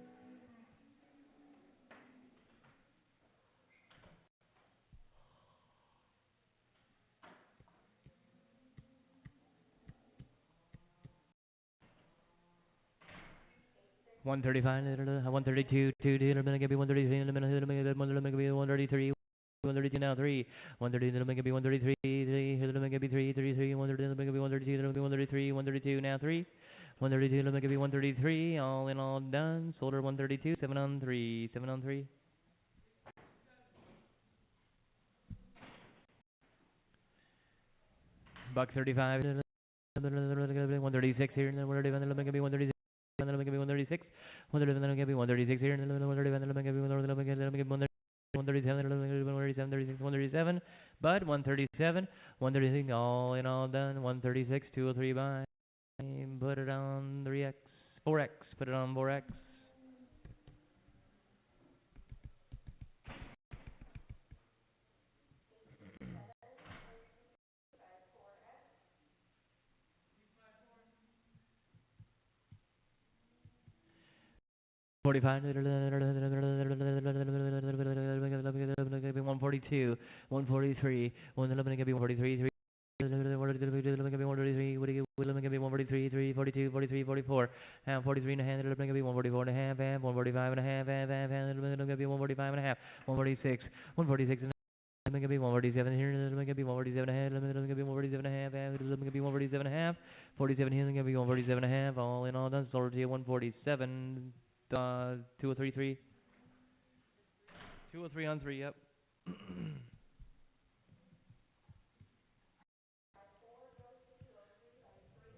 $135, 132, 2, it'll make it be 133, it'll make it be 133, 132 now, 3, 130, it'll make it be 133, 3, it'll make it be 3, 33, 130, it'll make it be 132, it'll be 133, 132 now, 3, 132, it'll make it be 133, all in, all done, sold her 132, 7 on 3, 7 on 3. Buck 35, 136 here, and then 135, it'll make it be 136. Then make it be 136. 137, then make it be 136 here. Then 137, then make it be 137, 137, 36, 137. But 137, 136, all in, all done. 136, 203 buy. Put it on 3x, 4x. Put it on 4x. $45, 142, 143, 143, 143, 3, 42, 43, 44, 43 and a half, it'll make it be 144 and a half, 145 and a half, it'll make it be 145 and a half, 146, 146 and a half. It'll make it be 147 here, it'll make it be 147 and a half, it'll make it be 147 and a half, it'll make it be 147 and a half, 47 here, it'll make it be 147 and a half, all in, all done, sold to you 147, 2033. 203 on 3, yep.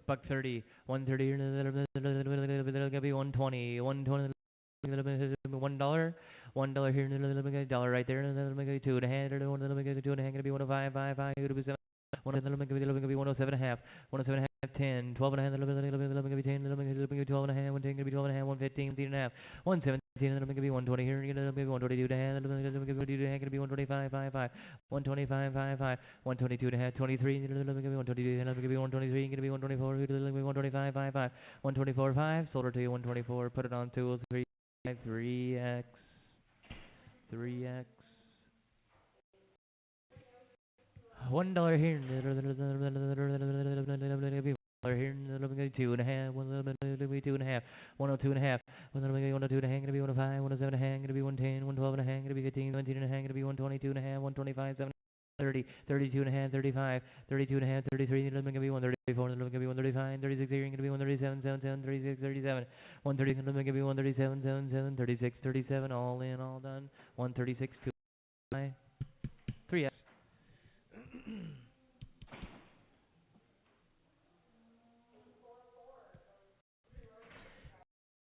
Buck 30, 130, gonna be 120, 120, $1, $1 here, dollar right there, two and a half, two and a half, gonna be 105, 5, 5, gonna be 7. One gonna be 107 and a half, 107 and a half, 10, 12 and a half, gonna be 10, gonna be 12 and a half, 110, gonna be 12 and a half, 115, 15 and a half, 117, gonna be 120 here, gonna be 122 and a half, gonna be 122 and a half, gonna be 125, 5, 5, 125, 5, 5, 122 and a half, 23, gonna be 122, gonna be 123, gonna be 124, gonna be 125, 5, 5, 124, 5, sold her to you 124, put it on 2, 3, 3x, 3x. $1 here, $1 here, two and a half, 2 and a half, 102 and a half, 102 and a half, gonna be 105, 107 and a half, gonna be 110, 112 and a half, gonna be 15, 17 and a half, gonna be 122 and a half, 125, 7, 30, 32 and a half, 35, 32 and a half, 33, gonna be 134, gonna be 135, 36 here, gonna be 137, 7, 36, 37, 130, gonna be 137, 7, 7, 36, 37, all in, all done, 136, 2, 3x.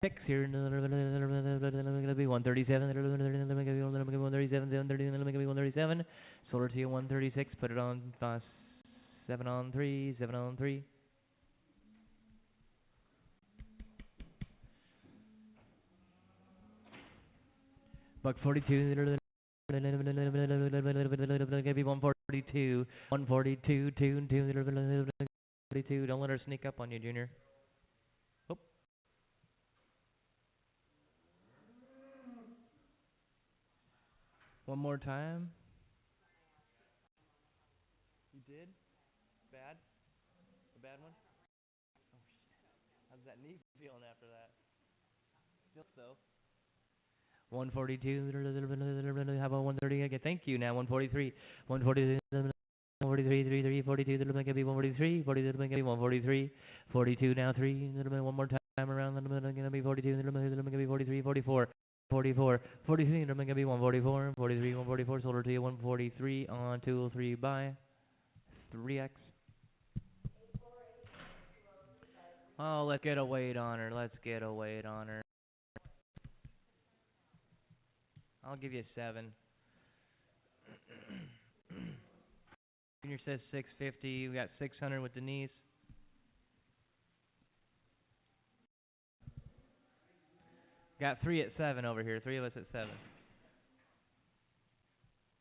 6 here, gonna be 137, gonna be 137, 730, gonna be 137, sold her to you 136, put it on 7 on 3, 7 on 3. Buck 42, gonna be 142, 142, 2, 2, 42, don't let her sneak up on you, Junior. Oh. One more time. You did? Bad? A bad one? Oh, shit. How's that knee feeling after that? Still so. 142. How about 130 again? Thank you. Now 143. 143. 143, 33, 42, that'll make it be 143, 40, that'll make it be 143, 42, now 3, that'll be one more time around, that'll make it be 42, that'll make it be 43, 44, 44, 43, that'll make it be 144, 43, 144, sold her to you 143 on 203 by 3x. Oh, let's get a weight on her, let's get a weight on her. I'll give you 7. Junior says 650. We got 600 with Denise. Got 3 at 7 over here. 3 of us at 7.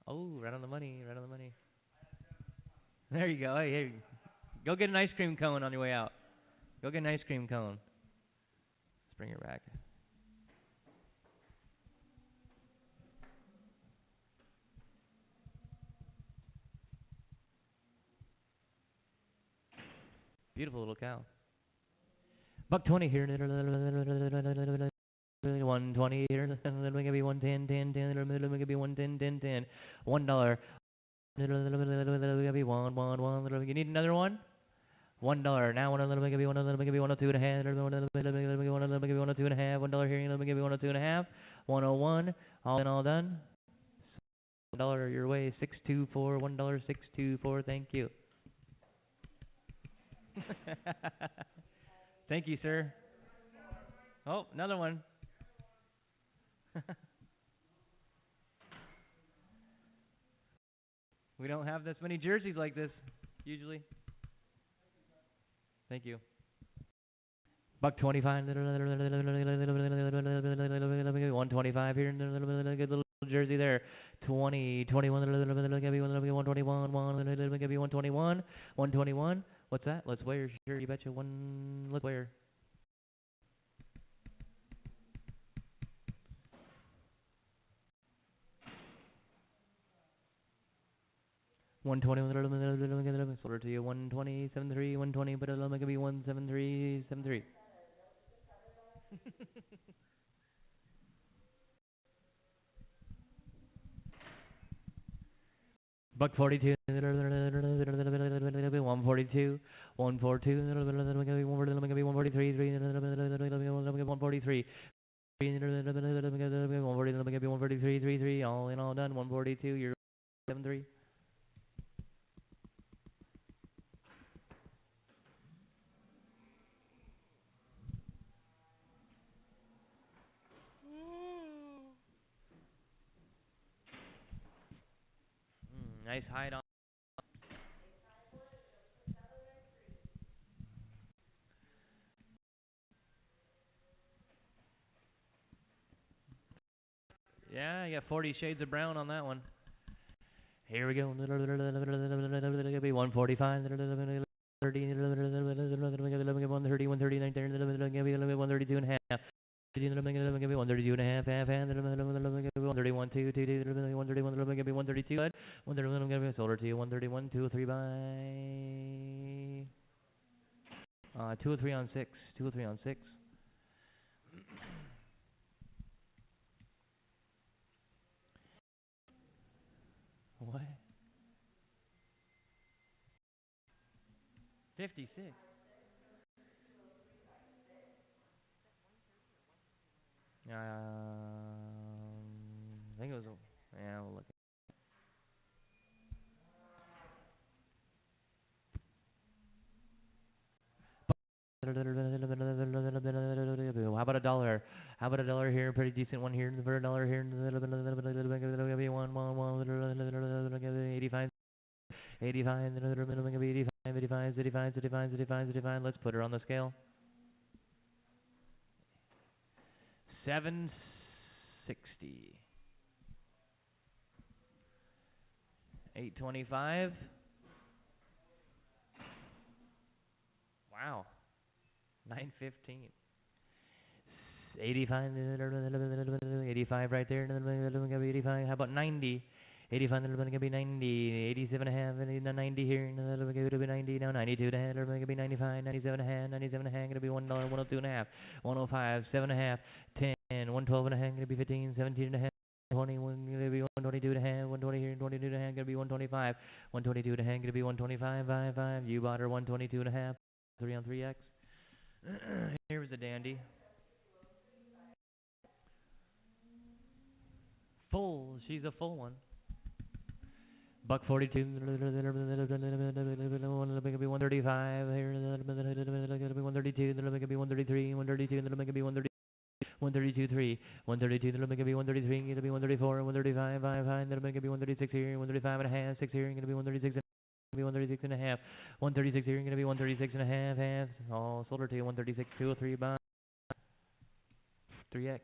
Oh, right on the money. Right on the money. There you go. Hey, go get an ice cream cone on your way out. Go get an ice cream cone. Let's bring it back. Beautiful little cow. Buck 20 here. 120 here. Then we can be 110, 10, 10. Then we can be 110, 10, 10. $1. We can be 1, 1, 1. You need another one? $1. Now one we can be 1, we can be 102 and a half. We can be 102 and a half. $1 here. We can be 102 and a half. 101. All in, all done. $1 your way. 624. $1. 624. Thank you. Thank you, sir. Oh, another one. We don't have this many jerseys like this, usually. Thank you. Buck 25. 125 here. Good little jersey there. 20, 21. 121. 121. 121. What's that? Let's wear. Sure, you betcha. Let's wear. $120. Sold her to you 120, 73, 120, but it'll make it be 173, 73. Buck 42. 142. 142. 143. 143. 143. 3. All in, all done. 142. You're 73. Nice height on. Yeah, you got 40 shades of brown on that one. Here we go. 145. 30, 130, 132 and a half. 132 and a half, 131, 2, 131, 132, 131, solar to you, 131, 2 or 3 by 2 or 3 on 6, 2 or 3 on 6. What? 56. I think it was. Yeah, we'll look. How about a dollar? How about a dollar here? Pretty decent one here. For a dollar here. 85. 85. 85. 85. Let's put her on the scale. 760. 825. Wow. 915. 85. 85 right there. 85. How about 90? 85, going to be 90, 87 and a half, 90 here, going to be 90, now 92 and a half, going to be 95, 97 and a half, 97 and a half, going to be $1, 102 and a half, 105, 7 and a half, 10, 112 and a half, going to be 15, 17 and a half, 20, going to be 122 and a half, 120 here, 22 and a half, going to be 125, 122 and a half, going to be 125, 5, 5, you bought her 122 and a half, 3 on 3X. Here's a dandy. Full, she's a full one. Buck 42, 135 here, 132, 133, 132, 132, 3, 132, 133, 134, 135, 5, 136 here, 135 and a half, 6 here, going to be 136 136 and a half, 136 here, going to be 136 and a half, half, all sold her to you, 136, 2 or 3 by 3X,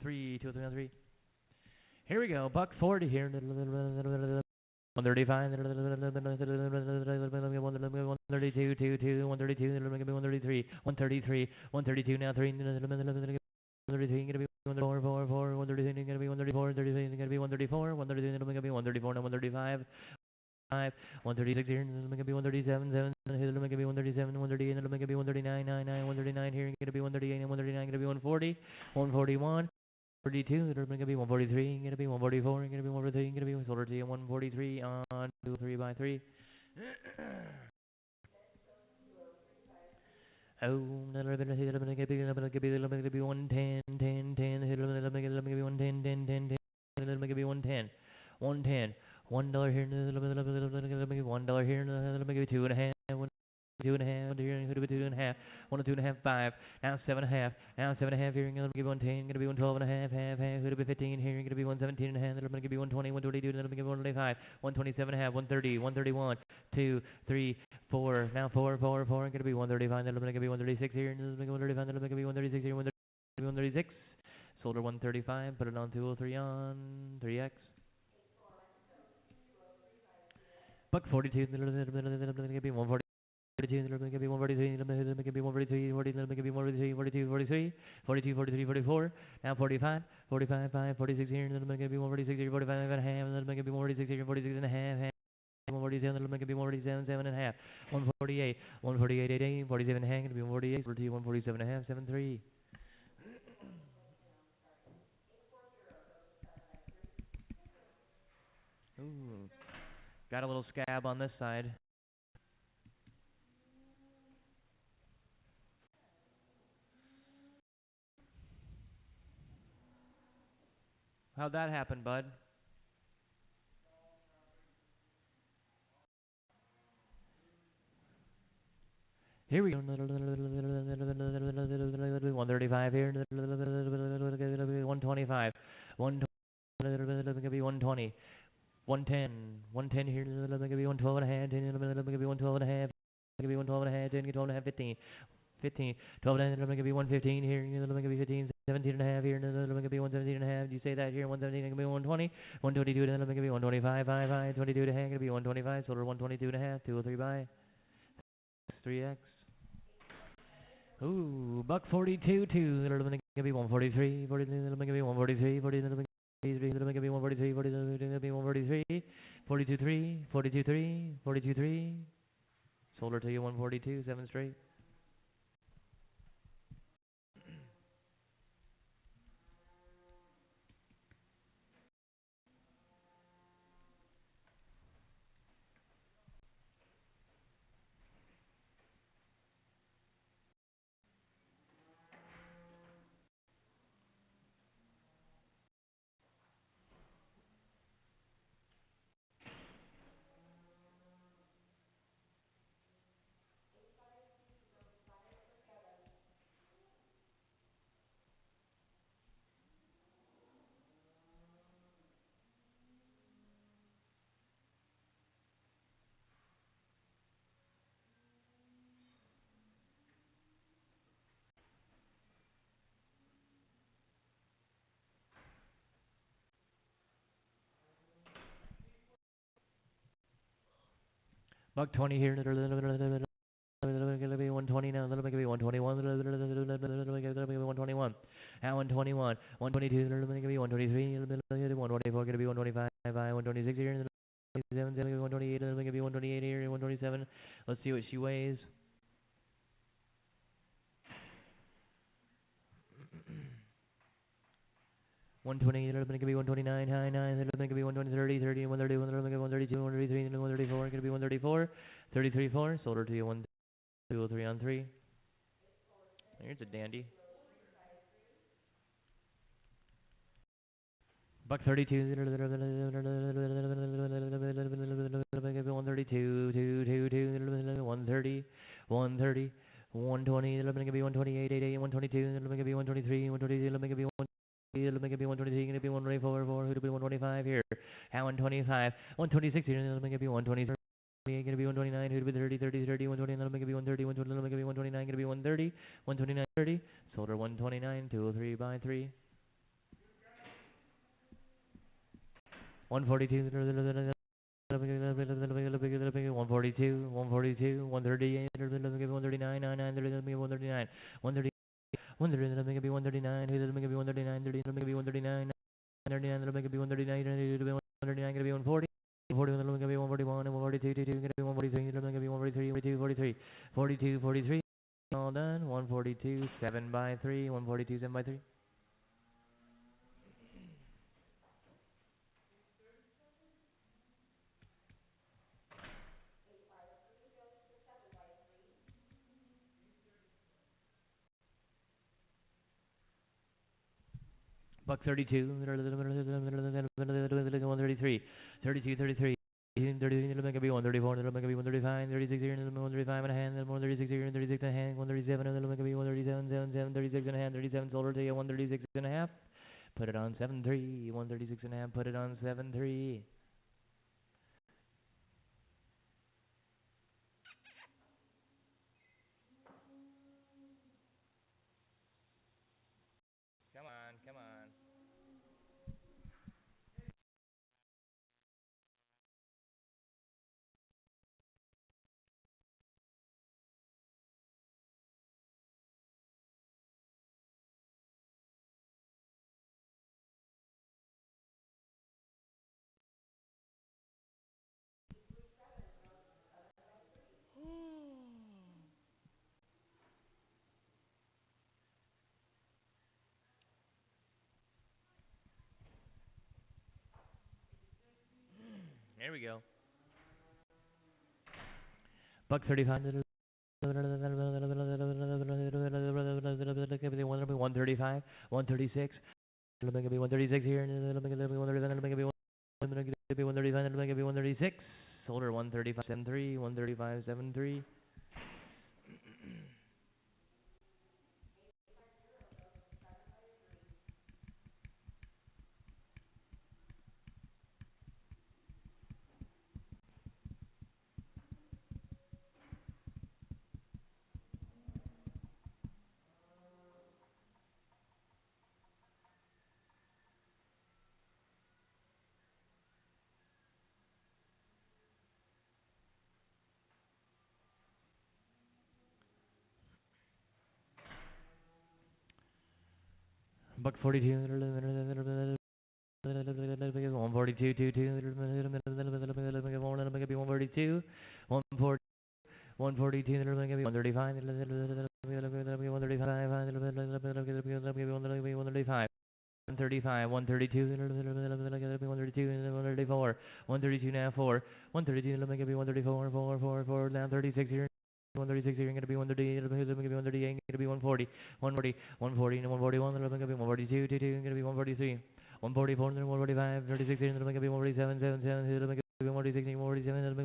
3, 2 or 3 on 3. Here we go, buck 40 here, 135, 132, 2, 2, 132, 133, 133, 132 now 3, 133 going to be 134, 4, 4, 133 going to be 134, 33 going to be 134, 133 going to be 134 now 135, 5, 136 here, going to be 137, 7, here going to be 137, 138, going to be 139, 9, 9, 139 here, going to be 138, 139 going to be 140, 141. 42, it's going to be 143, going to be 144, going to be 143, going to be solar to 143 on 2, 3 by 3. Oh, going to be 110, 10, 10, going to be 110, 10, 10, 10, going to be 110, 110, $1 here, $1 here, $2 and a half, 2 and a half, here, going to be 2 and a half, 1 2 and a half, 5, now 7 and a half, now 7 and a half here, going to be 110, going to be 112 and a half, half, going to be 15 here, going to be 117 and a half, going to be 120, 122, going to be 125, 127 and a half, 130, 131, 2, 3, 4, now 4, 4, 4, going to be 135, going to be 136 here, going to be 135, going to be 136 here, 136, sold her 135, put it on 203 on 3X. Buck 42, going to be 140. 42, going to be 143, going to be 143, 40, going to be 143, 42, 43, 42, 43, 44, now 45, 45, 5, 46 here, going to be 146 here, 45 and a half, going to be 146 here, 46 and a half, 147, going to be 147, 7 and a half, 148, 148, 8, 8, 47 and a half, going to be 148, 147 and a half, 7, 3. Ooh, got a little scab on this side. How'd that happen, bud? Here we go. 135 here. 125. 120. 120. 110. 110 here. Let me give you 112 and a half. Let me give you 112 and a half. Let me give you 112 and a half. 10, 12 and a half. 15. 15. 12 and a half. Let me give you 115 here. Let me give you 15. 17 and a half here. Let me give you 117 and a half. You say that here. 117. Let me give you 120. 122. Let me give you 125. 5. 22 and a half. Give you 125. Sold 122 and a half. 203 buy. 3x. Ooh, buck 42, 2. Let me give you 143, 43, let me give you 143, 40, let me give you 143, 40, let me give you 143, 42, 3, 42, 3, 42, 3. Sold her to you 142, 7 straight. Buck 20 here. Let me 120 now. Let me give you 121. Let me give you 121. Now 121. 122. Let me give you 123. Let me give you 124. Gonna be 125. 126 here. 127. 128. Let me give you 128 here. 127. Let's see what she weighs. 120, let me give you 129, high 9, let me give you 120, 30, 30, 131, let me give you 132, 133, 134, gonna be 134, 33, 4, sold her to you 103 on 3. Here's a dandy. Buck 32, 132, 130, 130, 120, let me give you 128, 88, 122, let me give you 123, 122, let me give you 123, let me give you 123, gonna be 124, 4, who'll be 125 here? How 125, 126 here, let me give you 123. Gonna be 129, who'd be 30, 30, 30, 129, let me give you 130, 120, let me give you 129, gonna be 130, 129, 30, sold her 129, 203 by 3. 142, 142, 142, 138, 139, 99, 139, 130, 130, let me give you 139, let me give you 139, 30, let me give you 139, 139, let me give you 139, 139, gonna be 140. 41, let me give you 141, 142, 22, gonna be 143, let me give you 143, 42, 43, 42, 43, all done, 142, 7 by 3, 142, 7 by 3. Buck 32, 133, 32, 33, 33, let me give you 134, let me give you 135, 36 here, 135 and a hand, 136 here, 36 and a hand, 137, let me give you 137, 7, 36 and a hand, 37, sold her to you 136 and a half. Put it on 7-3, 136 and a half, put it on 7-3. Come on, come on. There we go. Buck 35. 135, 136. Let me give you 136 here. Let me give you 137. Let me give you 135. Let me give you 136. Sold her 135, 7-3, 135, 7-3. Buck 42. 142, 2, 142, 140, 142, 135, 135, 135, 132, 132, 134, 132 now 4, 132, 134, 4, 4, 4, now 36 here. 136 here, going to be 138, going to be 138, going to be 140, 140, 140, 141, going to be 142, 22, going to be 143, 144, 145, 36 here, going to be 147, 77, going to be 146, 147, going to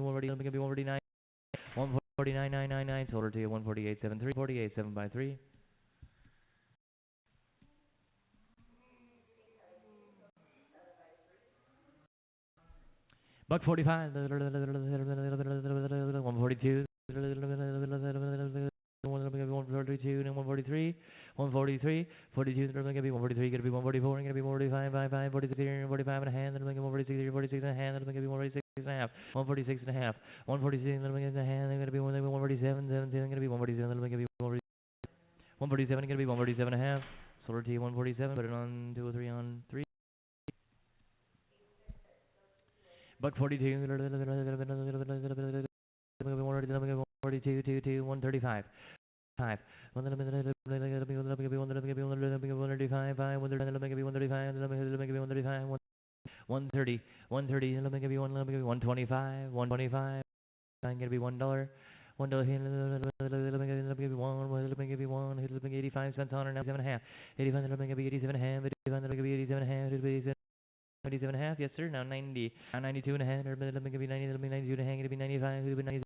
be 149, 149, 999, solar to 148, 73, 48, 7 by 3. Buck 45, 142, 142, and 143, 143, 42, going to be 143, going to be 144, going to be 145, 55, 46, 45 and a hand, going to be 146, 46 and a hand, going to be 146 and a half, 146 and a half, 146 and a hand, going to be 147, 17, going to be 147, going to be 147, going to be 147 and a half, solar T 147, put it on 2 or 3 on 3. Buck 42, 42, 2, 2, 135, 5, 135, 130, 130, 125, 125, I'm gonna be $1. $1 here, one, 85 cents on it now, 7.5, 85, 87 and a half, 87 and a half, 87 and a half, yes sir, now 90, now 92 and a half, let me give you 90, let me 92 and a half, it'll be 95, it'll be 90,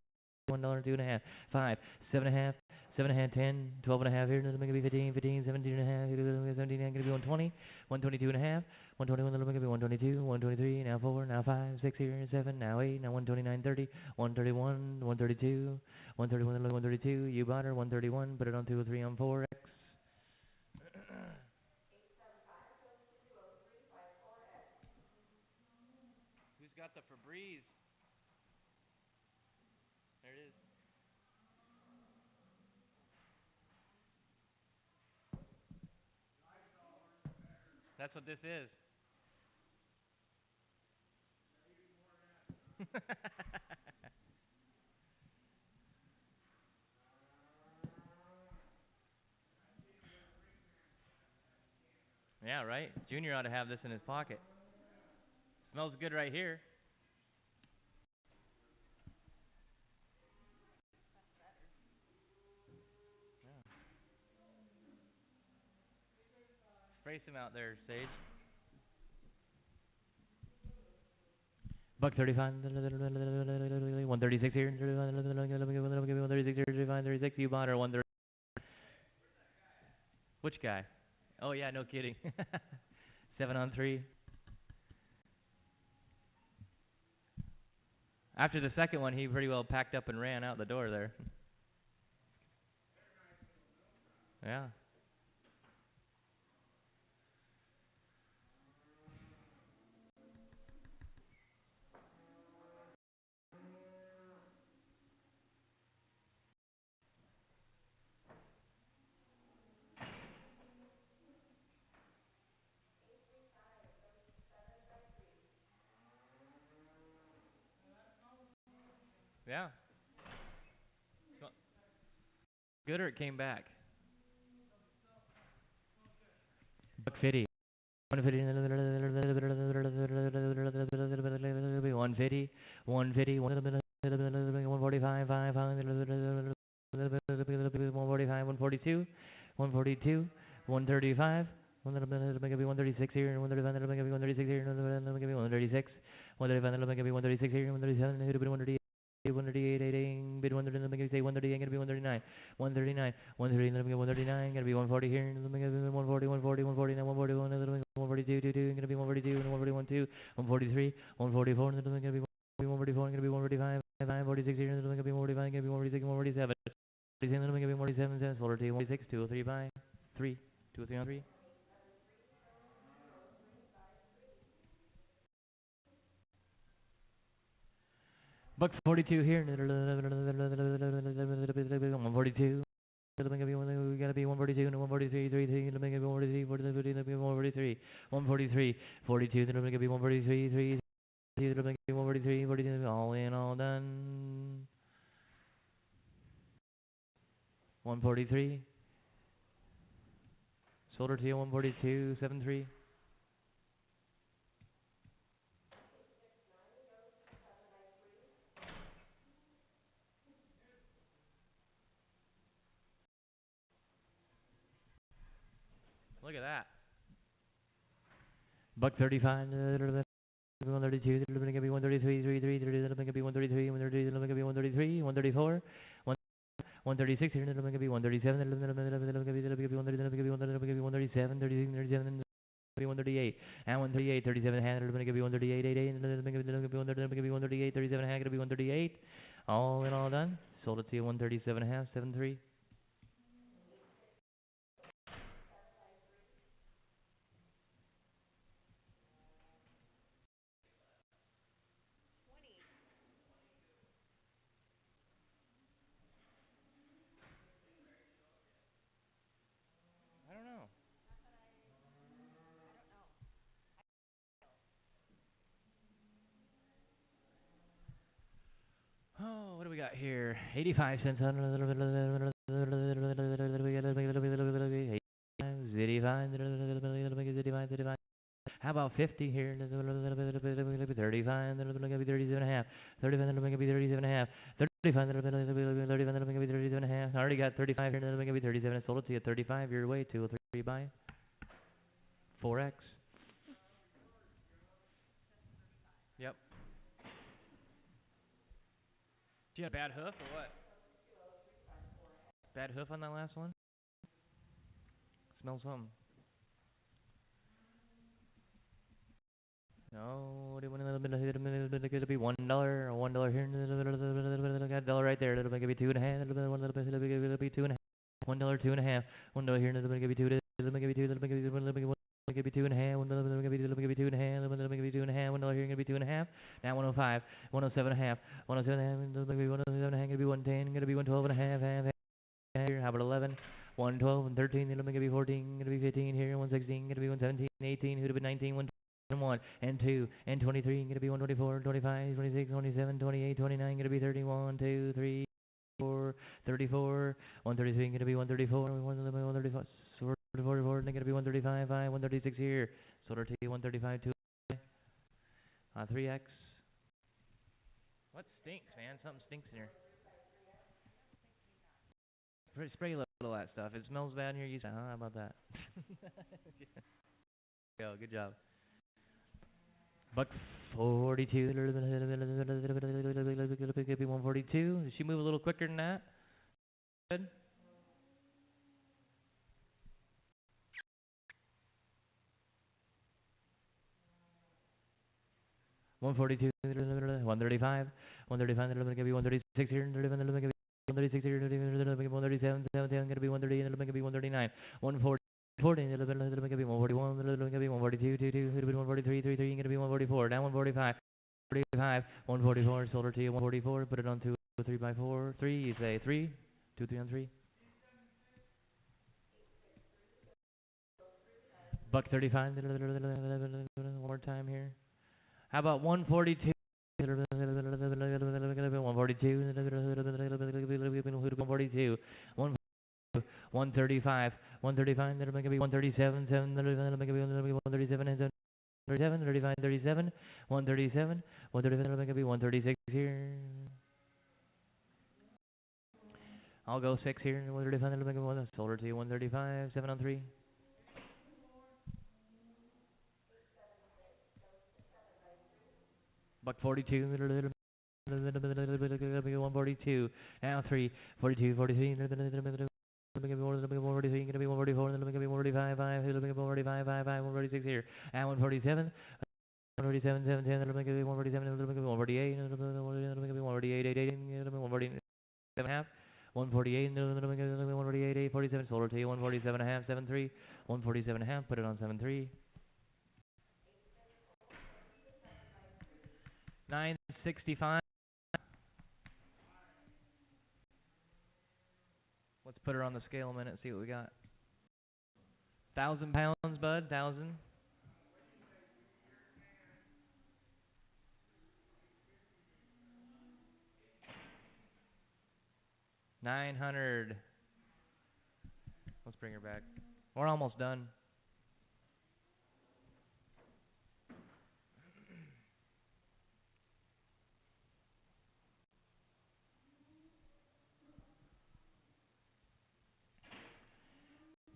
$1, 2 and a half, 5, 7 and a half, 7 and a half, 10, 12 and a half here, let me give you 15, 15, 17 and a half, 17, I'm gonna be 120, 122 and a half, 121, let me give you 122, 123, now 4, now 5, 6 here, 7, now 8, now 129, 30, 131, 132, 131, 132, you bought her, 131, put it on 2 or 3 on 4, X. Who's got the Febreze? There it is. That's what this is. Yeah, right? Junior ought to have this in his pocket. Smells good right here. Yeah. Spray some out there, Sage. Buck 35, 136 here, 136 here, 36, you bought her, 130. Which guy? Oh yeah, no kidding. 7 on 3. After the second one, he pretty well packed up and ran out the door there. Yeah. Yeah. Good or it came back? Buck 50. 150, 150, 150, 145, 145, 142, 142, 135, 136 here, 136 here, 136, 136 here, 137, 138, bid 100, let me say 138, gonna be 139, 139, 139, let me get 139, gonna be 140 here, let me get 140, 140, 140, now 141, 142, 22, gonna be 142, and 141, 2, 143, 144, and then gonna be 144, gonna be 145, 46 here, and then gonna be 145, gonna be 146, 147, 47, then gonna be 147, 7, 146, 2, 3 by 3, 2, 3 on 3. Buck 42 here, 142. We gotta be 142 and 143, 33, 143, 143, 143, 42, then it'll be 143, 3, 143, 42, all in, all done. 143. Shoulder to you, 142, 73. Look at that. Buck 35. 132, going to be 133, 33, going to be 133, 133, going to be 133, 134, 136, going to be 137, going to be 137, 37, 138, and 138, 37 hand, going to be 138, 88, going to be 138, 37 hand, going to be 138, all in all done. Sold it to you 137 and a half, 73. I don't know. Oh, what do we got here? 85 cents. 85. How about 50 here? 35. 37 and a half. 35. 37 and a half. 35. 37 and a half. I already got 35 here. 37. I sold it to you. 35. Your way. 2 or 3 buy. 4x. Yep. Did you have a bad hoof or what? Bad hoof on that last one? Smells something. No, what do you want a little bit? It'll be $1 or $1 here. Got a dollar right there. It'll be 2.5. It'll be 2.5. $1, 2.5. $1 here. It'll be 2. It'll be 2. It'll be 2.5. $1 it'll be 2.5. $1 here. Gonna be 2.5. Now 105. 107 and a half. 107 and a half. It'll be 107 and a half. Gonna be 110. Gonna be 112 and a half. Here. How about 11? 112 and 13. It'll be 14. Gonna be 15 here. 116. Gonna be 117. 18. Who'd have been 19? 1 and 2 and 23, going to be 124, 25, 26, 27, 28, 29, going to be 31, 2, 3, 4, 34, 133, going to be 134, 134, 44, going to be 135, 5, 136 here, sold her to you 135, 2, 3x. What stinks, man? Something stinks in here. Spray a little of that stuff. It smells bad in here. You say, huh? How about that? Go, good job. Buck 42. 142. Did she move a little quicker than that? Good. $142. 135. 135. Going to be 136 here. 136 here. 137. 710. Going to be 130. Going to be 139. 140. 40, it'll be 141, it'll be 142, 22, it'll be 143, 33, going to be 144, down 145, 45, 144, sold her to you, 144, put it on 2, 3 by 4, 3, you say 3, 2, 3 on 3. Buck 35, one more time here. How about 142? 142, 142, 135, 135, that'll make it be 137, 7, that'll make it be 137, and 37, 35, 37, 137, 137, that'll make it be 136 here. I'll go 6 here, 135, that'll make it 1, sold her to you, 135, 7 on 3. Buck 42, 142, now 3, 42, 43, 143, gonna be 144, then gonna be 145, 5, it'll be 145, 5, 146 here, and 147, 147, 7, 10, it'll be 147, it'll be 148, it'll be 148, 8, 8, it'll be 147 and a half, 148, it'll be 148, 8, 47, sold her to you, 147 and a half, 7, 3, 147 and a half, put it on 7, 3. 965. What's Put her on the scale a minute, see what we got. 1,000 pounds, bud, 1,000. 900. Let's bring her back. We're almost done.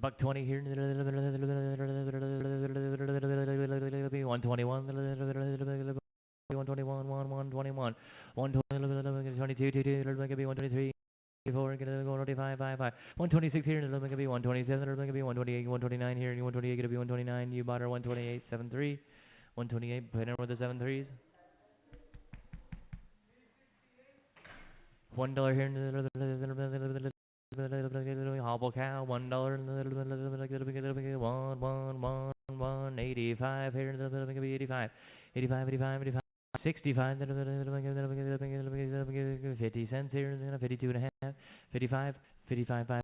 $120 here. 121. 121. 121. 122. 123. 125, 126 here, and it'll be 127, it'll be 128, 129 here, and 128 gonna be 129. You bought her 128, 73, 128. Put in with the 7 3s. $1 here, hobble cow. $1, 85 here, 85, 85, 85, 85. 65, 50 cents here, 52 and a half, 55, 55, 5,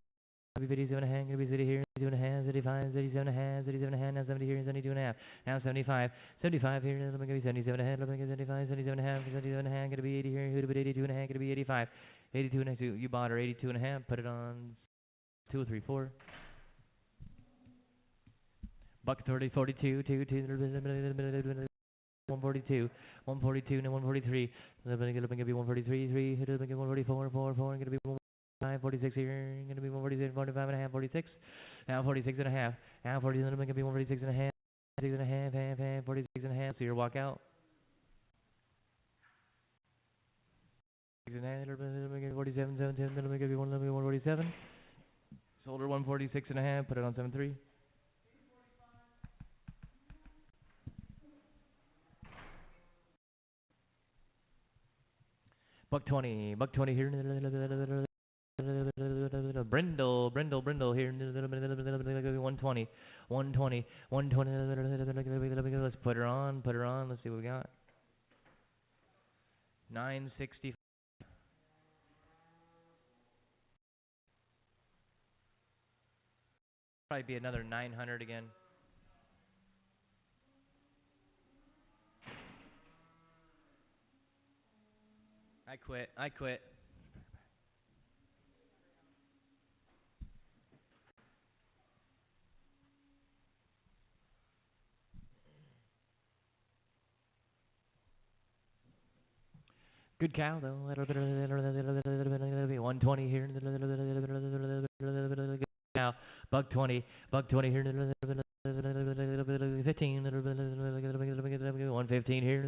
57 and a half, gonna be 50 here, 52 and a half, 55, 57 and a half, 57 and a half, now 70 here, 72 and a half, now 75, 75 here, gonna be 77 and a half, 75, 77 and a half, 77 and a half, gonna be 80 here, who'd have been 82 and a half, gonna be 85, 82 and a half, you bought her 82 and a half, put it on 2, 3, 4. $130, 42, 2, 2, 142, 142, and 143. Gonna be 143, 3, gonna be 144, 4, 4, gonna be 145, 46 here, gonna be 146, 45 and a half, 46. Now 46 and a half. Now 46, gonna be 146 and a half, 46 and a half, half, 46 and a half. So your walk out. 47, 7, gonna be 147. Sold her 146 and a half, put it on 7-3. $120 here. Brindle here. 120, 120, 120. Let's put her on. Let's see what we got. 960. Probably be another 900 again. I quit. Good cow though. 120 here. Now, $120 here. 15. 115 here.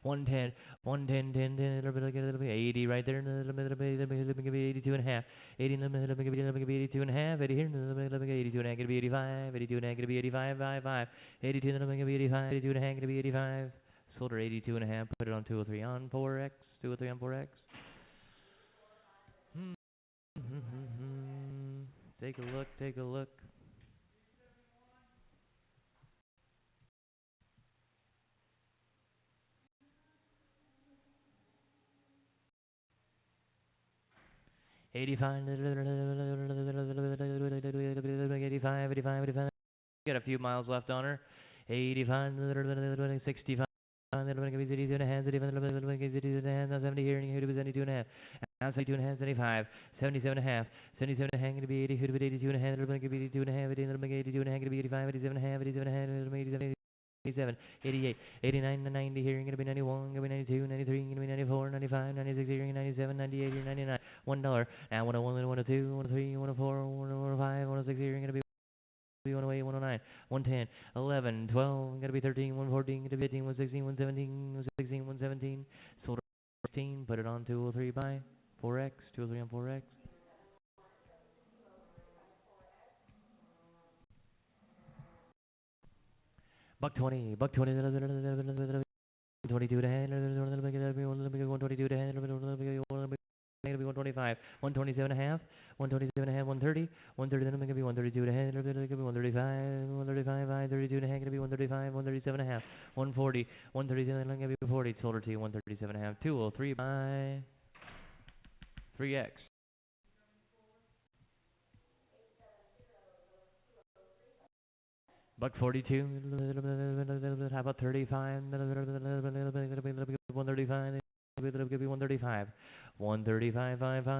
110, 80 right there, 82 and a half, 80 and a half, 82 and a half, 80 here, 82 and a half, gonna be 85, 82 and a half, gonna be 85, 55, 82 and a half, gonna be 85, 82 and a half, gonna be 85. Sold her 82 and a half, put it on 203 on 4X, 203 on 4X. Take a look. $85, 85. Got a few miles left on her. 85, 65. 82 and a half, 70 here, and 72 and a half. Now 72 and a half, 75, 77 and a half, 77 and a half, going to be 80, 82 and a half, going to be 82 and a half, 82 and a half, going to be 85, 87 and a half, 87 and a half, 87, 88, 89, 90 here, going to be 91, going to be 92, 93, going to be 94, 95, 96 here, 97, 98 here, 99, $1. Now 101, 102, 103, 104, 105, 106 here, going to be 108, 109, 110, 11, 12, going to be 13, 114, going to be 15, 116, 117, 116, 117, sold 16, put it on 203 by 4X, 203 on 4X. $120, 22 to hand, 122 to hand, 125, 127 and a half, 127 and a half, 130, 130, then I'm going to be 132 and a half, 135, 135, 32 and a half, going to be 135, 137 and a half, 140, 137, then I'm going to be 40, sold her to you, 137 and a half, 203 by 3X. Buck 42. How about 35? 135. Give me 135. 135. 132.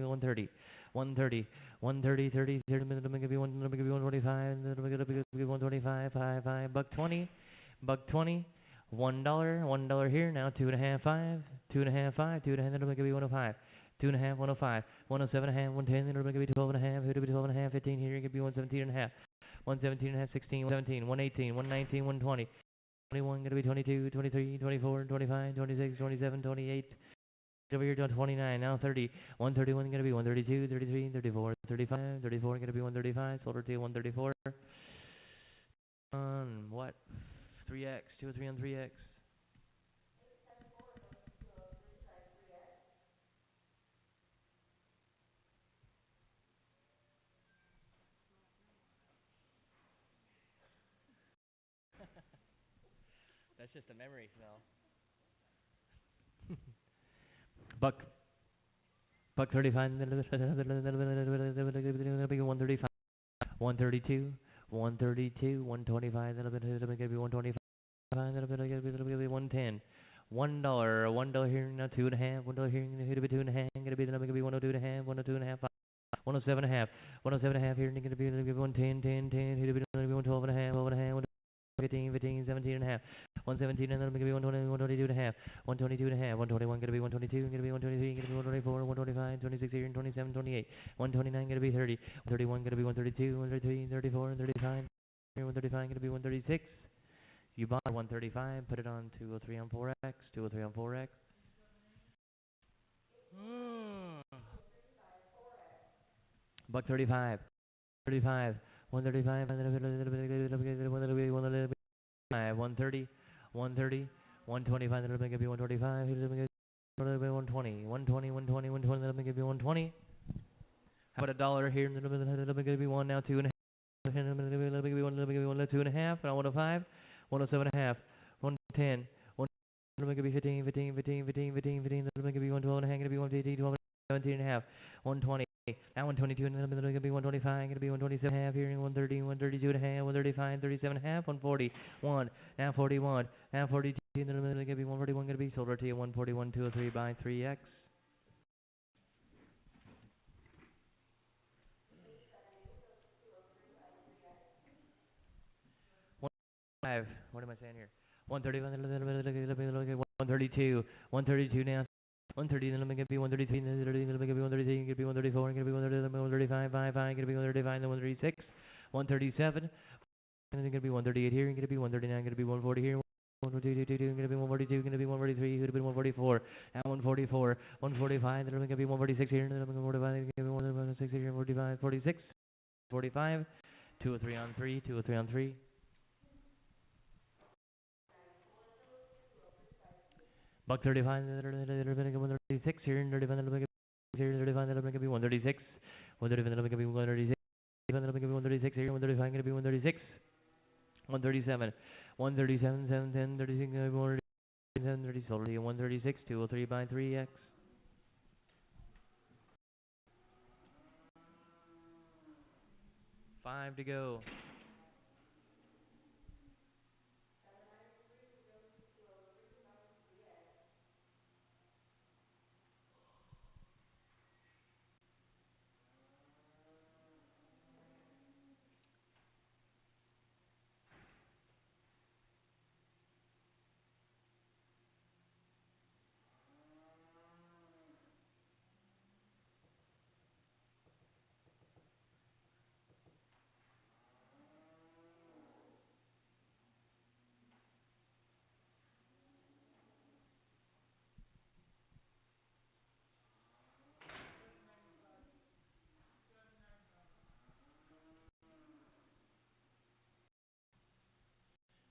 130. 130. 130. 30. Give me 125. 125. 5. Buck 20. Buck 20. $1. $1 here now. 2.5. 5. 2.5. 5. 2.5. Give me 105. 2.5, 105, 107 and a half, 110, it'll give me 12 and a half, it'll be 12 and a half, 15 here, it'll be 117 and a half, 117 and a half, 16, 117, 118, 119, 120, 21, gonna be 22, 23, 24, 25, 26, 27, 28, over here to 29, now 30, 131, gonna be 132, 33, 34, 35, 34, gonna be 135, sold her to 134, on what? 3x, 2 or 3 on 3x. That's just a memory smell. Buck 35, 135, 132, 132, 125, that'll be 125, that'll be 110. $1 here, now $2.5, $1 here, it'll be 2.5, gonna be 102.5, 102.5, 107.5, 107.5 here, gonna be 110, 10, 10, it'll be 112.5, 12.5, 15, 15, 17 and a half, 117 and then gonna be 120, 122 and a half, 122 and a half, 121 gonna be 122, gonna be 123, gonna be 124, 125, 26 here, and 27, 28, 129 gonna be 30, 31 gonna be 132, 133, 34, 35, 135 gonna be 136. You bought 135, put it on 203 on 4x, 203 on 4x. Buck 35, 35, 135, 130, 130, 125, that'll make it be 125, 120, 120, 120, 120, that'll make it be 120. How about $1 here, that'll make it be 1 now, 2.5, that'll make it be 1, 2.5, now 105, 107 and a half, 110, 1, that'll make it be 15, 15, 15, 15, 15, 15, that'll make it be 112 and a half, gonna be 115, 12, 17 and a half, 120. Now 122 and then gonna be 125, gonna be 127 and a half here, 130, 132 and a half, 135, 37 and a half, 140, 1, now 41, now 42, and then gonna be 141, gonna be sold right to you 141, 203 by 3x. 5, what am I saying here? 131, 132, 132 now. 130, then let me get be 133, then let me get be 133, get be 134, get be 135, 5, get be 135, then 136, 137, and then get be 138 here, and get be 139, get be 140 here, 142, get be 142, get be 143, get be 144, and 144, 145, then let me get be 146 here, and then let me get 145, get be 146 here, 45, 46, 45, 2 or 3 on 3, 2 or 3 on 3. Buck 35, 136 here, and 35, here, 35, that'll make it be 136, 135, that'll make it be 136, that'll make it be 136 here, 135, gonna be 136, 137, 137, 710, 36, 137, 30, sold to you, 136, 203 by 3x. Five to go.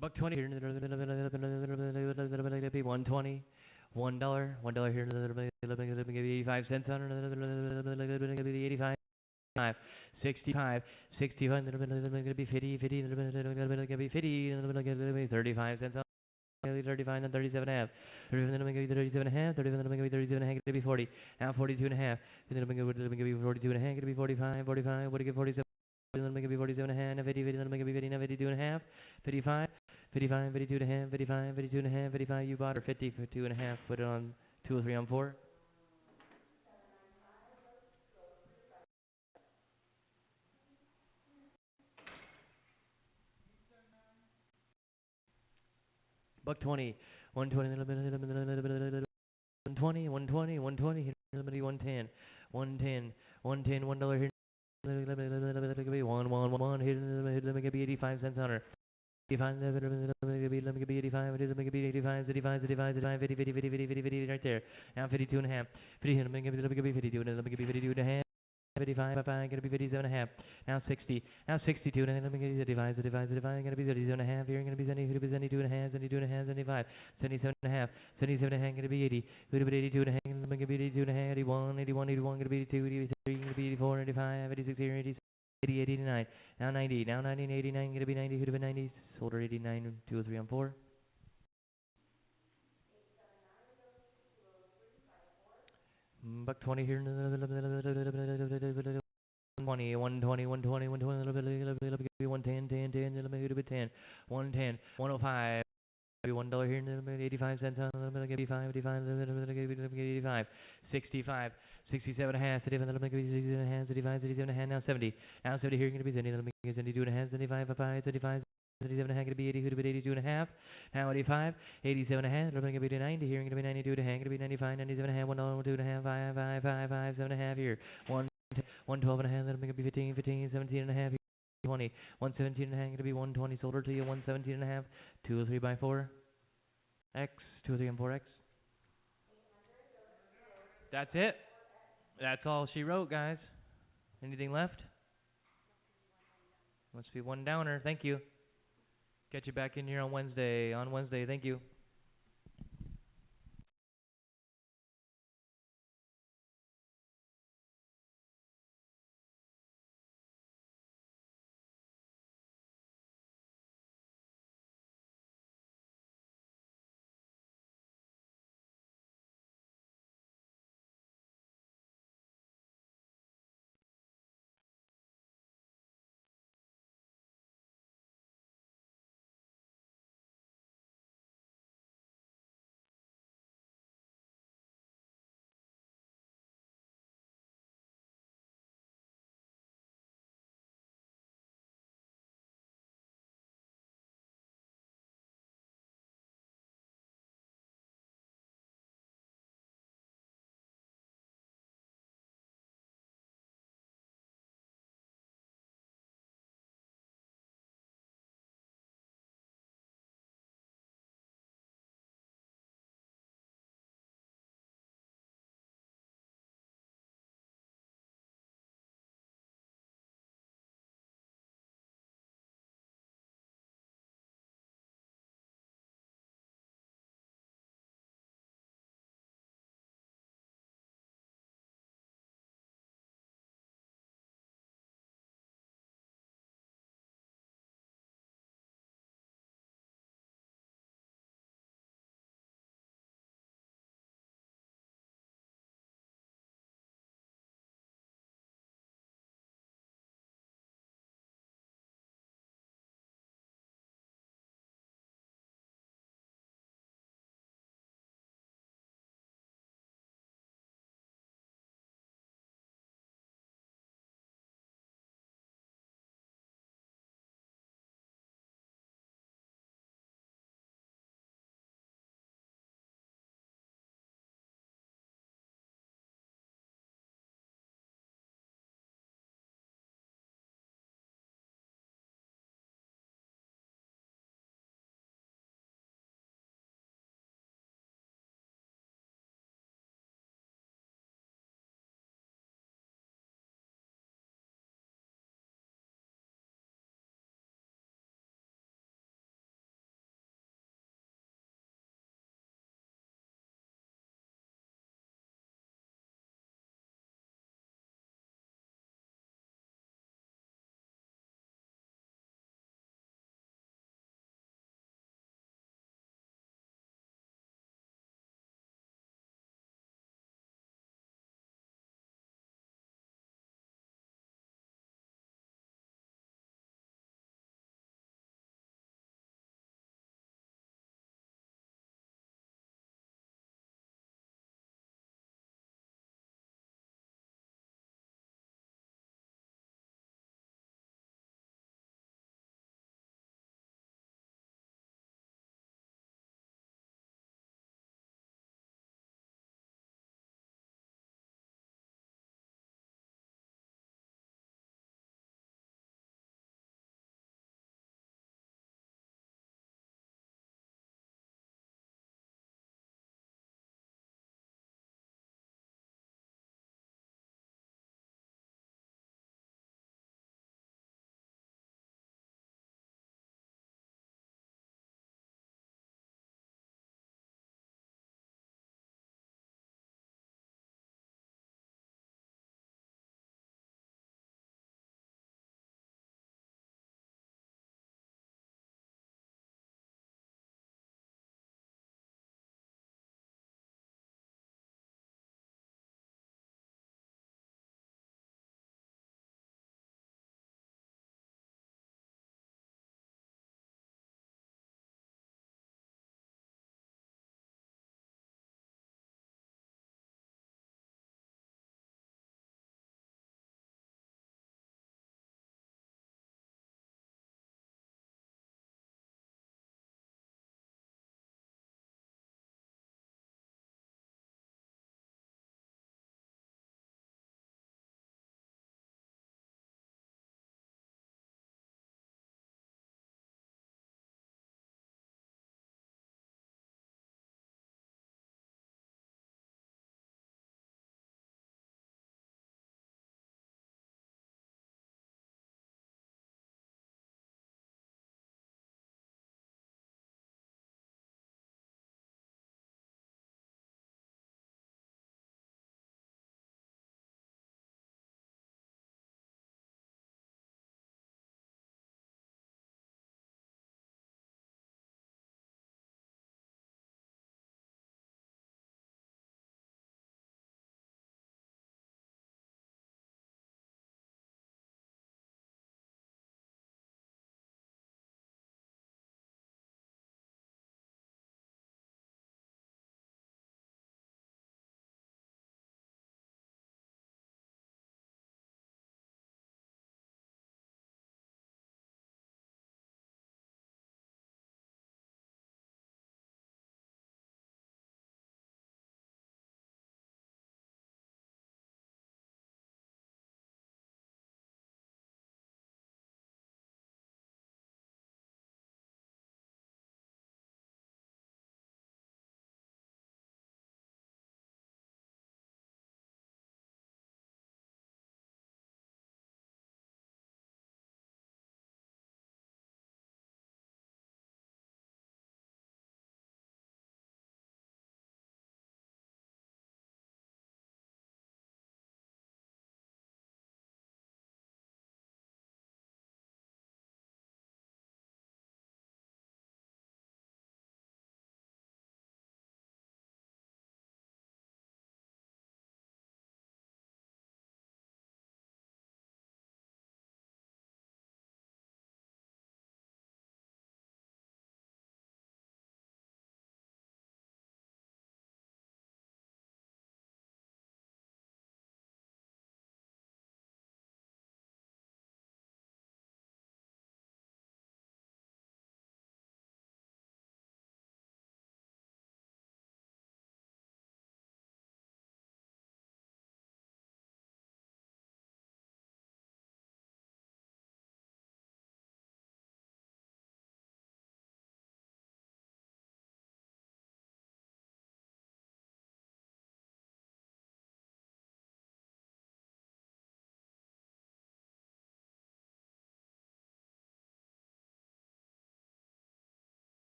Buck 20 here, 120, $1, $1 here, let me give you 85 cents on it, give you 85, 65, 65, gonna be 50, 50, gonna be 50, 35 cents on 35 and 37 and a half, 37 and a 37 and a half, 37 and a 37 and a half, gonna be 40, now 42 and a half, then gonna be 42 and a half, gonna be 45, 45, what do you get 47? Let me give you 47 and a half. 50, 50, let me give you 50, 52 and a half. 55, 55, 52 and a half. 55, 52 and a half. 55, you bought her 50, 52 and a half. Put it on 2 or 3 on 4. Buck 20, 120, 120, 120, 120, 110, 110, 110, $1 here. One, one, one, here. Let me give you 85 cents on her. 85, let me be 85, let me be 85, 85, 85, 85, 50, 50, 50, 50, 50, 50, right there. Now 52 and a half. 50, let me give you 52, let me give you 52 and a half. 55, gonna be 57 and a half. Now 60, now 62, and let me get you 75, 75, 75, gonna be 32 and a half. Here, gonna be 72 and a half, 72 and a half, 75, 77 and a half, 77 and a half, gonna be 80, gonna be 82 and a half, gonna be 82 and a half, 81, 81, 81, gonna be 82, 83, gonna be 84, 85, 86 here, 87. 88, 89, now 90, now 90, 89, gonna be 90, who'd have been 90, sold her 89, 2 or 3 on 4. Buck 20 here, 120, 120, 120, 120, 110, 10, 10, let me get a bit 10, 110, 105, $1 here, $0.85 on, let me get 85, 85, let me get 85, 65, 67 and a half, 67 and a half, 65, 67 and a half, now 70, now 70 here, going to be 70, let me get 72 and a half, 75, 75, 75, 77 and a half, going to be 80, who'd have been 82 and a half, now 85, 87 and a half, let me get 90 here, going to be 92 and a half, going to be 95, 97 and a half, $1, 2 and a half, 5, 5, 5, 5, 7 and a half here, 112 and a half, let me get 15, 15, 17 and a half, 20, 117 and a half, going to be 120, sold her to you, 117 and a half, 2 or 3 by 4. X, 2 or 3 and 4X. That's it. That's all she wrote, guys. Anything left? Must be one downer. Thank you. Get you back in here on Wednesday. Thank you.